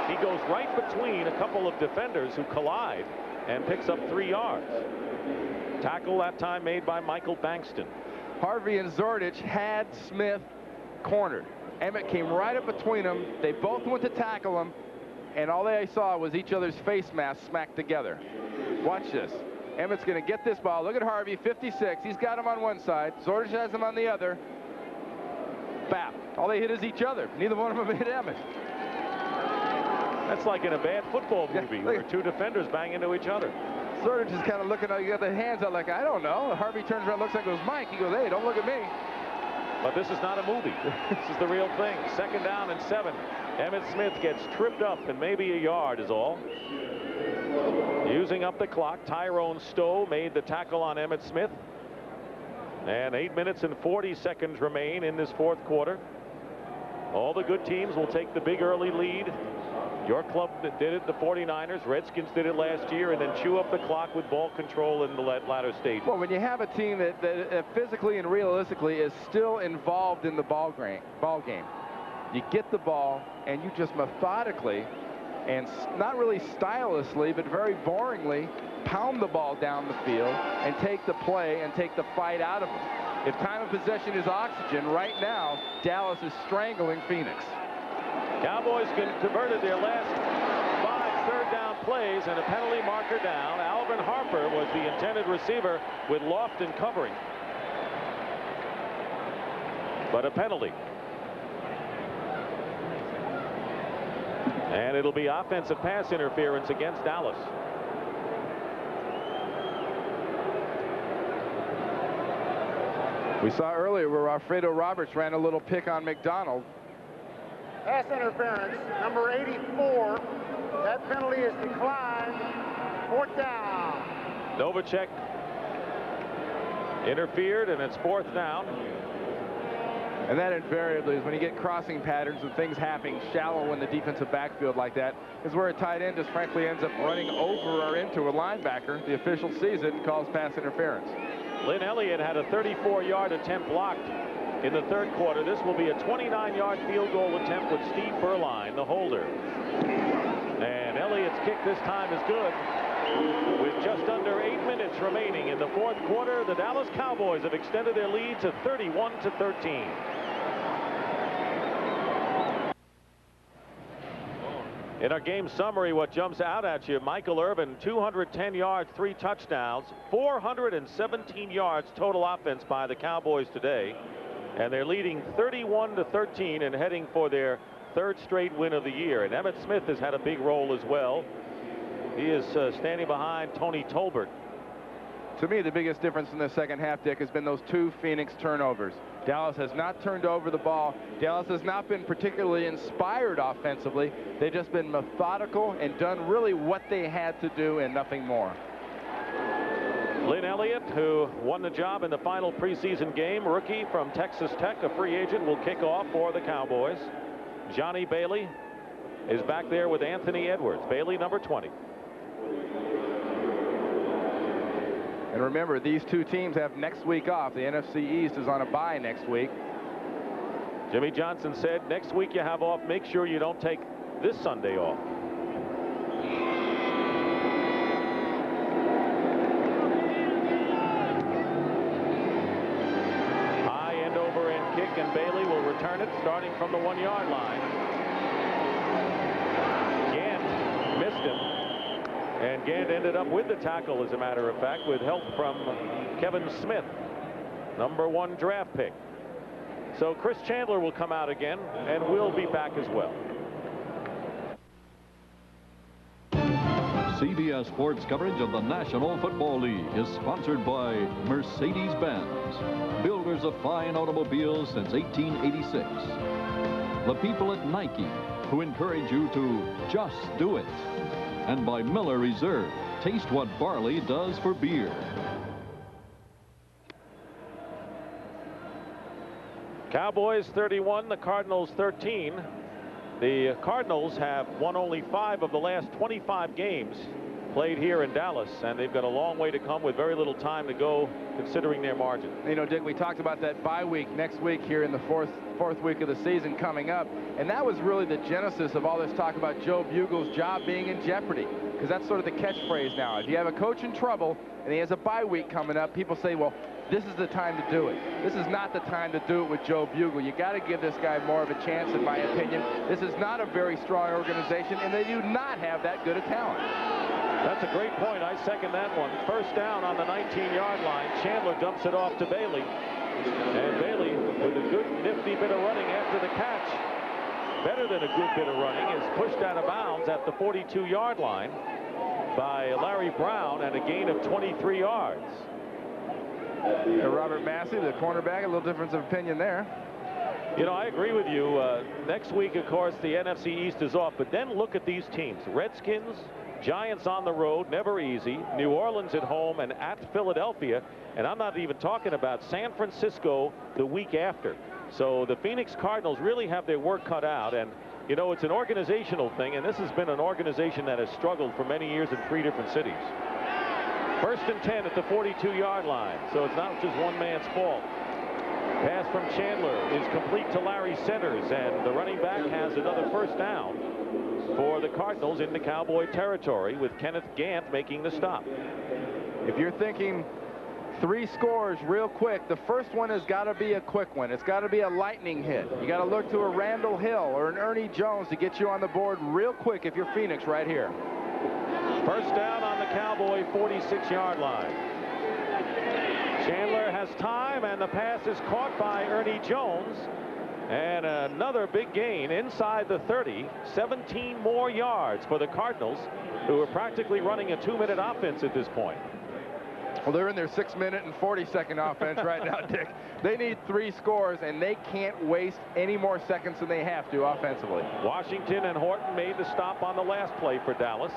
He goes right between a couple of defenders who collide and picks up 3 yards. Tackle that time made by Michael Bankston. Harvey and Zordich had Smith cornered. Emmitt came right up between them. They both went to tackle him, and all they saw was each other's face masks smacked together. Watch this. Emmett's going to get this ball. Look at Harvey, 56. He's got him on one side. Zordich has him on the other. Bap. All they hit is each other. Neither one of them hit Emmitt. That's like in a bad football movie where 2 defenders bang into each other. Zordich is kind of looking, you got the hands out like, I don't know. Harvey turns around, looks and goes, Mike. He goes, hey, don't look at me. But this is not a movie. This is the real thing. 2nd down and 7. Emmitt Smith gets tripped up, and maybe a yard is all. Using up the clock, Tyrone Stowe made the tackle on Emmitt Smith. And 8 minutes and 40 seconds remain in this 4th quarter. All the good teams will take the big early lead. Your club did it, the 49ers. Redskins did it last year, and then chew up the clock with ball control in the latter stage. Well, when you have a team that physically and realistically is still involved in the ball game, you get the ball and you just methodically and not really stylistically, but very boringly pound the ball down the field and take the play and take the fight out of them. If time of possession is oxygen, right now, Dallas is strangling Phoenix. Cowboys converted their last 5 third down plays and a penalty marker down. Alvin Harper was the intended receiver with Lofton covering. But a penalty. And it'll be offensive pass interference against Dallas. We saw earlier where Alfredo Roberts ran a little pick on McDonald. Pass interference, number 84. That penalty is declined. 4th down. Novacek interfered, and it's 4th down. And that invariably is when you get crossing patterns and things happening shallow in the defensive backfield like that is where a tight end just frankly ends up running over or into a linebacker. The official sees it and calls pass interference. Lynn Elliott had a 34-yard attempt blocked in the 3rd quarter. This will be a 29-yard field goal attempt with Steve Berline, the holder. And Elliott Elliott's kick this time is good. With just under 8 minutes remaining in the fourth quarter, the Dallas Cowboys have extended their lead to 31-13. In our game summary, what jumps out at you, Michael Irvin, 210 yards, 3 touchdowns, 417 yards total offense by the Cowboys today. And they're leading 31-13 and heading for their 3rd straight win of the year. And Emmitt Smith has had a big role as well. He is standing behind Tony Tolbert. To me, the biggest difference in the second half, Dick, has been those 2 Phoenix turnovers. Dallas has not turned over the ball. Dallas has not been particularly inspired offensively. They've just been methodical and done really what they had to do and nothing more. Lynn Elliott, who won the job in the final preseason game, rookie from Texas Tech, a free agent, will kick off for the Cowboys. Johnny Bailey is back there with Anthony Edwards. Bailey, number 20. And remember, these 2 teams have next week off. The NFC East is on a bye next week. Jimmy Johnson said, next week you have off. Make sure you don't take this Sunday off. High end over end kick, and Bailey will return it starting from the 1-yard line. Gant missed him. And Gant ended up with the tackle, as a matter of fact, with help from Kevin Smith, number 1 draft pick. So Chris Chandler will come out again, and will be back as well. CBS Sports coverage of the National Football League is sponsored by Mercedes-Benz, builders of fine automobiles since 1886. The people at Nike, who encourage you to just do it. And by Miller Reserve. Taste what barley does for beer. Cowboys 31, the Cardinals 13. The Cardinals have won only 5 of the last 25 games played here in Dallas, and they've got a long way to come with very little time to go, considering their margin. You know, Dick, we talked about that bye week next week here in the fourth week of the season coming up, and that was really the genesis of all this talk about Joe Bugel's job being in jeopardy, because that's sort of the catchphrase now. If you have a coach in trouble and he has a bye week coming up, people say, well, this is the time to do it. This is not the time to do it with Joe Bugel. You got to give this guy more of a chance, in my opinion. This is not a very strong organization, and they do not have that good a talent. That's a great point. I second that one. First down on the 19-yard line. Chandler dumps it off to Bailey. And Bailey, with a good nifty bit of running after the catch, better than a good bit of running, is pushed out of bounds at the 42-yard line by Larry Brown, and a gain of 23 yards. Robert Massey, the cornerback, a little difference of opinion there. You know, I agree with you. Next week, of course, the NFC East is off, but then look at these teams. Redskins, Giants on the road, never easy. New Orleans at home and at Philadelphia. And I'm not even talking about San Francisco the week after. So the Phoenix Cardinals really have their work cut out. And, you know, it's an organizational thing, and this has been an organization that has struggled for many years in 3 different cities. First and 10 at the 42-yard line. So it's not just one man's fault. Pass from Chandler is complete to Larry Centers, and the running back has another first down for the Cardinals into Cowboy territory, with Kenneth Gant making the stop. If you're thinking 3 scores real quick, the first one has got to be a quick one. It's got to be a lightning hit. You got to look to a Randall Hill or an Ernie Jones to get you on the board real quick if you're Phoenix right here. First down on the Cowboy 46-yard line. Chandler has time, and the pass is caught by Ernie Jones. And another big gain inside the 30. 17 more yards for the Cardinals, who are practically running a 2-minute offense at this point. Well, they're in their 6-minute and 40-second offense right now, Dick. They need 3 scores, and they can't waste any more seconds than they have to offensively. Washington and Horton made the stop on the last play for Dallas.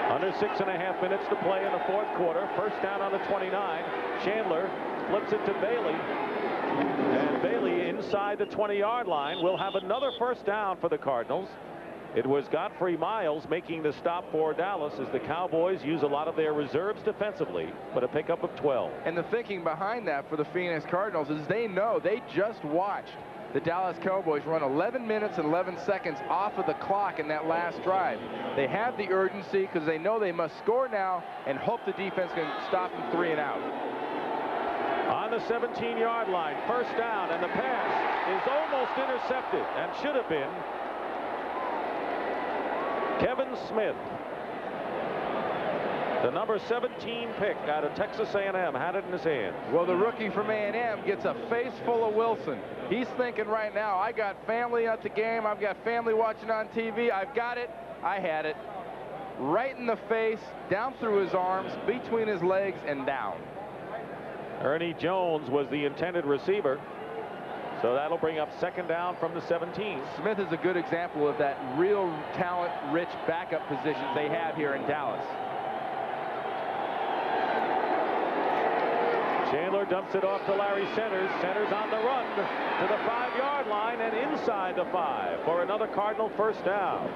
Under 6.5 minutes to play in the fourth quarter. First down on the 29. Chandler flips it to Bailey. And Bailey inside the 20-yard line will have another first down for the Cardinals. It was Godfrey Miles making the stop for Dallas, as the Cowboys use a lot of their reserves defensively, but a pickup of 12. And the thinking behind that for the Phoenix Cardinals is they know, they just watched the Dallas Cowboys run 11 minutes and 11 seconds off of the clock in that last drive. They have the urgency because they know they must score now and hope the defense can stop them 3 and out. On the 17-yard line, first down, and the pass is almost intercepted and should have been. Kevin Smith, the number 17 pick out of Texas A&M, had it in his hand. Well, the rookie from A&M gets a face full of Wilson. He's thinking right now, I got family at the game. I've got family watching on TV. I've got it. I had it. Right in the face, down through his arms, between his legs, and down. Ernie Jones was the intended receiver. So that'll bring up second down from the 17. Smith is a good example of that real talent-rich backup positions they have here in Dallas. Chandler dumps it off to Larry Centers. Centers on the run to the 5-yard line and inside the 5 for another Cardinal first down.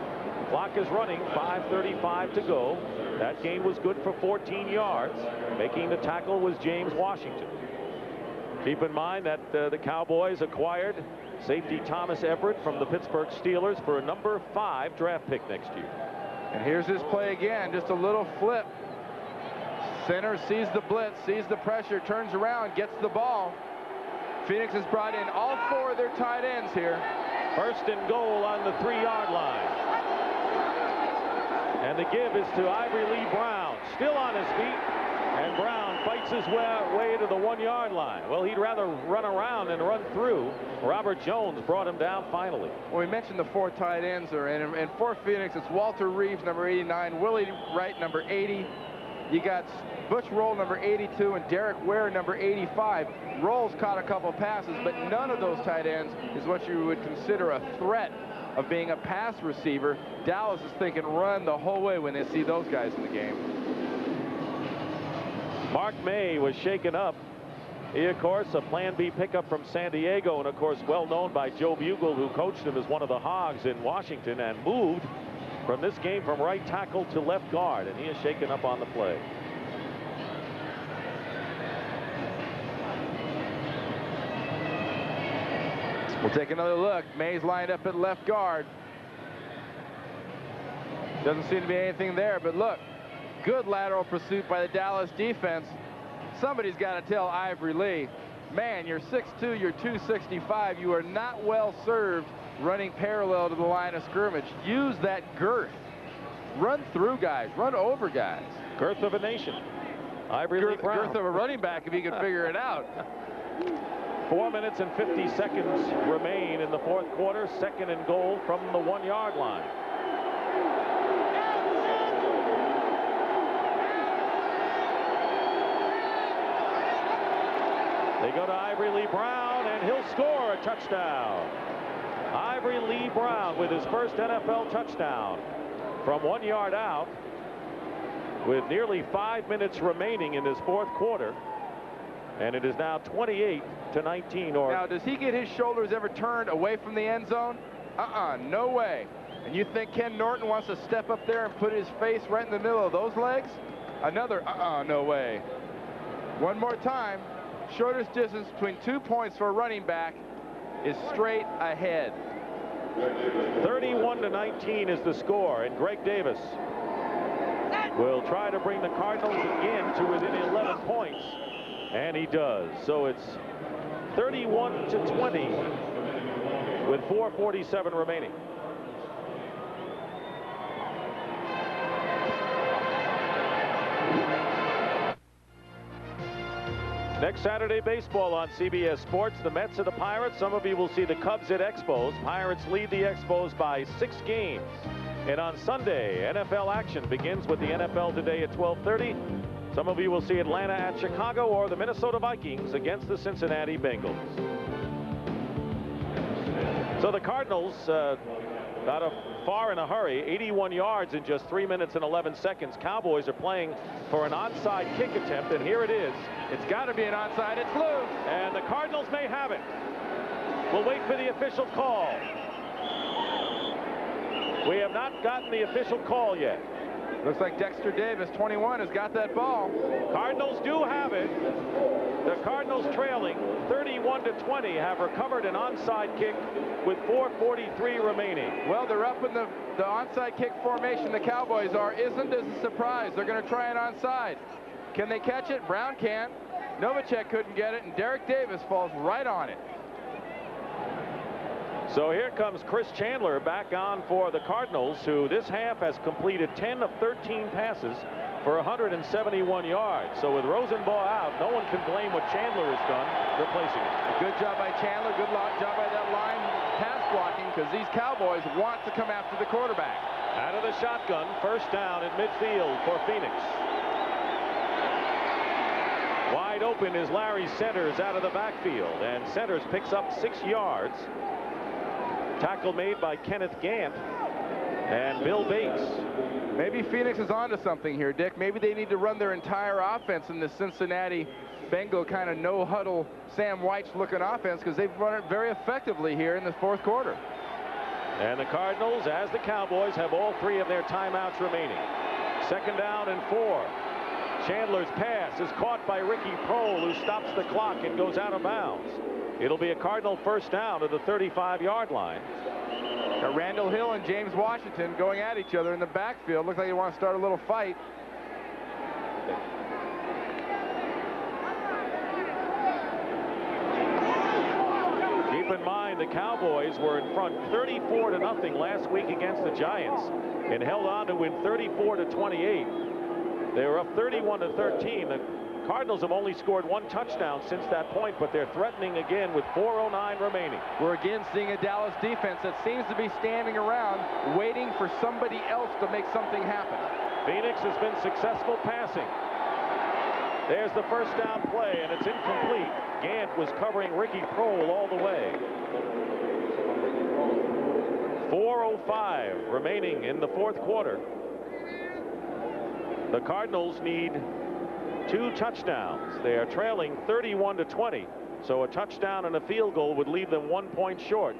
Clock is running, 5:35 to go. That gain was good for 14 yards. Making the tackle was James Washington. Keep in mind that the Cowboys acquired safety Thomas Everett from the Pittsburgh Steelers for a number 5 draft pick next year. And here's his play again, just a little flip. Center sees the blitz, sees the pressure, turns around, gets the ball. Phoenix has brought in all 4 of their tight ends here. First and goal on the 3-yard line. And the give is to Ivory Lee Brown, still on his feet. And Brown fights his way to the 1-yard line. Well, he'd rather run around than run through. Robert Jones brought him down finally. Well, we mentioned the 4 tight ends are in. And for Phoenix, it's Walter Reeves, number 89, Willie Wright, number 80. You got Butch Roll, number 82, and Derek Ware, number 85. Roll's caught a couple passes, but none of those tight ends is what you would consider a threat of being a pass receiver. Dallas is thinking run the whole way when they see those guys in the game. Mark May was shaken up. He, of course, a Plan B pickup from San Diego, and, of course, well known by Joe Bugel, who coached him as one of the Hogs in Washington, and moved from this game from right tackle to left guard, and he is shaken up on the play. We'll take another look. May's lined up at left guard. Doesn't seem to be anything there, but look, good lateral pursuit by the Dallas defense. Somebody's got to tell Ivory Lee, man, you're 6'2", you're 265. You are not well served running parallel to the line of scrimmage. Use that girth. Run through guys. Run over guys. Girth of a nation. Ivory Lee Brown. Girth of a running back if he could figure it out. 4 minutes and 50 seconds remain in the fourth quarter. Second and goal from the 1-yard line. They go to Ivory Lee Brown, and he'll score a touchdown. Ivory Lee Brown with his first NFL touchdown from 1 yard out with nearly 5 minutes remaining in this fourth quarter. And it is now 28-19. Now, does he get his shoulders ever turned away from the end zone? No way. And you think Ken Norton wants to step up there and put his face right in the middle of those legs? Another no way. One more time. Shortest distance between 2 points for a running back is straight ahead. 31-19 is the score, and Greg Davis will try to bring the Cardinals again to within 11 points, and he does. So it's 31-20 with 4:47 remaining. Next Saturday, baseball on CBS Sports. The Mets at the Pirates. Some of you will see the Cubs at Expos. Pirates lead the Expos by 6 games. And on Sunday, NFL action begins with the NFL Today at 12:30. Some of you will see Atlanta at Chicago or the Minnesota Vikings against the Cincinnati Bengals. So the Cardinals got far in a hurry, 81 yards in just 3 minutes and 11 seconds. Cowboys are playing for an onside kick attempt, and here it is. It's got to be an onside. It's loose. And the Cardinals may have it. We'll wait for the official call. We have not gotten the official call yet. Looks like Dexter Davis, 21, has got that ball. Cardinals do have it. The Cardinals, trailing 31-20, have recovered an onside kick with 4:43 remaining. Well, they're up in the onside kick formation. The Cowboys are. Isn't this a surprise? They're going to try an onside. Can they catch it? Brown can't. Novacek couldn't get it, and Derek Davis falls right on it. So here comes Chris Chandler back on for the Cardinals, who this half has completed 10 of 13 passes for 171 yards. So with Rosenbaugh out, no one can blame what Chandler has done replacing him. Good job by Chandler. Good job by that line pass blocking, because these Cowboys want to come after the quarterback. Out of the shotgun, first down at midfield for Phoenix. Wide open is Larry Centers out of the backfield, and Centers picks up 6 yards. Tackle made by Kenneth Gant and Bill Bates. Maybe Phoenix is onto something here, Dick. Maybe they need to run their entire offense in the Cincinnati Bengal kind of no-huddle Sam White's looking offense, because they've run it very effectively here in the fourth quarter. And the Cardinals, as the Cowboys, have all 3 of their timeouts remaining. Second down and 4. Chandler's pass is caught by Ricky Prohl, who stops the clock and goes out of bounds. It'll be a Cardinal first down to the 35-yard line. Now Randall Hill and James Washington going at each other in the backfield. Looks like they want to start a little fight. Keep in mind, the Cowboys were in front 34-0 last week against the Giants and held on to win 34-28. They were up 31-13. The Cardinals have only scored 1 touchdown since that point, but they're threatening again with 4:09 remaining. We're again seeing a Dallas defense that seems to be standing around waiting for somebody else to make something happen. Phoenix has been successful passing. There's the first down play, and it's incomplete. Gant was covering Ricky Prohl all the way. 4:05 remaining in the fourth quarter. The Cardinals need 2 touchdowns. They are trailing 31-20, so a touchdown and a field goal would leave them 1 point short.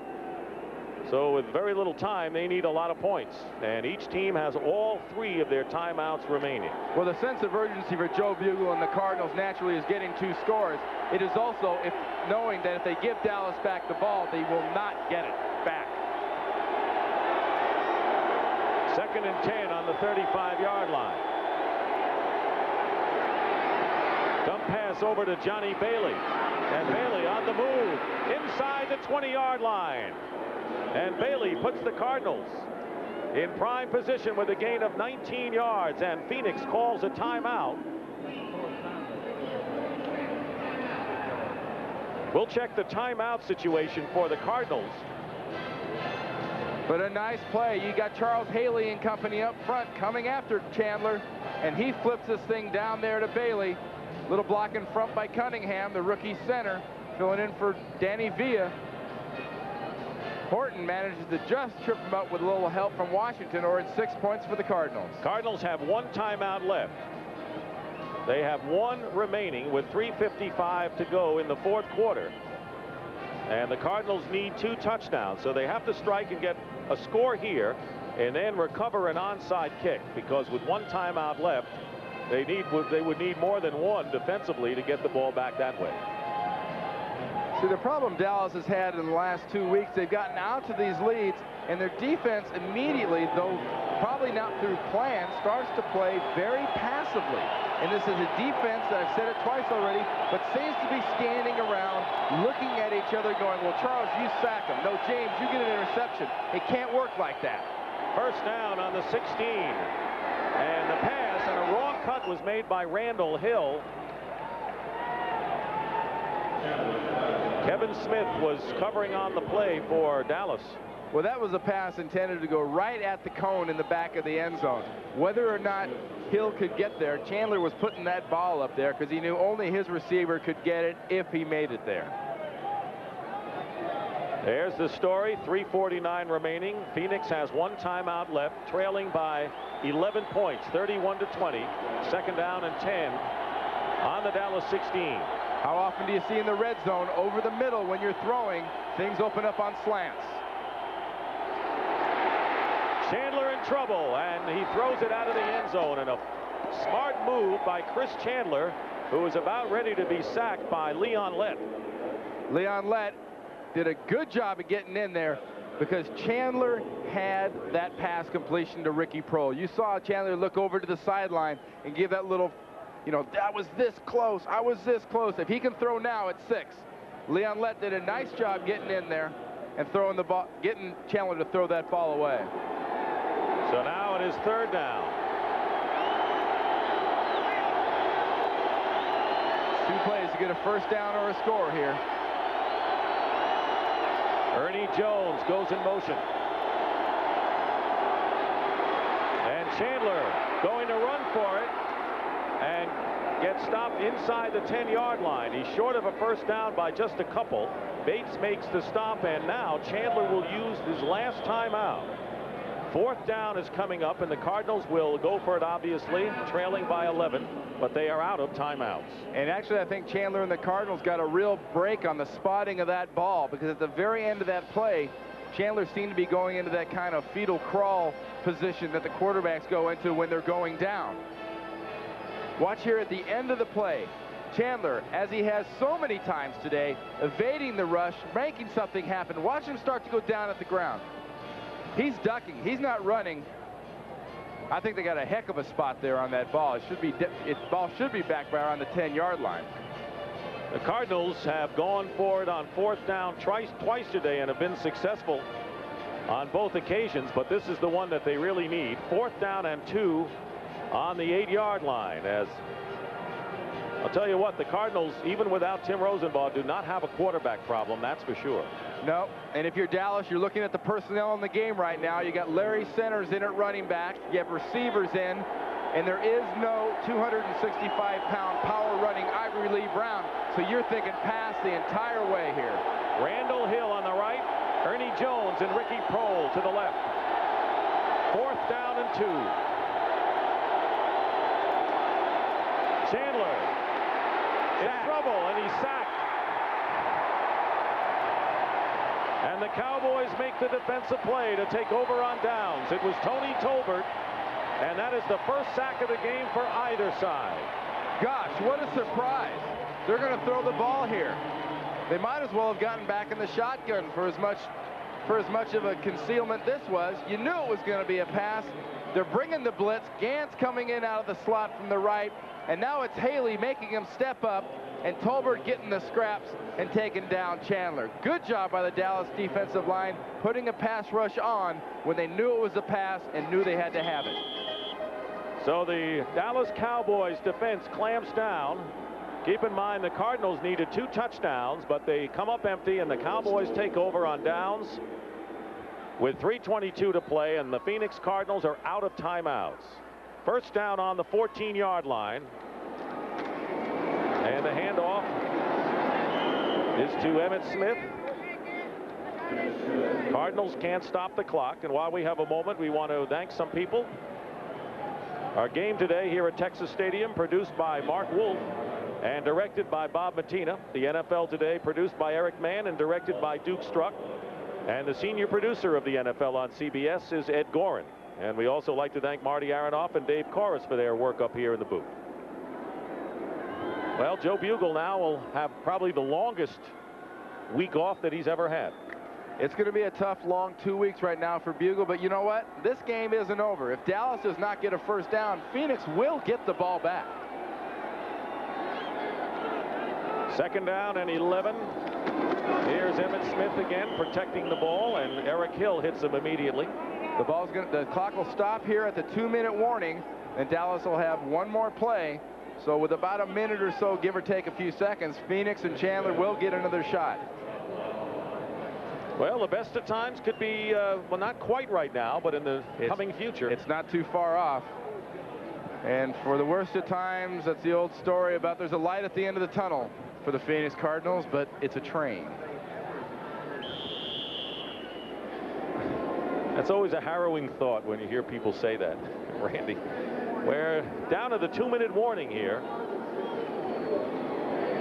So with very little time, they need a lot of points, and each team has all 3 of their timeouts remaining. Well, the sense of urgency for Joe Bugel and the Cardinals naturally is getting 2 scores. It is also knowing that if they give Dallas back the ball, they will not get it back. Second and 10 on the 35-yard line. Dump pass over to Johnny Bailey, and Bailey on the move inside the 20-yard line, and Bailey puts the Cardinals in prime position with a gain of 19 yards, and Phoenix calls a timeout. We'll check the timeout situation for the Cardinals. But a nice play. You got Charles Haley and company up front coming after Chandler, and he flips this thing down there to Bailey. Little block in front by Cunningham, the rookie center, filling in for Danny Villa. Horton manages to just trip him up with a little help from Washington, or it's 6 points for the Cardinals. Cardinals have 1 timeout left. They have 1 remaining with 3:55 to go in the fourth quarter. And the Cardinals need 2 touchdowns, so they have to strike and get a score here and then recover an onside kick, because with 1 timeout left, they would need more than 1 defensively to get the ball back that way. See, the problem Dallas has had in the last 2 weeks, they've gotten out to these leads, and their defense immediately, though probably not through plan, starts to play very passively. And this is a defense that I've said it twice already, but seems to be standing around, looking at each other going, well, Charles, you sack him. No, James, you get an interception. It can't work like that. First down on the 16. And the pass, and a wrong cut was made by Randall Hill. Kevin Smith was covering on the play for Dallas. Well, that was a pass intended to go right at the cone in the back of the end zone. Whether or not Hill could get there, Chandler was putting that ball up there because he knew only his receiver could get it if he made it there. There's the story. 3:49 remaining. Phoenix has 1 timeout left, trailing by 11 points, 31-20. Second down and 10 on the Dallas 16. How often do you see in the red zone over the middle when you're throwing, things open up on slants? Chandler in trouble, and he throws it out of the end zone, and a smart move by Chris Chandler who is about ready to be sacked by Leon Lett. Leon Lett did a good job of getting in there because Chandler had that pass completion to Ricky Proehl. You saw Chandler look over to the sideline and give that little, you know, that was this close, I was this close. If he can throw now at 6. Leon Lett did a nice job getting in there and throwing the ball, getting Chandler to throw that ball away. So now it is 3rd down. 2 plays to get a first down or a score here. Ernie Jones goes in motion. And Chandler going to run for it and gets stopped inside the 10-yard line. He's short of a first down by just a couple. Bates makes the stop, and now Chandler will use his last timeout. 4th down is coming up, and the Cardinals will go for it, obviously, trailing by 11, but they are out of timeouts. And actually, I think Chandler and the Cardinals got a real break on the spotting of that ball, because at the very end of that play, Chandler seemed to be going into that kind of fetal crawl position that the quarterbacks go into when they're going down. Watch here at the end of the play. Chandler, as he has so many times today, evading the rush, making something happen. Watch him start to go down at the ground. He's ducking. He's not running. I think they got a heck of a spot there on that ball. Ball should be back by around the 10-yard line. The Cardinals have gone for it on 4th down twice today and have been successful on both occasions, but this is the one that they really need. 4th down and 2 on the 8-yard line. As I'll tell you what, the Cardinals, even without Tim Rosenbaugh, do not have a quarterback problem, that's for sure. No, and if you're Dallas, you're looking at the personnel in the game right now. You got Larry Centers in at running back. You have receivers in, and there is no 265-pound power running Ivory Lee Brown. So you're thinking pass the entire way here. Randall Hill on the right, Ernie Jones and Ricky Proehl to the left. 4th down and 2. Chandler in trouble, and he's sacked. And the Cowboys make the defensive play to take over on downs. It was Tony Tolbert, and that is the first sack of the game for either side. Gosh, what a surprise. They're going to throw the ball here. They might as well have gotten back in the shotgun for as much of a concealment this was. You knew it was going to be a pass. They're bringing the blitz. Gantz coming in out of the slot from the right. And now it's Haley making him step up, and Tolbert getting the scraps and taking down Chandler. Good job by the Dallas defensive line, putting a pass rush on when they knew it was a pass and knew they had to have it. So the Dallas Cowboys defense clamps down. Keep in mind the Cardinals needed 2 touchdowns, but they come up empty, and the Cowboys take over on downs with 3:22 to play, and the Phoenix Cardinals are out of timeouts. First down on the 14-yard line. And the handoff is to Emmitt Smith. Cardinals can't stop the clock, and while we have a moment, we want to thank some people. Our game today here at Texas Stadium, produced by Mark Wolf and directed by Bob Mattina. The NFL Today, produced by Eric Mann and directed by Duke Struck. And the senior producer of the NFL on CBS is Ed Gorin. And we also like to thank Marty Aronoff and Dave Corris for their work up here in the booth. Well, Joe Bugel now will have probably the longest week off that he's ever had. It's going to be a tough, long 2 weeks right now for Bugel, but you know what? This game isn't over. If Dallas does not get a first down, Phoenix will get the ball back. 2nd down and 11. Here's Emmitt Smith again protecting the ball, and Eric Hill hits him immediately. The clock will stop here at the 2-minute warning, and Dallas will have one more play. So with about a minute or so, give or take a few seconds, Phoenix and Chandler will get another shot. Well, the best of times could be, well, not quite right now, but in the coming future. It's not too far off. And for the worst of times, that's the old story about there's a light at the end of the tunnel for the Phoenix Cardinals, but it's a train. That's always a harrowing thought when you hear people say that, Randy. We're down to the 2-minute warning here.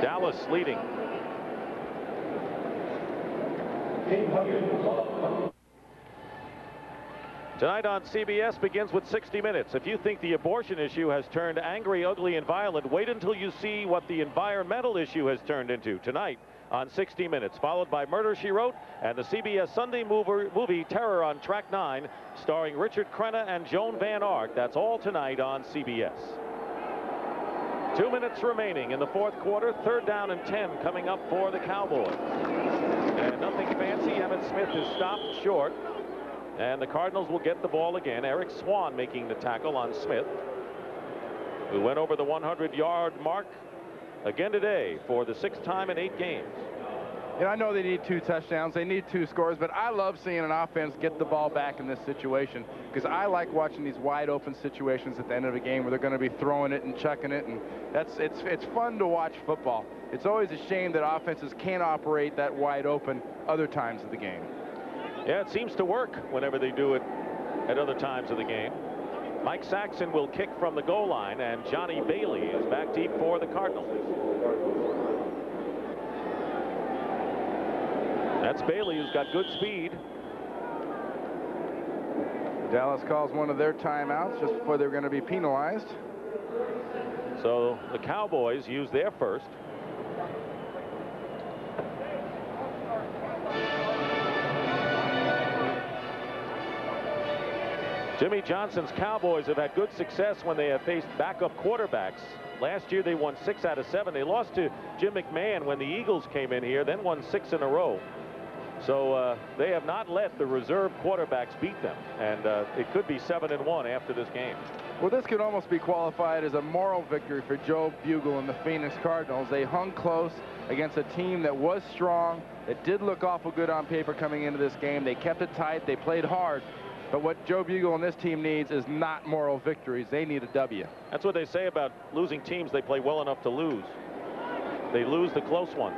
Dallas leading. Tonight on CBS begins with 60 Minutes. If you think the abortion issue has turned angry, ugly, and violent, wait until you see what the environmental issue has turned into. Tonight on 60 Minutes, followed by Murder, She Wrote and the CBS Sunday movie Terror on Track 9, starring Richard Crenna and Joan Van Ark. That's all tonight on CBS. 2 minutes remaining in the fourth quarter. 3rd down and 10 coming up for the Cowboys. And nothing fancy. Emmitt Smith is stopped short. And the Cardinals will get the ball again. Eric Swan making the tackle on Smith, who went over the 100-yard mark again today for the 6th time in 8 games. Yeah, I know they need 2 touchdowns. They need 2 scores, but I love seeing an offense get the ball back in this situation because I like watching these wide open situations at the end of a game where they're going to be throwing it and chucking it, and it's fun to watch football. It's always a shame that offenses can't operate that wide open other times of the game. Yeah, it seems to work whenever they do it at other times of the game. Mike Saxon will kick from the goal line, and Johnny Bailey is back deep for the Cardinals. That's Bailey, who's got good speed. Dallas calls one of their timeouts just before they're going to be penalized. So the Cowboys use their first. Jimmy Johnson's Cowboys have had good success when they have faced backup quarterbacks. Last year they won 6 out of 7. They lost to Jim McMahon when the Eagles came in here, then won 6 in a row. So they have not let the reserve quarterbacks beat them, and it could be 7-1 after this game. Well, this could almost be qualified as a moral victory for Joe Bugel and the Phoenix Cardinals. They hung close against a team that was strong, that did look awful good on paper coming into this game. They kept it tight. They played hard. But what Joe Bugel and this team needs is not moral victories. They need a W. That's what they say about losing teams. They play well enough to lose. They lose the close ones.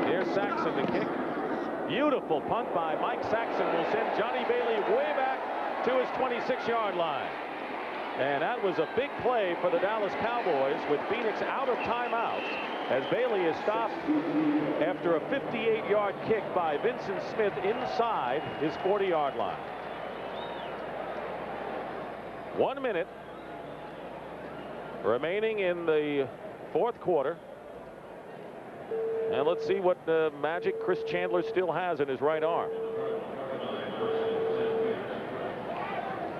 Here's Saxon to kick. Beautiful punt by Mike Saxon will send Johnny Bailey way back to his 26-yard line. And that was a big play for the Dallas Cowboys with Phoenix out of timeouts, as Bailey is stopped after a 58-yard kick by Vincent Smith inside his 40-yard line. 1 minute remaining in the fourth quarter. And let's see what magic Chris Chandler still has in his right arm.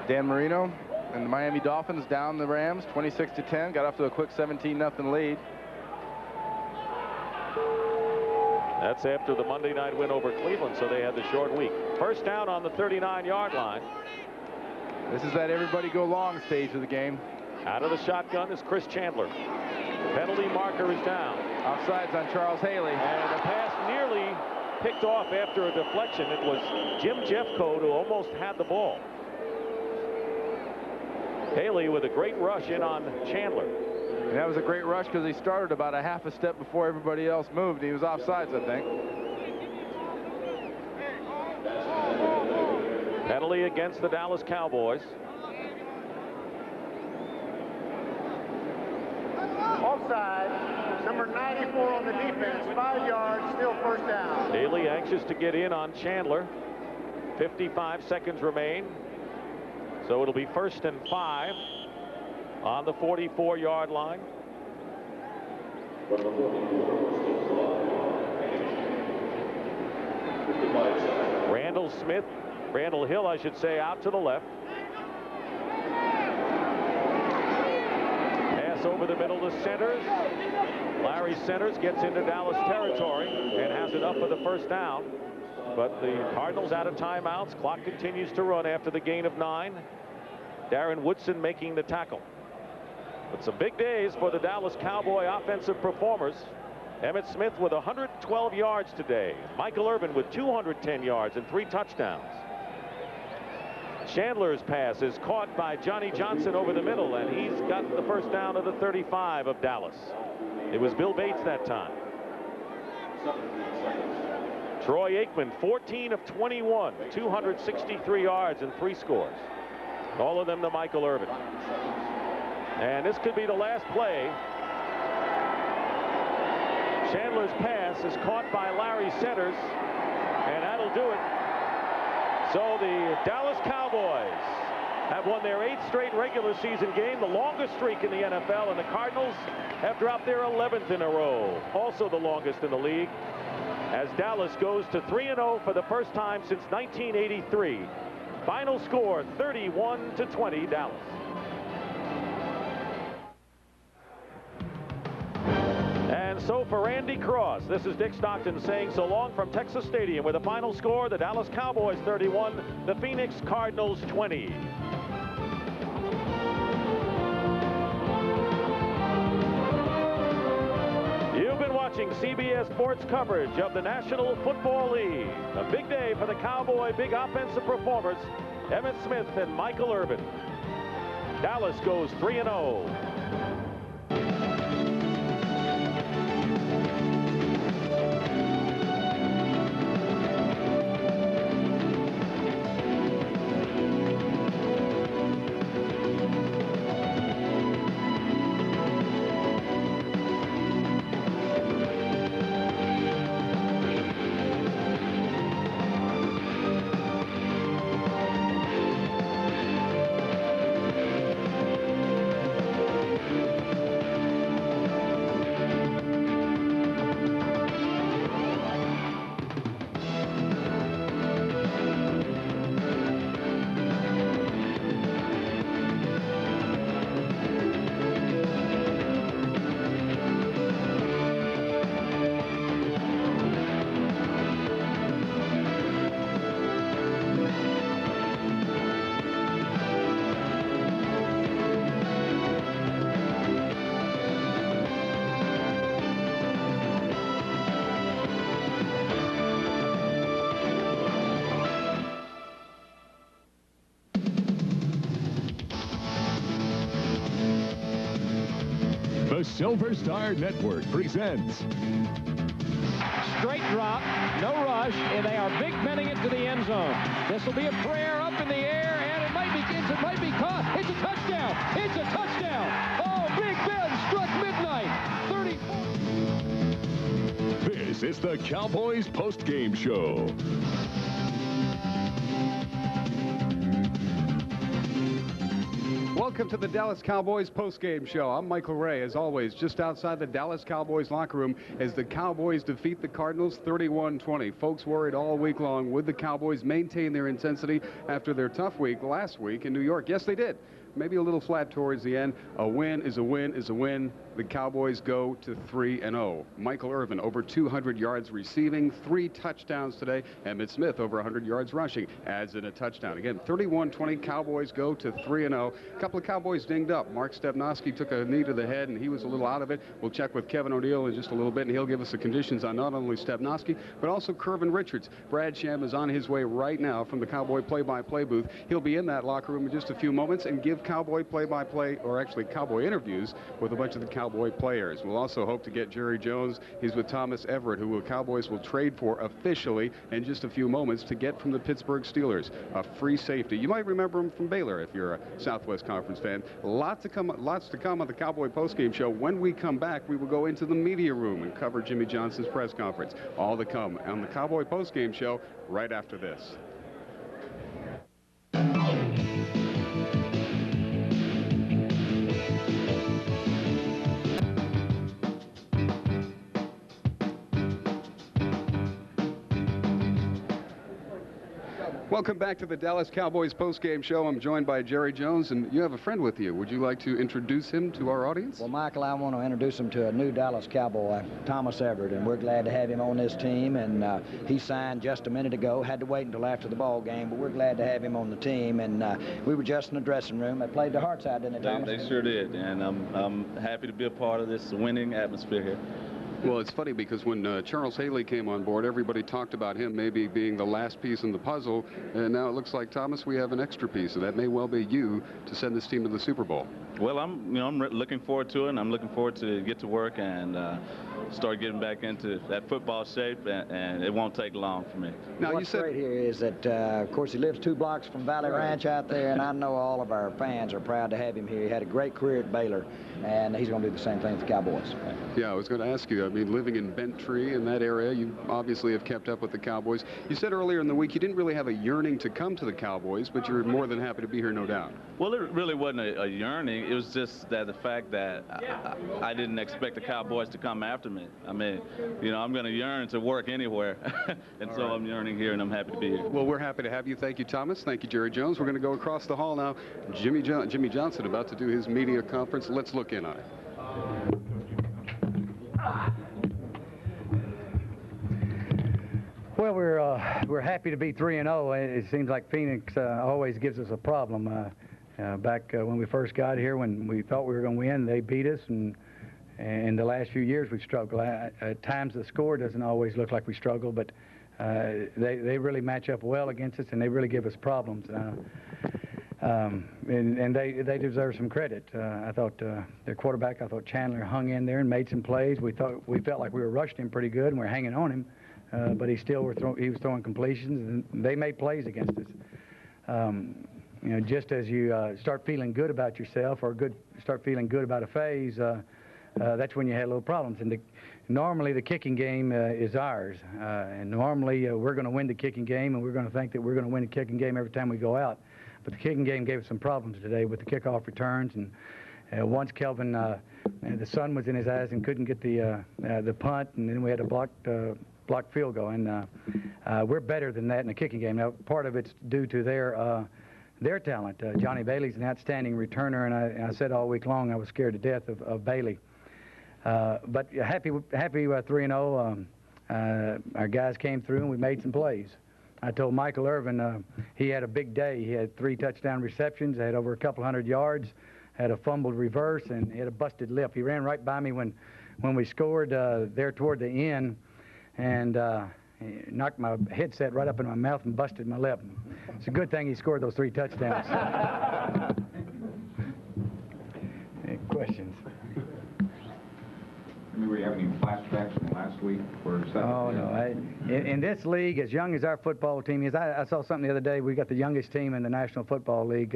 Dan Marino and the Miami Dolphins down the Rams 26-10. Got off to a quick 17-0 lead. That's after the Monday night win over Cleveland, so they had the short week. First down on the 39-yard line. This is that everybody go long stage of the game. Out of the shotgun is Chris Chandler. Penalty marker is down. Offsides on Charles Haley. And the pass nearly picked off after a deflection. It was Jim Jeffcoat who almost had the ball. Haley with a great rush in on Chandler. And that was a great rush because he started about a half a step before everybody else moved. He was offsides, I think. Penalty against the Dallas Cowboys. Offside, number 94 on the defense, 5 yards, still first down. Haley anxious to get in on Chandler. 55 seconds remain. So it'll be 1st and 5 on the 44-yard line. Randall Hill, I should say, out to the left. Pass over the middle to Centers. Larry Centers gets into Dallas territory and has enough for the first down. But the Cardinals out of timeouts. Clock continues to run after the gain of 9. Darren Woodson making the tackle. But some big days for the Dallas Cowboy offensive performers. Emmitt Smith with 112 yards today. Michael Irvin with 210 yards and 3 touchdowns. Chandler's pass is caught by Johnny Johnson over the middle, and he's got the first down of the 35 of Dallas. It was Bill Bates that time. Troy Aikman, 14 of 21, 263 yards and 3 scores. All of them to Michael Irvin. And this could be the last play. Chandler's pass is caught by Larry Centers, and that'll do it. So the Dallas Cowboys have won their 8th straight regular season game, the longest streak in the NFL, and the Cardinals have dropped their 11th in a row, also the longest in the league, as Dallas goes to 3-0 for the first time since 1983. Final score 31-20 Dallas. And so for Randy Cross, this is Dick Stockton saying so long from Texas Stadium with a final score: the Dallas Cowboys 31, the Phoenix Cardinals 20. You've been watching CBS Sports coverage of the National Football League. A big day for the Cowboy big offensive performers, Emmitt Smith and Michael Irvin. Dallas goes 3-0. The Silver Star Network presents. Straight drop, no rush, and they are big bending it to the end zone. This will be a prayer up in the air, and it might be caught. It's a touchdown. It's a touchdown. Oh, Big Ben struck midnight. 34. This is the Cowboys post-game show. Welcome to the Dallas Cowboys post-game show. I'm Michael Ray, as always, just outside the Dallas Cowboys locker room as the Cowboys defeat the Cardinals 31-20. Folks worried all week long, would the Cowboys maintain their intensity after their tough week last week in New York? Yes, they did. Maybe a little flat towards the end. A win is a win is a win. The Cowboys go to 3-0. Michael Irvin over 200 yards receiving, 3 touchdowns today. Emmitt Smith over 100 yards rushing, adds in a touchdown. Again, 31-20. Cowboys go to 3-0. A couple of Cowboys dinged up. Mark Stepnoski took a knee to the head, and he was a little out of it. We'll check with Kevin O'Neill in just a little bit, and he'll give us the conditions on not only Stepnoski, but also Kervin Richards. Brad Sham is on his way right now from the Cowboy play-by-play booth. He'll be in that locker room in just a few moments and give Cowboy play-by-play, or actually Cowboy interviews with a bunch of the Cowboy players. We'll also hope to get Jerry Jones. He's with Thomas Everett, who the Cowboys will trade for officially in just a few moments to get from the Pittsburgh Steelers a free safety. You might remember him from Baylor if you're a Southwest Conference fan. Lots to come on the Cowboy postgame show. When we come back, we will go into the media room and cover Jimmy Johnson's press conference. All to come on the Cowboy postgame show right after this. Welcome back to the Dallas Cowboys postgame show. I'm joined by Jerry Jones, and you have a friend with you. Would you like to introduce him to our audience? Well, Michael, I want to introduce him to a new Dallas Cowboy, Thomas Everett, and we're glad to have him on this team. And he signed just a minute ago. Had to wait until after the ball game, but we're glad to have him on the team. And we were just in the dressing room. They played their hearts out, didn't they, Thomas? They sure did, and I'm happy to be a part of this winning atmosphere here. Well, it's funny because when Charles Haley came on board, everybody talked about him maybe being the last piece in the puzzle, and now it looks like, Thomas, we have an extra piece, and that may well be you to send this team to the Super Bowl. Well, I'm looking forward to it, and I'm looking forward to get to work and start getting back into that football shape, and it won't take long for me. Now, what's great here is that, of course, he lives 2 blocks from Valley Ranch out there, and I know all of our fans are proud to have him here. He had a great career at Baylor, and he's going to do the same thing with the Cowboys. Yeah, I was going to ask you, I mean, living in Bent Tree in that area, you obviously have kept up with the Cowboys. You said earlier in the week you didn't really have a yearning to come to the Cowboys, but you're more than happy to be here, no doubt. Well, it really wasn't a yearning. It was just that the fact that I didn't expect the Cowboys to come after me. I mean, you know, I'm going to yearn to work anywhere, and so I'm yearning here, and I'm happy to be here. Well, we're happy to have you. Thank you, Thomas. Thank you, Jerry Jones. We're going to go across the hall now. Jimmy Johnson about to do his media conference. Let's look in on it. Well, we're happy to be 3-0. It seems like Phoenix always gives us a problem. Back when we first got here, when we thought we were going to win, they beat us, and in the last few years we've struggled. At times the score doesn't always look like we struggle, but they really match up well against us, and they really give us problems. And they deserve some credit. I thought their quarterback, I thought Chandler hung in there and made some plays. We felt like we were rushing him pretty good, and we're hanging on him. But he was throwing completions, and they made plays against us. You know, just as you start feeling good about yourself or start feeling good about a phase, that's when you had little problems. And normally the kicking game is ours, and normally we're going to win the kicking game, and we're going to think that we're going to win the kicking game every time we go out. But the kicking game gave us some problems today with the kickoff returns, and once Kelvin, the sun was in his eyes and couldn't get the punt, and then we had a blocked field goal, and we're better than that in the kicking game. Now, part of it's due to their talent. Johnny Bailey's an outstanding returner, and I said all week long I was scared to death of Bailey. But happy 3-0. Our guys came through, and we made some plays. I told Michael Irvin he had a big day. He had 3 touchdown receptions, had over a couple hundred yards, had a fumbled reverse, and he had a busted lip. He ran right by me when we scored there toward the end, and he knocked my headset right up in my mouth and busted my lip. It's a good thing he scored those 3 touchdowns. Any questions? Were you having any flashbacks from last week? Oh, no. In this league, as young as our football team is, I saw something the other day. We got the youngest team in the National Football League.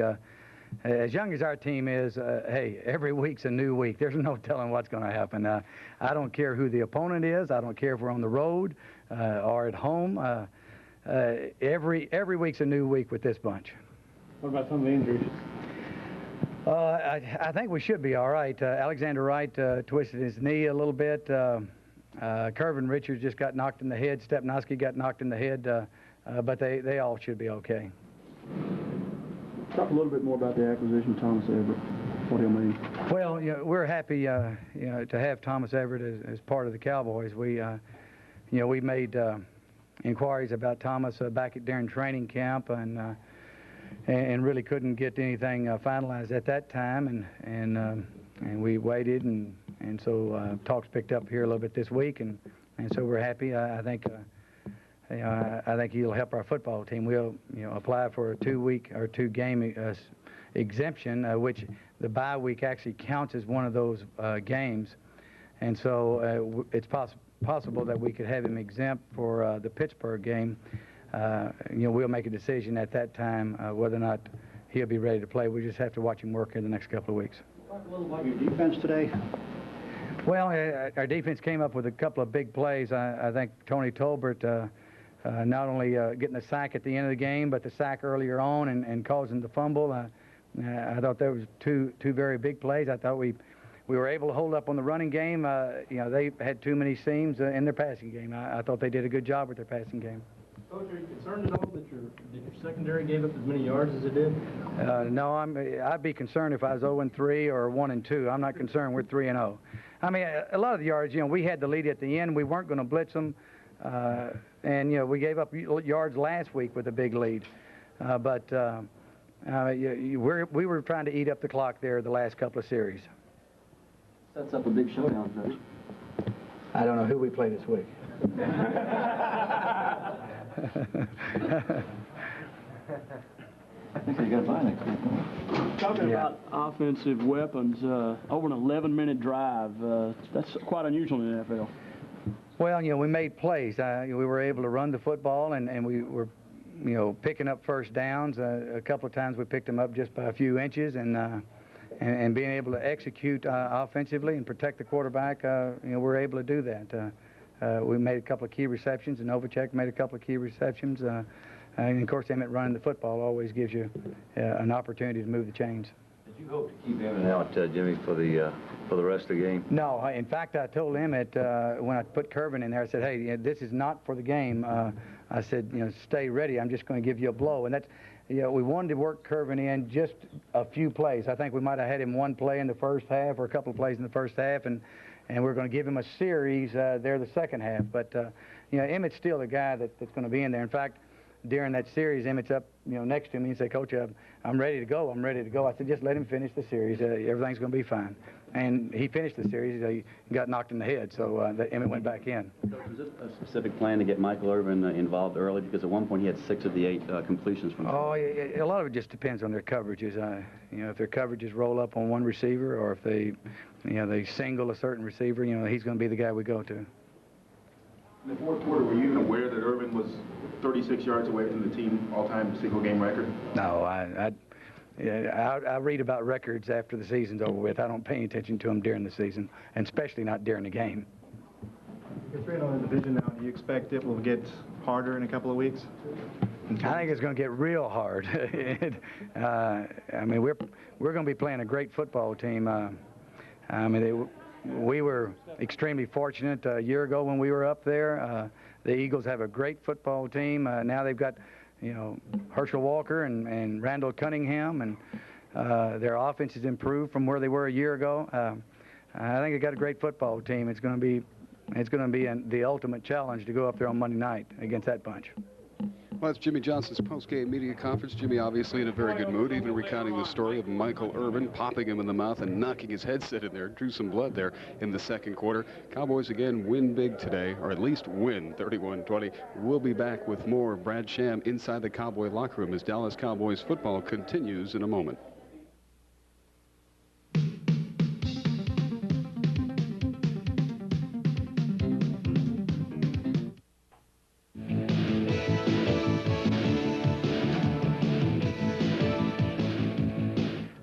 As young as our team is, hey, every week's a new week. There's no telling what's going to happen. I don't care who the opponent is. I don't care if we're on the road or at home. Every week's a new week with this bunch. What about some of the injuries? I think we should be all right. Alexander Wright twisted his knee a little bit. Kervin Richards just got knocked in the head. Stepnoski got knocked in the head. But they all should be okay. Talk a little bit more about the acquisition of Thomas Everett, what he'll mean. Well, you know, we're happy to have Thomas Everett as part of the Cowboys. We made inquiries about Thomas during training camp, and really couldn't get anything finalized at that time, and we waited, and so talks picked up here a little bit this week, and so we're happy. I think he'll help our football team. We'll apply for a 2-week or 2-game exemption, which the bye week actually counts as one of those games, and so it's possible that we could have him exempt for the Pittsburgh game. We'll make a decision at that time whether or not he'll be ready to play. We just have to watch him work in the next couple of weeks. Talk a little about your defense today. Well, our defense came up with a couple of big plays. I think Tony Tolbert not only getting the sack at the end of the game, but the sack earlier on and causing the fumble. I thought there was two very big plays. I thought we were able to hold up on the running game. They had too many seams in their passing game. I thought they did a good job with their passing game. Coach, are you concerned at all that your secondary gave up as many yards as it did? No, I'd be concerned if I was 0-3 or 1-2. I'm not concerned. We're 3-0. I mean, a lot of the yards, we had the lead at the end. We weren't going to blitz them. And we gave up yards last week with a big lead. But we were trying to eat up the clock there the last couple of series. Sets up a big showdown, Coach. I don't know who we play this week. I think they got by next week. Talking about offensive weapons, over an 11-minute drive, that's quite unusual in the NFL. Well, you know, we made plays. We were able to run the football, and we were, you know, picking up first downs. A couple of times we picked them up just by a few inches, and being able to execute offensively and protect the quarterback, you know, we're able to do that. We made a couple of key receptions, and Novacek made a couple of key receptions. And of course, Emmett running the football always gives you an opportunity to move the chains. Did you hope to keep Emmett out, Jimmy, for the rest of the game? No. In fact, I told Emmett when I put Curvin in there, I said, hey, you know, this is not for the game. I said, you know, stay ready. I'm just going to give you a blow. And that's, you know, we wanted to work Curvin in just a few plays. I think we might have had him one play in the first half or a couple of plays in the first half, and we're going to give him a series there the second half. But, you know, Emmett's still the guy that's going to be in there. In fact, during that series, Emmett's up, you know, next to me and said, Coach, I'm ready to go. I'm ready to go. I said, just let him finish the series. Everything's going to be fine. And he finished the series. He got knocked in the head, so Emmett went back in. Was it a specific plan to get Michael Irvin involved early? Because at one point he had 6 of the 8 completions from. Oh, a lot of it just depends on their coverages. You know, if their coverages roll up on one receiver, or if they, you know, they single a certain receiver, you know, he's going to be the guy we go to. In the fourth quarter, were you even aware that Irvin was 36 yards away from the team all-time single-game record? No, I read about records after the season's over with. I don't pay attention to them during the season, and especially not during the game. You're 3-0 in the division now. Do you expect it will get harder in a couple of weeks? I think it's going to get real hard. I mean, we're going to be playing a great football team. I mean, we were extremely fortunate a year ago when we were up there. The Eagles have a great football team. Now they've got, you know, Herschel Walker and Randall Cunningham, and their offense has improved from where they were a year ago. I think they got a great football team. It's going to be the ultimate challenge to go up there on Monday night against that bunch. Well, that's Jimmy Johnson's post-game media conference. Jimmy obviously in a very good mood, even recounting the story of Michael Irvin popping him in the mouth and knocking his headset in there. Drew some blood there in the second quarter. Cowboys again win big today, or at least win 31-20. We'll be back with more of Brad Sham inside the Cowboy locker room as Dallas Cowboys football continues in a moment.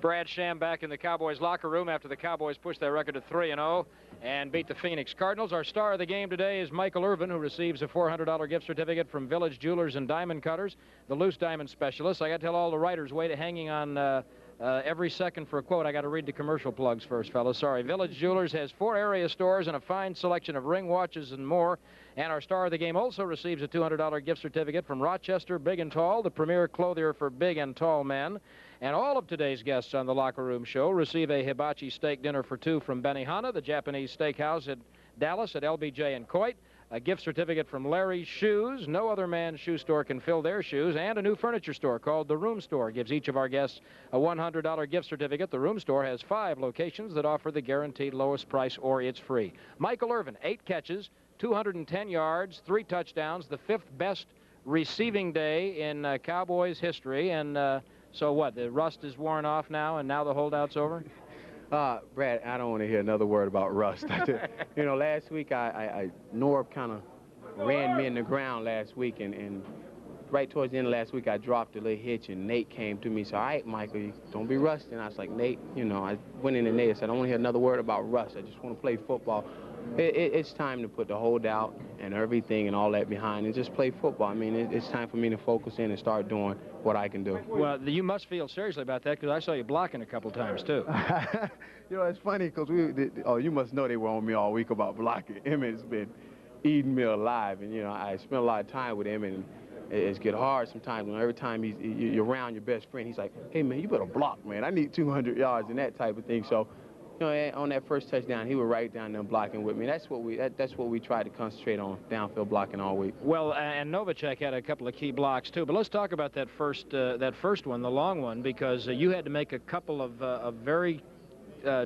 Brad Sham back in the Cowboys locker room after the Cowboys pushed their record to 3-0 and beat the Phoenix Cardinals. Our star of the game today is Michael Irvin, who receives a $400 gift certificate from Village Jewelers and Diamond Cutters, the loose diamond specialist. I got to tell all the writers, wait, hanging on every second for a quote. I got to read the commercial plugs first, fellas. Sorry. Village Jewelers has 4 area stores and a fine selection of ring watches and more. And our star of the game also receives a $200 gift certificate from Rochester Big and Tall, the premier clothier for big and tall men. And all of today's guests on the Locker Room Show receive a hibachi steak dinner for 2 from Benihana, the Japanese steakhouse at Dallas at LBJ and Coit, a gift certificate from Larry's Shoes. No other man's shoe store can fill their shoes. And a new furniture store called The Room Store gives each of our guests a $100 gift certificate. The Room Store has 5 locations that offer the guaranteed lowest price, or it's free. Michael Irvin, 8 catches, 210 yards, 3 touchdowns, the 5th best receiving day in Cowboys history. And so what, the rust is worn off now, and now the holdout's over? Brad, I don't want to hear another word about rust. You know, last week, Norb kind of ran me in the ground last week, and right towards the end of last week, I dropped a little hitch, and Nate came to me and said, all right, Michael, don't be rusty. And I was like, Nate, you know, I went in to Nate and said, I don't want to hear another word about rust. I just want to play football. It's time to put the holdout and everything and all that behind and just play football. I mean, it's time for me to focus in and start doing what I can do. Well, you must feel seriously about that, because I saw you blocking a couple times, too. You know, it's funny because you must know they were on me all week about blocking. Emmett's been eating me alive, and, you know, I spent a lot of time with Emmett, and it's get hard sometimes. When every time you're around your best friend, he's like, hey, man, you better block, man. I need 200 yards and that type of thing. So, you know, on that first touchdown, he was right down there blocking with me. That's what we tried to concentrate on, downfield blocking all week. Well, and Novacek had a couple of key blocks too. But let's talk about that first one, the long one, because you had to make a couple of very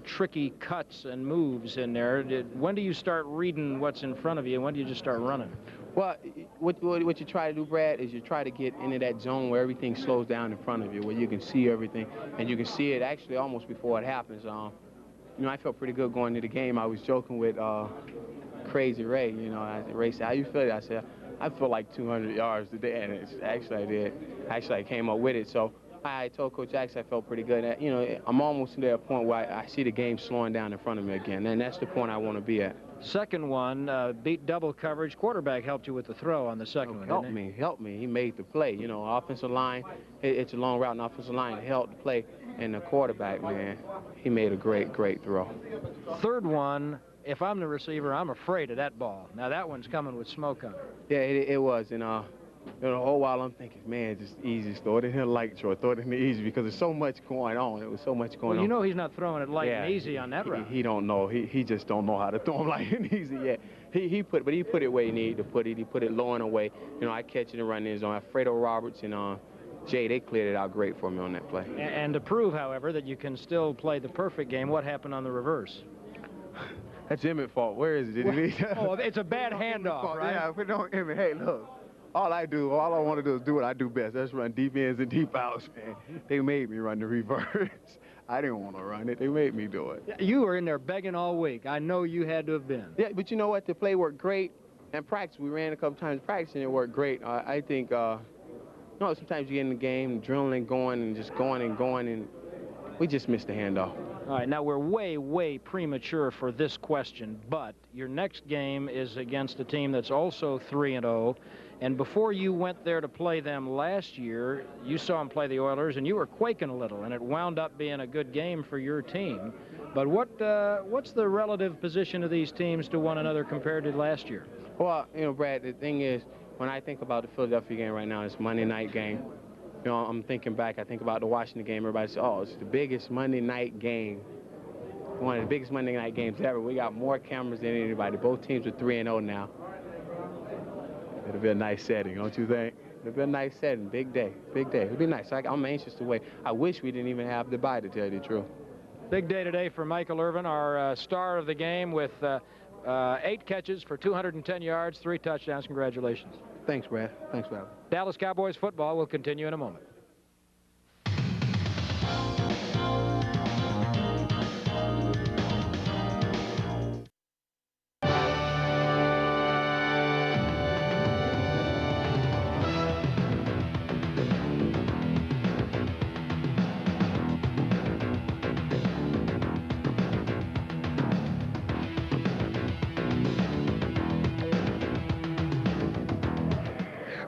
tricky cuts and moves in there. When do you start reading what's in front of you, and when do you just start running? Well, what you try to do, Brad, is you try to get into that zone where everything slows down in front of you, where you can see everything, and you can see it actually almost before it happens. You know, I felt pretty good going to the game. I was joking with Crazy Ray. You know, Ray said, "How you feel?" I said, "I feel like 200 yards today," and actually I did. Actually, I came up with it. So I told Coach Jackson I felt pretty good. You know, I'm almost to that point where I see the game slowing down in front of me again, and that's the point I want to be at. Second one, beat double coverage. Quarterback helped you with the throw on the second one, Helped me. He made the play. You know, offensive line, it's a long route, and offensive line helped the play. And the quarterback, man, he made a great throw. Third one, if I'm the receiver, I'm afraid of that ball. Now, that one's coming with smoke on it. Yeah, it was. And you know, the whole while I'm thinking, man, just easy. Throw it in the light, Troy. Throw it in the easy because there's so much going on. It was so much going on. Well, you know he's not throwing it light and easy on that route. He don't know. He just don't know how to throw him light and easy yet. He put it where he needed to put it. He put it low and away. You know, I catch it and run in zone. Alfredo Roberts and Jay, they cleared it out great for me on that play. And to prove, however, that you can still play the perfect game, what happened on the reverse? That's Emmett's fault. Where is it? Oh, it's a bad handoff, right? Yeah, but don't Emmett. Hey, look. All I want to do is do what I do best. That's run deep ends and deep outs, man. They made me run the reverse. I didn't want to run it. They made me do it. You were in there begging all week. I know you had to have been. Yeah, but you know what? The play worked great. And practice, we ran a couple times in practice, and it worked great. I think, you know, sometimes you get in the game, adrenaline going, and we just missed the handoff. All right, now we're way premature for this question, but your next game is against a team that's also 3-0. And before you went there to play them last year, you saw them play the Oilers, and you were quaking a little, and it wound up being a good game for your team. But what's the relative position of these teams to one another compared to last year? Well, you know, Brad, the thing is, when I think about the Philadelphia game right now, it's a Monday night game. You know, I'm thinking back, I think about the Washington game. Everybody says, oh, it's the biggest Monday night game. One of the biggest Monday night games ever. We got more cameras than anybody. Both teams are 3-0 now. It'll be a nice setting, don't you think? It'll be a nice setting. Big day. It'll be nice. I'm anxious to wait. I wish we didn't even have the bye, to tell you the truth. Big day today for Michael Irvin, our star of the game, with 8 catches for 210 yards, 3 touchdowns. Congratulations. Thanks, Brad. Thanks, Brad. Dallas Cowboys football will continue in a moment.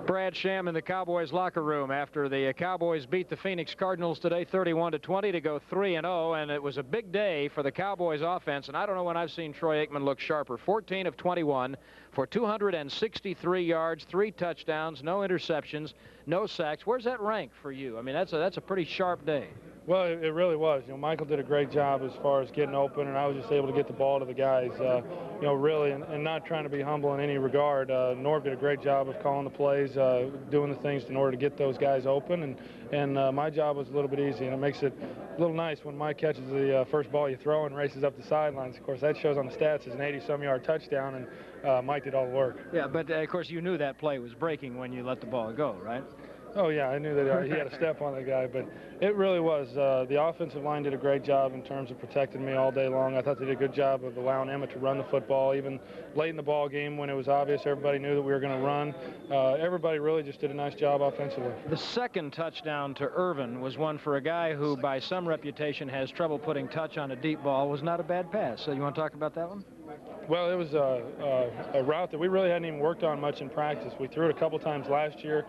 Brad Sham in the Cowboys locker room after the Cowboys beat the Phoenix Cardinals today 31-20 to go 3-0, and it was a big day for the Cowboys offense, and I don't know when I've seen Troy Aikman look sharper. 14 of 21 for 263 yards, 3 touchdowns, no interceptions, no sacks. Where's that rank for you? I mean, that's a pretty sharp day. Well, it really was. You know, Michael did a great job as far as getting open, and I was just able to get the ball to the guys, you know, really, and not trying to be humble in any regard. Norv did a great job of calling the plays, doing the things in order to get those guys open, and my job was a little bit easy, and it makes it a little nice when Mike catches the first ball you throw and races up the sidelines. Of course, that shows on the stats as an 80-some-yard touchdown, and Mike did all the work. Yeah, but, of course, you knew that play was breaking when you let the ball go, right? Oh, yeah, I knew that he had a step on that guy, but it really was. The offensive line did a great job in terms of protecting me all day long. I thought they did a good job of allowing Emmett to run the football, even late in the ball game when it was obvious everybody knew that we were going to run. Everybody really just did a nice job offensively. The second touchdown to Irvin was one for a guy who, by some reputation, has trouble putting touch on a deep ball. Was not a bad pass. So you want to talk about that one? Well, it was a route that we really hadn't even worked on much in practice. We threw it a couple times last year.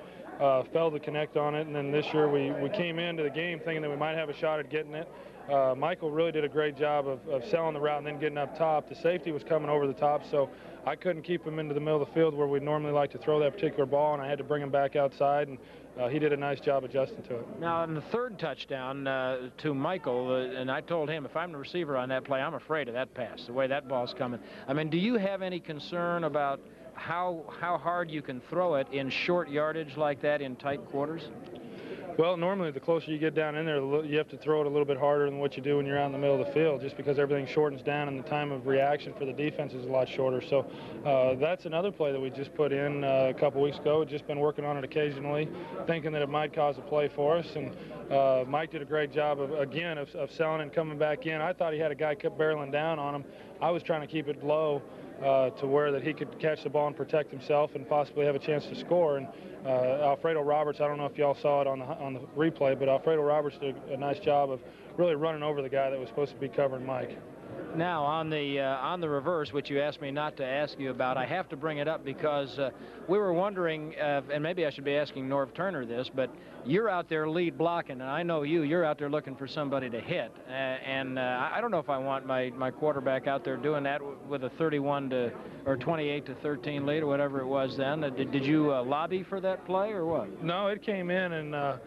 Failed to connect on it, and then this year we came into the game thinking that we might have a shot at getting it. Michael really did a great job of selling the route and then getting up top. The safety was coming over the top, so I couldn't keep him into the middle of the field where we'd normally like to throw that particular ball, and I had to bring him back outside, and he did a nice job adjusting to it. Now, in the third touchdown to Michael, and I told him, if I'm the receiver on that play, I'm afraid of that pass, the way that ball's coming. I mean, do you have any concern about how hard you can throw it in short yardage like that in tight quarters? Well, normally the closer you get down in there, you have to throw it a little bit harder than what you do when you're out in the middle of the field, just because everything shortens down and the time of reaction for the defense is a lot shorter. So that's another play that we just put in a couple weeks ago. Just been working on it occasionally, thinking that it might cause a play for us. And Mike did a great job of selling and coming back in. I thought he had a guy kept barreling down on him. I was trying to keep it low to where that he could catch the ball and protect himself and possibly have a chance to score. And Alfredo Roberts, I don't know if y'all saw it on the replay, but Alfredo Roberts did a nice job of really running over the guy that was supposed to be covering Mike. Now, on the reverse, which you asked me not to ask you about, I have to bring it up because we were wondering, and maybe I should be asking Norv Turner this, but you're out there lead blocking, and I know you're out there looking for somebody to hit. And I don't know if I want my quarterback out there doing that with a 28-13 lead or whatever it was then. Did you lobby for that play or what? No, it came in, and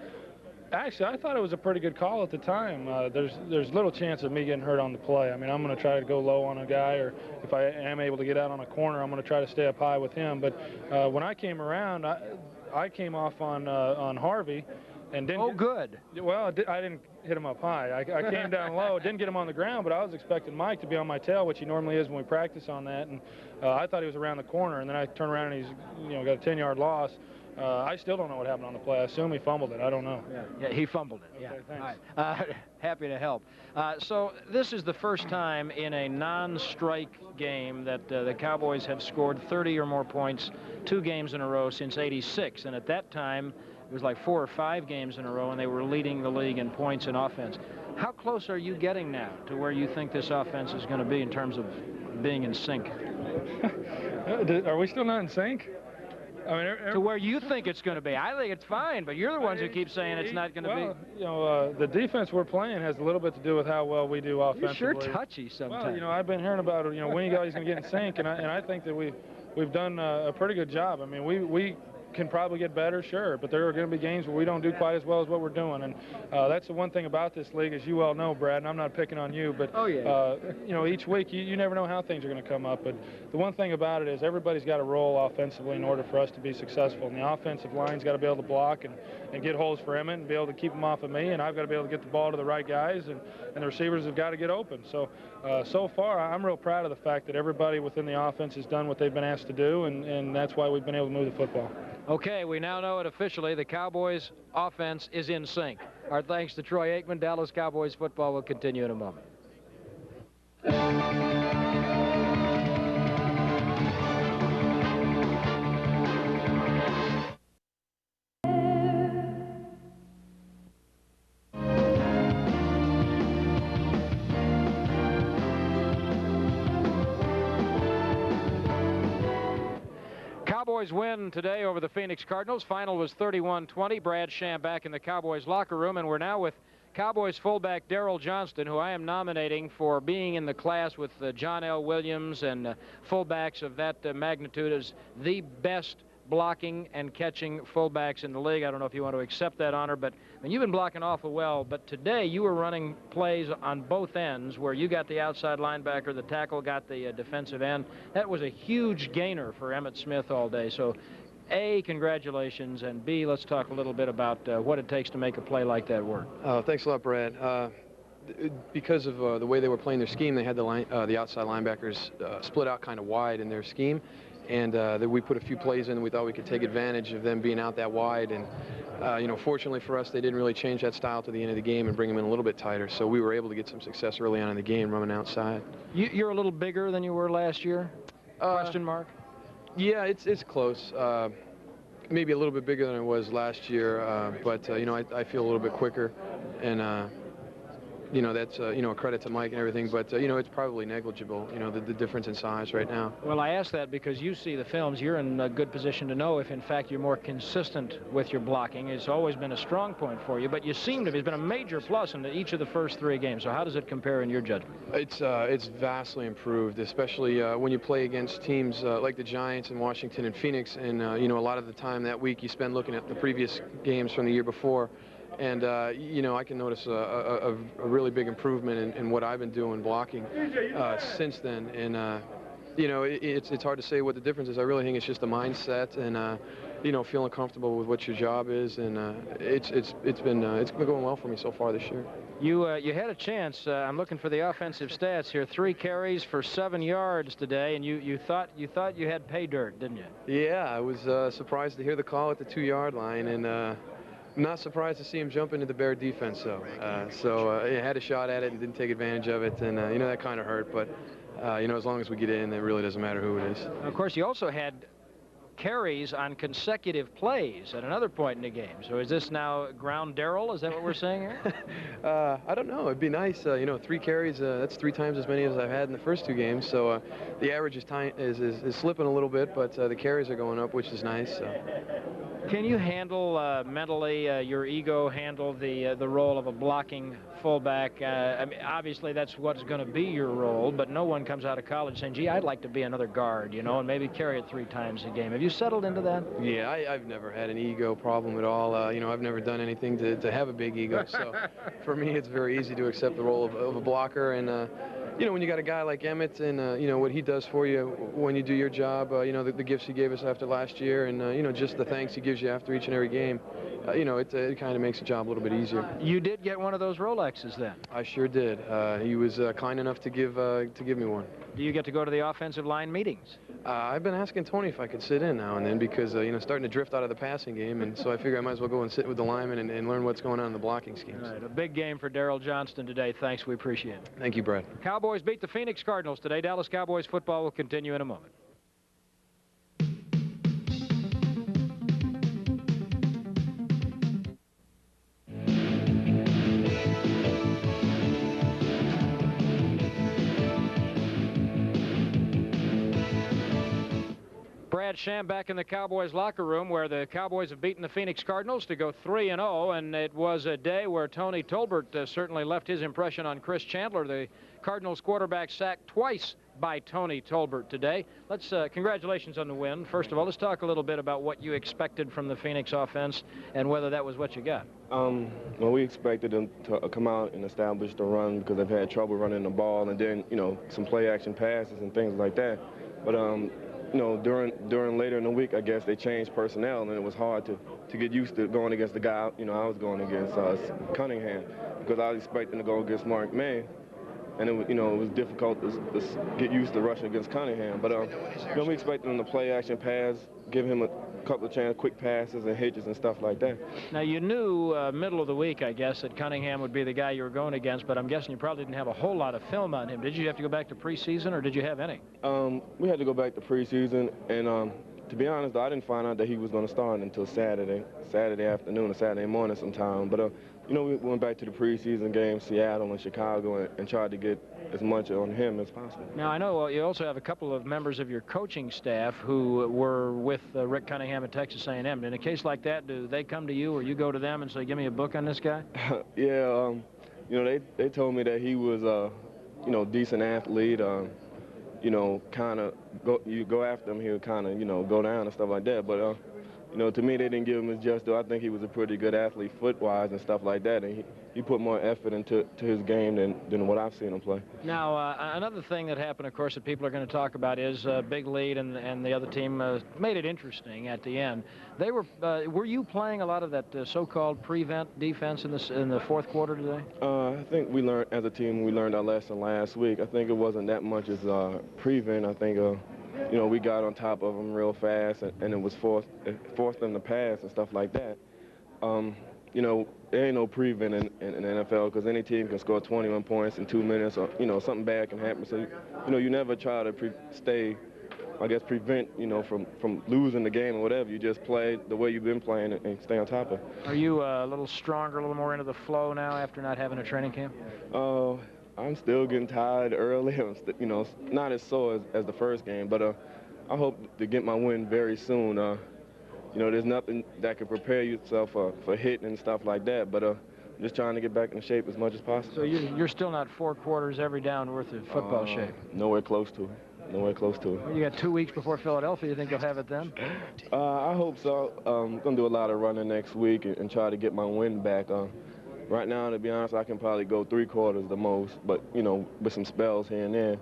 actually, I thought it was a pretty good call at the time. There's little chance of me getting hurt on the play. I mean, I'm going to try to go low on a guy, or if I am able to get out on a corner, I'm going to try to stay up high with him. But when I came around, I came off on Harvey, and didn't. Oh, good. Well, I didn't hit him up high. I came down low, didn't get him on the ground, but I was expecting Mike to be on my tail, which he normally is when we practice on that. And I thought he was around the corner, and then I turned around and he's got a 10-yard loss. I still don't know what happened on the play. I assume he fumbled it. I don't know. Yeah, he fumbled it. Okay, yeah. thanks. All right. Happy to help. So this is the first time in a non-strike game that the Cowboys have scored 30 or more points 2 games in a row since '86. And at that time, it was like 4 or 5 games in a row, and they were leading the league in points and offense. How close are you getting now to where you think this offense is going to be in terms of being in sync? Are we still not in sync? I mean, to where you think it's going to be. I think it's fine, but you're the ones who keep saying it's not going to be. Well, you know, the defense we're playing has a little bit to do with how well we do offensively. You're sure touchy sometimes. Well, you know, I've been hearing about it. You know, when you guys going to get in sync, and I think that we've done a pretty good job. I mean, we can probably get better, sure, but there are going to be games where we don't do quite as well as what we're doing, and that's the one thing about this league, as you well know, Brad, and I'm not picking on you, but you know, each week you never know how things are going to come up. But the one thing about it is everybody's got a role offensively in order for us to be successful, and the offensive line's got to be able to block and get holes for Emmett and be able to keep them off of me, and I've got to be able to get the ball to the right guys, and the receivers have got to get open. So so far I'm real proud of the fact that everybody within the offense has done what they've been asked to do, and that's why we've been able to move the football. Okay, we now know it officially. The Cowboys offense is in sync. Our thanks to Troy Aikman. Dallas Cowboys football will continue in a moment. Cowboys win today over the Phoenix Cardinals. Final was 31-20. Brad Sham back in the Cowboys locker room, and we're now with Cowboys fullback Darryl Johnston, who I am nominating for being in the class with John L. Williams and fullbacks of that magnitude as the best blocking and catching fullbacks in the league. I don't know if you want to accept that honor, but I mean, you've been blocking awful well, but today you were running plays on both ends where you got the outside linebacker, the tackle got the defensive end. That was a huge gainer for Emmitt Smith all day. So A, congratulations, and B, let's talk a little bit about what it takes to make a play like that work. Thanks a lot, Brad. Because of the way they were playing their scheme, they had the outside linebackers split out kind of wide in their scheme. And we put a few plays in and we thought we could take advantage of them being out that wide. And, you know, fortunately for us, they didn't really change that style to the end of the game and bring them in a little bit tighter. So we were able to get some success early on in the game running outside. You're a little bigger than you were last year? Question mark? Yeah, it's close. Maybe a little bit bigger than it was last year. But, you know, I feel a little bit quicker. And, you know, that's, you know, a credit to Mike and everything, but, you know, it's probably negligible, you know, the difference in size right now. Well, I ask that because you see the films. You're in a good position to know if, in fact, you're more consistent with your blocking. It's always been a strong point for you, but you seem to be. It's been a major plus in each of the first 3 games. So how does it compare in your judgment? It's vastly improved, especially when you play against teams like the Giants and Washington and Phoenix, and, you know, a lot of the time that week you spend looking at the previous games from the year before. And, you know, I can notice a really big improvement in what I've been doing blocking since then. And, you know, it's hard to say what the difference is. I really think it's just the mindset and, feeling comfortable with what your job is, and it's been going well for me so far this year. You had a chance. I'm looking for the offensive stats here. 3 carries for 7 yards today, and you thought you had pay dirt, didn't you? Yeah, I was surprised to hear the call at the 2-yard line, and not surprised to see him jump into the Bear defense. So he had a shot at it and didn't take advantage of it, and that kind of hurt. But as long as we get in, it really doesn't matter who it is. Of course, you also had carries on consecutive plays at another point in the game. So is this now ground Darrell? Is that what we're saying here? I don't know. It'd be nice. 3 carries, that's 3 times as many as I've had in the first 2 games. So the average is slipping a little bit, but the carries are going up, which is nice. So. Can you handle mentally, your ego handle the role of a blocking fullback? I mean, obviously that's what's going to be your role, but no one comes out of college saying, gee, I'd like to be another guard, and maybe carry it 3 times a game. Have you settled into that? Yeah, I've never had an ego problem at all. I've never done anything to have a big ego. So for me, it's very easy to accept the role of a blocker. And, when you got a guy like Emmett and, what he does for you when you do your job, the gifts he gave us after last year and, just the thanks he gives you after each and every game, it kind of makes the job a little bit easier. You did get one of those Rolexes then? I sure did. He was kind enough to give me one. Do you get to go to the offensive line meetings? I've been asking Tony if I could sit in now and then because, starting to drift out of the passing game, and so I figure I might as well go and sit with the linemen and learn what's going on in the blocking schemes. All right, a big game for Darrell Johnston today. Thanks, we appreciate it. Thank you, Brad. Cowboys beat the Phoenix Cardinals today. Dallas Cowboys football will continue in a moment. Brad Sham back in the Cowboys locker room where the Cowboys have beaten the Phoenix Cardinals to go 3-0, and it was a day where Tony Tolbert certainly left his impression on Chris Chandler. The Cardinals quarterback sacked twice by Tony Tolbert today. Let's congratulations on the win. First of all, let's talk a little bit about what you expected from the Phoenix offense and whether that was what you got. Well, we expected them to come out and establish the run because they've had trouble running the ball, and then some play action passes and things like that. But during later in the week, I guess they changed personnel, and it was hard to get used to going against the guy, I was going against Cunningham, because I was expecting to go against Mark May, and it was difficult to get used to rushing against Cunningham. But we expected them to play action pass, give him a couple of chances, quick passes and hitches and stuff like that. Now, you knew middle of the week, I guess, that Cunningham would be the guy you were going against, but I'm guessing you probably didn't have a whole lot of film on him. Did you have to go back to preseason, or did you have any? We had to go back to preseason, and to be honest, I didn't find out that he was going to start until Saturday afternoon or Saturday morning sometime. But we went back to the preseason game, Seattle and Chicago, and tried to get as much on him as possible. Now, I know you also have a couple of members of your coaching staff who were with Rick Cunningham at Texas A&M. In a case like that, do they come to you or you go to them and say, give me a book on this guy? Yeah, they told me that he was a, decent athlete. Kind of go after him, he'll kind of, go down and stuff like that. But, to me, they didn't give him his just due. I think he was a pretty good athlete foot-wise and stuff like that, and he put more effort into his game than what I've seen him play. Now, another thing that happened, of course, that people are going to talk about is big lead, and the other team made it interesting at the end. They were you playing a lot of that so-called prevent defense in the fourth quarter today? I think we learned, as a team, we learned our lesson last week. I think it wasn't that much as prevent. I think we got on top of them real fast, and it was forced them to pass and stuff like that. There ain't no prevent in the NFL because any team can score 21 points in 2 minutes, or something bad can happen. So you never try to prevent from losing the game or whatever. You just play the way you've been playing and stay on top of it. Are you a little stronger, a little more into the flow now after not having a training camp? I'm still getting tired early. I'm not as sore as the first game, but I hope to get my win very soon. There's nothing that could prepare yourself for hitting and stuff like that, but I'm just trying to get back in shape as much as possible. So you're still not 4 quarters every down worth of football shape? Nowhere close to it. Nowhere close to it. Well, you got 2 weeks before Philadelphia. You think you'll have it then? I hope so. I'm going to do a lot of running next week and try to get my win back. Right now, to be honest, I can probably go 3 quarters the most, but, with some spells here and there.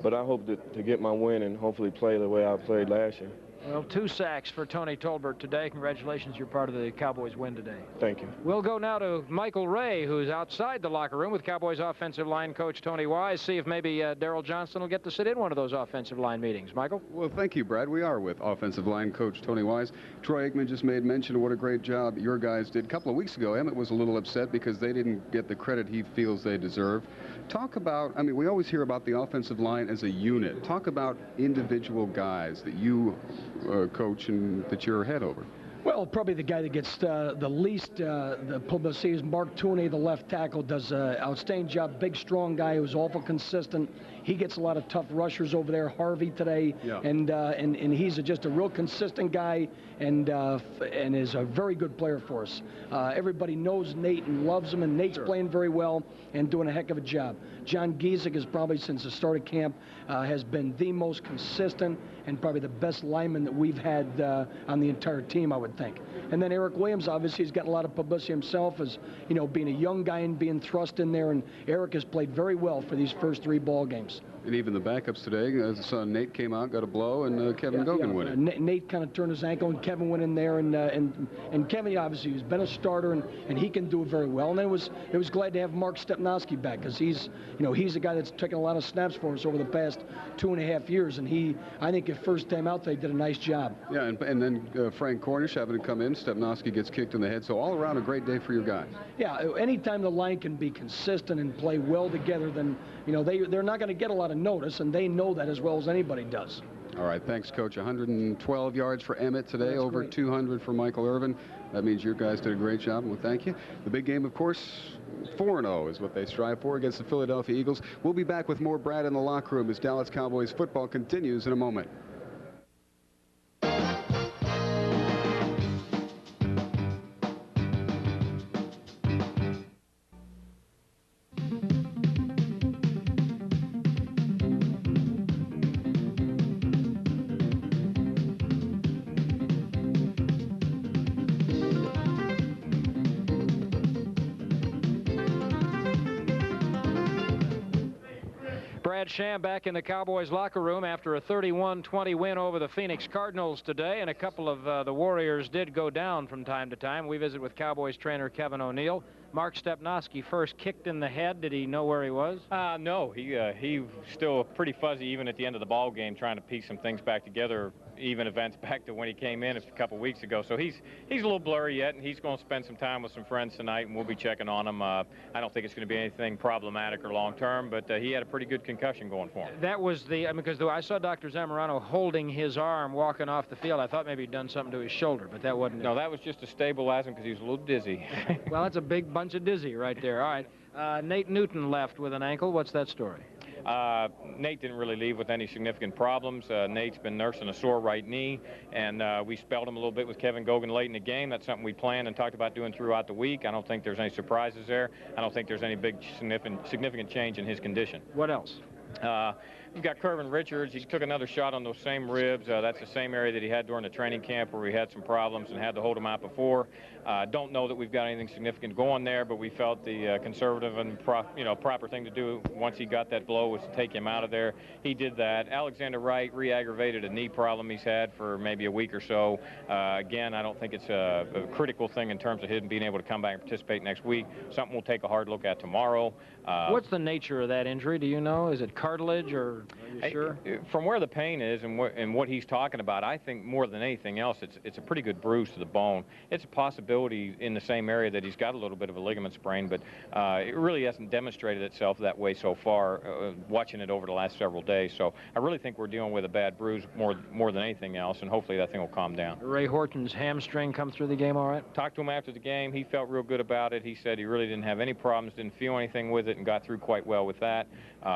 But I hope to get my win and hopefully play the way I played last year. Well, 2 sacks for Tony Tolbert today. Congratulations, you're part of the Cowboys win today. Thank you. We'll go now to Michael Ray, who's outside the locker room with Cowboys offensive line coach Tony Wise. See if maybe Darrell Johnston will get to sit in one of those offensive line meetings. Michael? Well, thank you, Brad. We are with offensive line coach Tony Wise. Troy Aikman just made mention of what a great job your guys did. A couple of weeks ago, Emmett was a little upset because they didn't get the credit he feels they deserve. Talk about, I mean, we always hear about the offensive line as a unit. Talk about individual guys that you coach and that you're head over. Well, probably the guy that gets the least the publicity is Mark Tooney, the left tackle, does an outstanding job. Big, strong guy who's awful consistent. He gets a lot of tough rushers over there. Harvey today, yeah. and he's just a real consistent guy and is a very good player for us. Everybody knows Nate and loves him, and Nate's playing very well and doing a heck of a job. John Giesick is probably, since the start of camp, has been the most consistent and probably the best lineman that we've had on the entire team, I would think. And then Eric Williams, obviously, has got a lot of publicity himself as, you know, being a young guy and being thrust in there. And Eric has played very well for these first 3 ball games. And even the backups today, Nate came out, got a blow, and Kevin Gogan went in. Nate kind of turned his ankle, and Kevin went in there, and Kevin obviously has been a starter, and he can do it very well. And then it was glad to have Mark Stepnoski back, because he's a guy that's taken a lot of snaps for us over the past 2.5 years, and I think his first time out there, he did a nice job. Yeah, and then Frank Cornish having to come in, Stepnoski gets kicked in the head, so all around a great day for your guys. Yeah, anytime the line can be consistent and play well together, then they're not going to get a lot of notice, and they know that as well as anybody does. All right, thanks, Coach. 112 yards for Emmett today, That's over great. 200 for Michael Irvin. That means your guys did a great job, and we thank you. The big game, of course, 4-0 is what they strive for against the Philadelphia Eagles. We'll be back with more Brad in the locker room as Dallas Cowboys football continues in a moment. Brad Sham back in the Cowboys locker room after a 31-20 win over the Phoenix Cardinals today, and a couple of the Warriors did go down from time to time. We visit with Cowboys trainer Kevin O'Neill. Mark Stepnoski first kicked in the head. Did he know where he was? No, he still pretty fuzzy even at the end of the ball game, trying to piece some things back together, even events back to when he came in a couple weeks ago. So he's a little blurry yet, and he's going to spend some time with some friends tonight, and we'll be checking on him. I don't think it's going to be anything problematic or long term, but he had a pretty good concussion going for him. That was because I saw Dr. Zamorano holding his arm walking off the field. I thought maybe he'd done something to his shoulder, but that wasn't. No, that was just to stabilize him because he was a little dizzy. Well, that's a big bunch of dizzy right there. All right. Nate Newton left with an ankle. What's that story? Nate didn't really leave with any significant problems. Nate's been nursing a sore right knee, and we spelled him a little bit with Kevin Gogan late in the game. That's something we planned and talked about doing throughout the week. I don't think there's any surprises there. I don't think there's any big significant change in his condition. What else? We've got Kervin Richards. He took another shot on those same ribs. That's the same area that he had during the training camp where we had some problems and had to hold him out before. Don't know that we've got anything significant going there, but we felt the conservative and proper thing to do once he got that blow was to take him out of there. He did that. Alexander Wright re-aggravated a knee problem he's had for maybe a week or so. Again, I don't think it's a critical thing in terms of him being able to come back and participate next week. Something we'll take a hard look at tomorrow. What's the nature of that injury? Do you know? Is it cartilage, or are you sure? From where the pain is and what he's talking about, I think more than anything else, it's a pretty good bruise to the bone. It's a possibility in the same area that he's got a little bit of a ligament sprain, but it really hasn't demonstrated itself that way so far, watching it over the last several days. So I really think we're dealing with a bad bruise more than anything else, and hopefully that thing will calm down. Ray Horton's hamstring come through the game all right? Talked to him after the game. He felt real good about it. He said he really didn't have any problems, didn't feel anything with it, and got through quite well with that.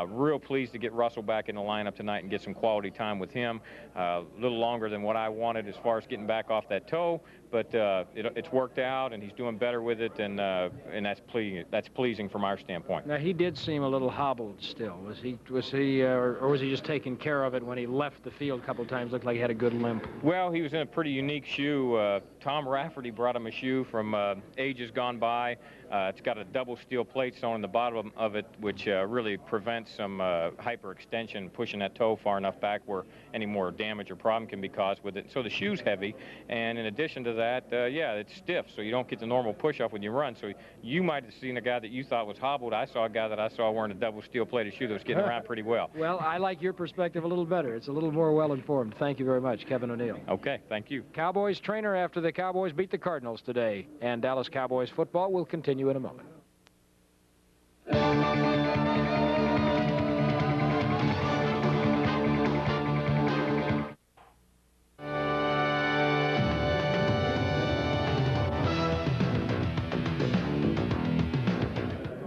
Real pleased to get Russell back in the lineup tonight and get some quality time with him. A little longer than what I wanted as far as getting back off that toe, but it's worked out, and he's doing better with it, and that's pleasing from our standpoint. Now, he did seem a little hobbled still. Was he, or was he just taking care of it when he left the field a couple of times? Looked like he had a good limp. Well, he was in a pretty unique shoe. Tom Rafferty brought him a shoe from ages gone by. It's got a double steel plate sewn in the bottom of it, which really prevents some hyperextension, pushing that toe far enough back where any more damage or problem can be caused with it. So the shoe's heavy, and in addition to that, yeah, it's stiff, so you don't get the normal push-off when you run. So you might have seen a guy that you thought was hobbled. I saw a guy that I saw wearing a double steel plated shoe that was getting around pretty well. Well, I like your perspective a little better. It's a little more well-informed. Thank you very much, Kevin O'Neill. Okay, thank you. Cowboys trainer after the Cowboys beat the Cardinals today, and Dallas Cowboys football will continue in a moment.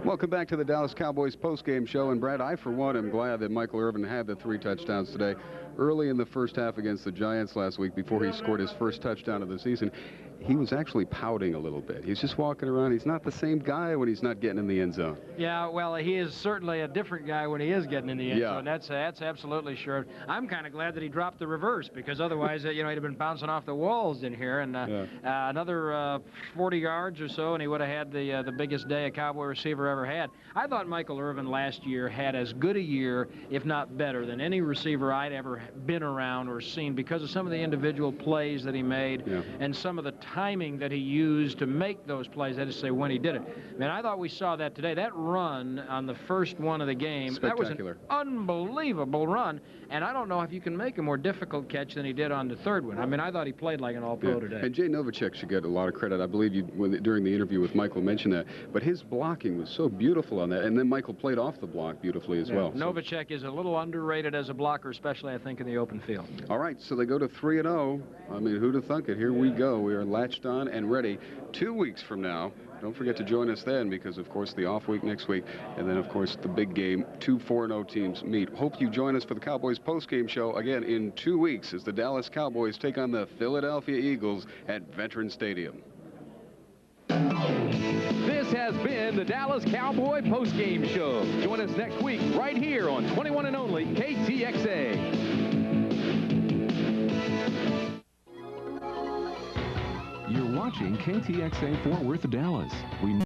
Welcome back to the Dallas Cowboys postgame show. And Brad, I for one am glad that Michael Irvin had the 3 touchdowns today. Early in the first half against the Giants last week, before he scored his first touchdown of the season, he was actually pouting a little bit. He's just walking around. He's not the same guy when he's not getting in the end zone. Yeah, well, he is certainly a different guy when he is getting in the end zone. That's absolutely sure. I'm kind of glad that he dropped the reverse, because otherwise, he'd have been bouncing off the walls in here. And another 40 yards or so, and he would have had the biggest day a Cowboy receiver ever had. I thought Michael Irvin last year had as good a year, if not better, than any receiver I'd ever been around or seen, because of some of the individual plays that he made and some of the timing that he used to make those plays. That is to say, when he did it. Man, I thought we saw that today. That run on the first one of the game, that was an unbelievable run, and I don't know if you can make a more difficult catch than he did on the third one. I mean, I thought he played like an all-pro today. And Jay Novacek should get a lot of credit. I believe you, during the interview with Michael, mentioned that. But his blocking was so beautiful on that, and then Michael played off the block beautifully as well. Novacek is a little underrated as a blocker, especially, I think, in the open field. All right, so they go to 3-0. I mean, who'd have thunk it? Here we go. We are latched on and ready. 2 weeks from now, don't forget to join us then, because, of course, the off week next week, and then, of course, the big game, 2 4-0 teams meet. Hope you join us for the Cowboys postgame show again in 2 weeks as the Dallas Cowboys take on the Philadelphia Eagles at Veterans Stadium. This has been the Dallas Cowboy postgame show. Join us next week right here on 21 and only KTXA. You're watching KTXA Fort Worth, Dallas. We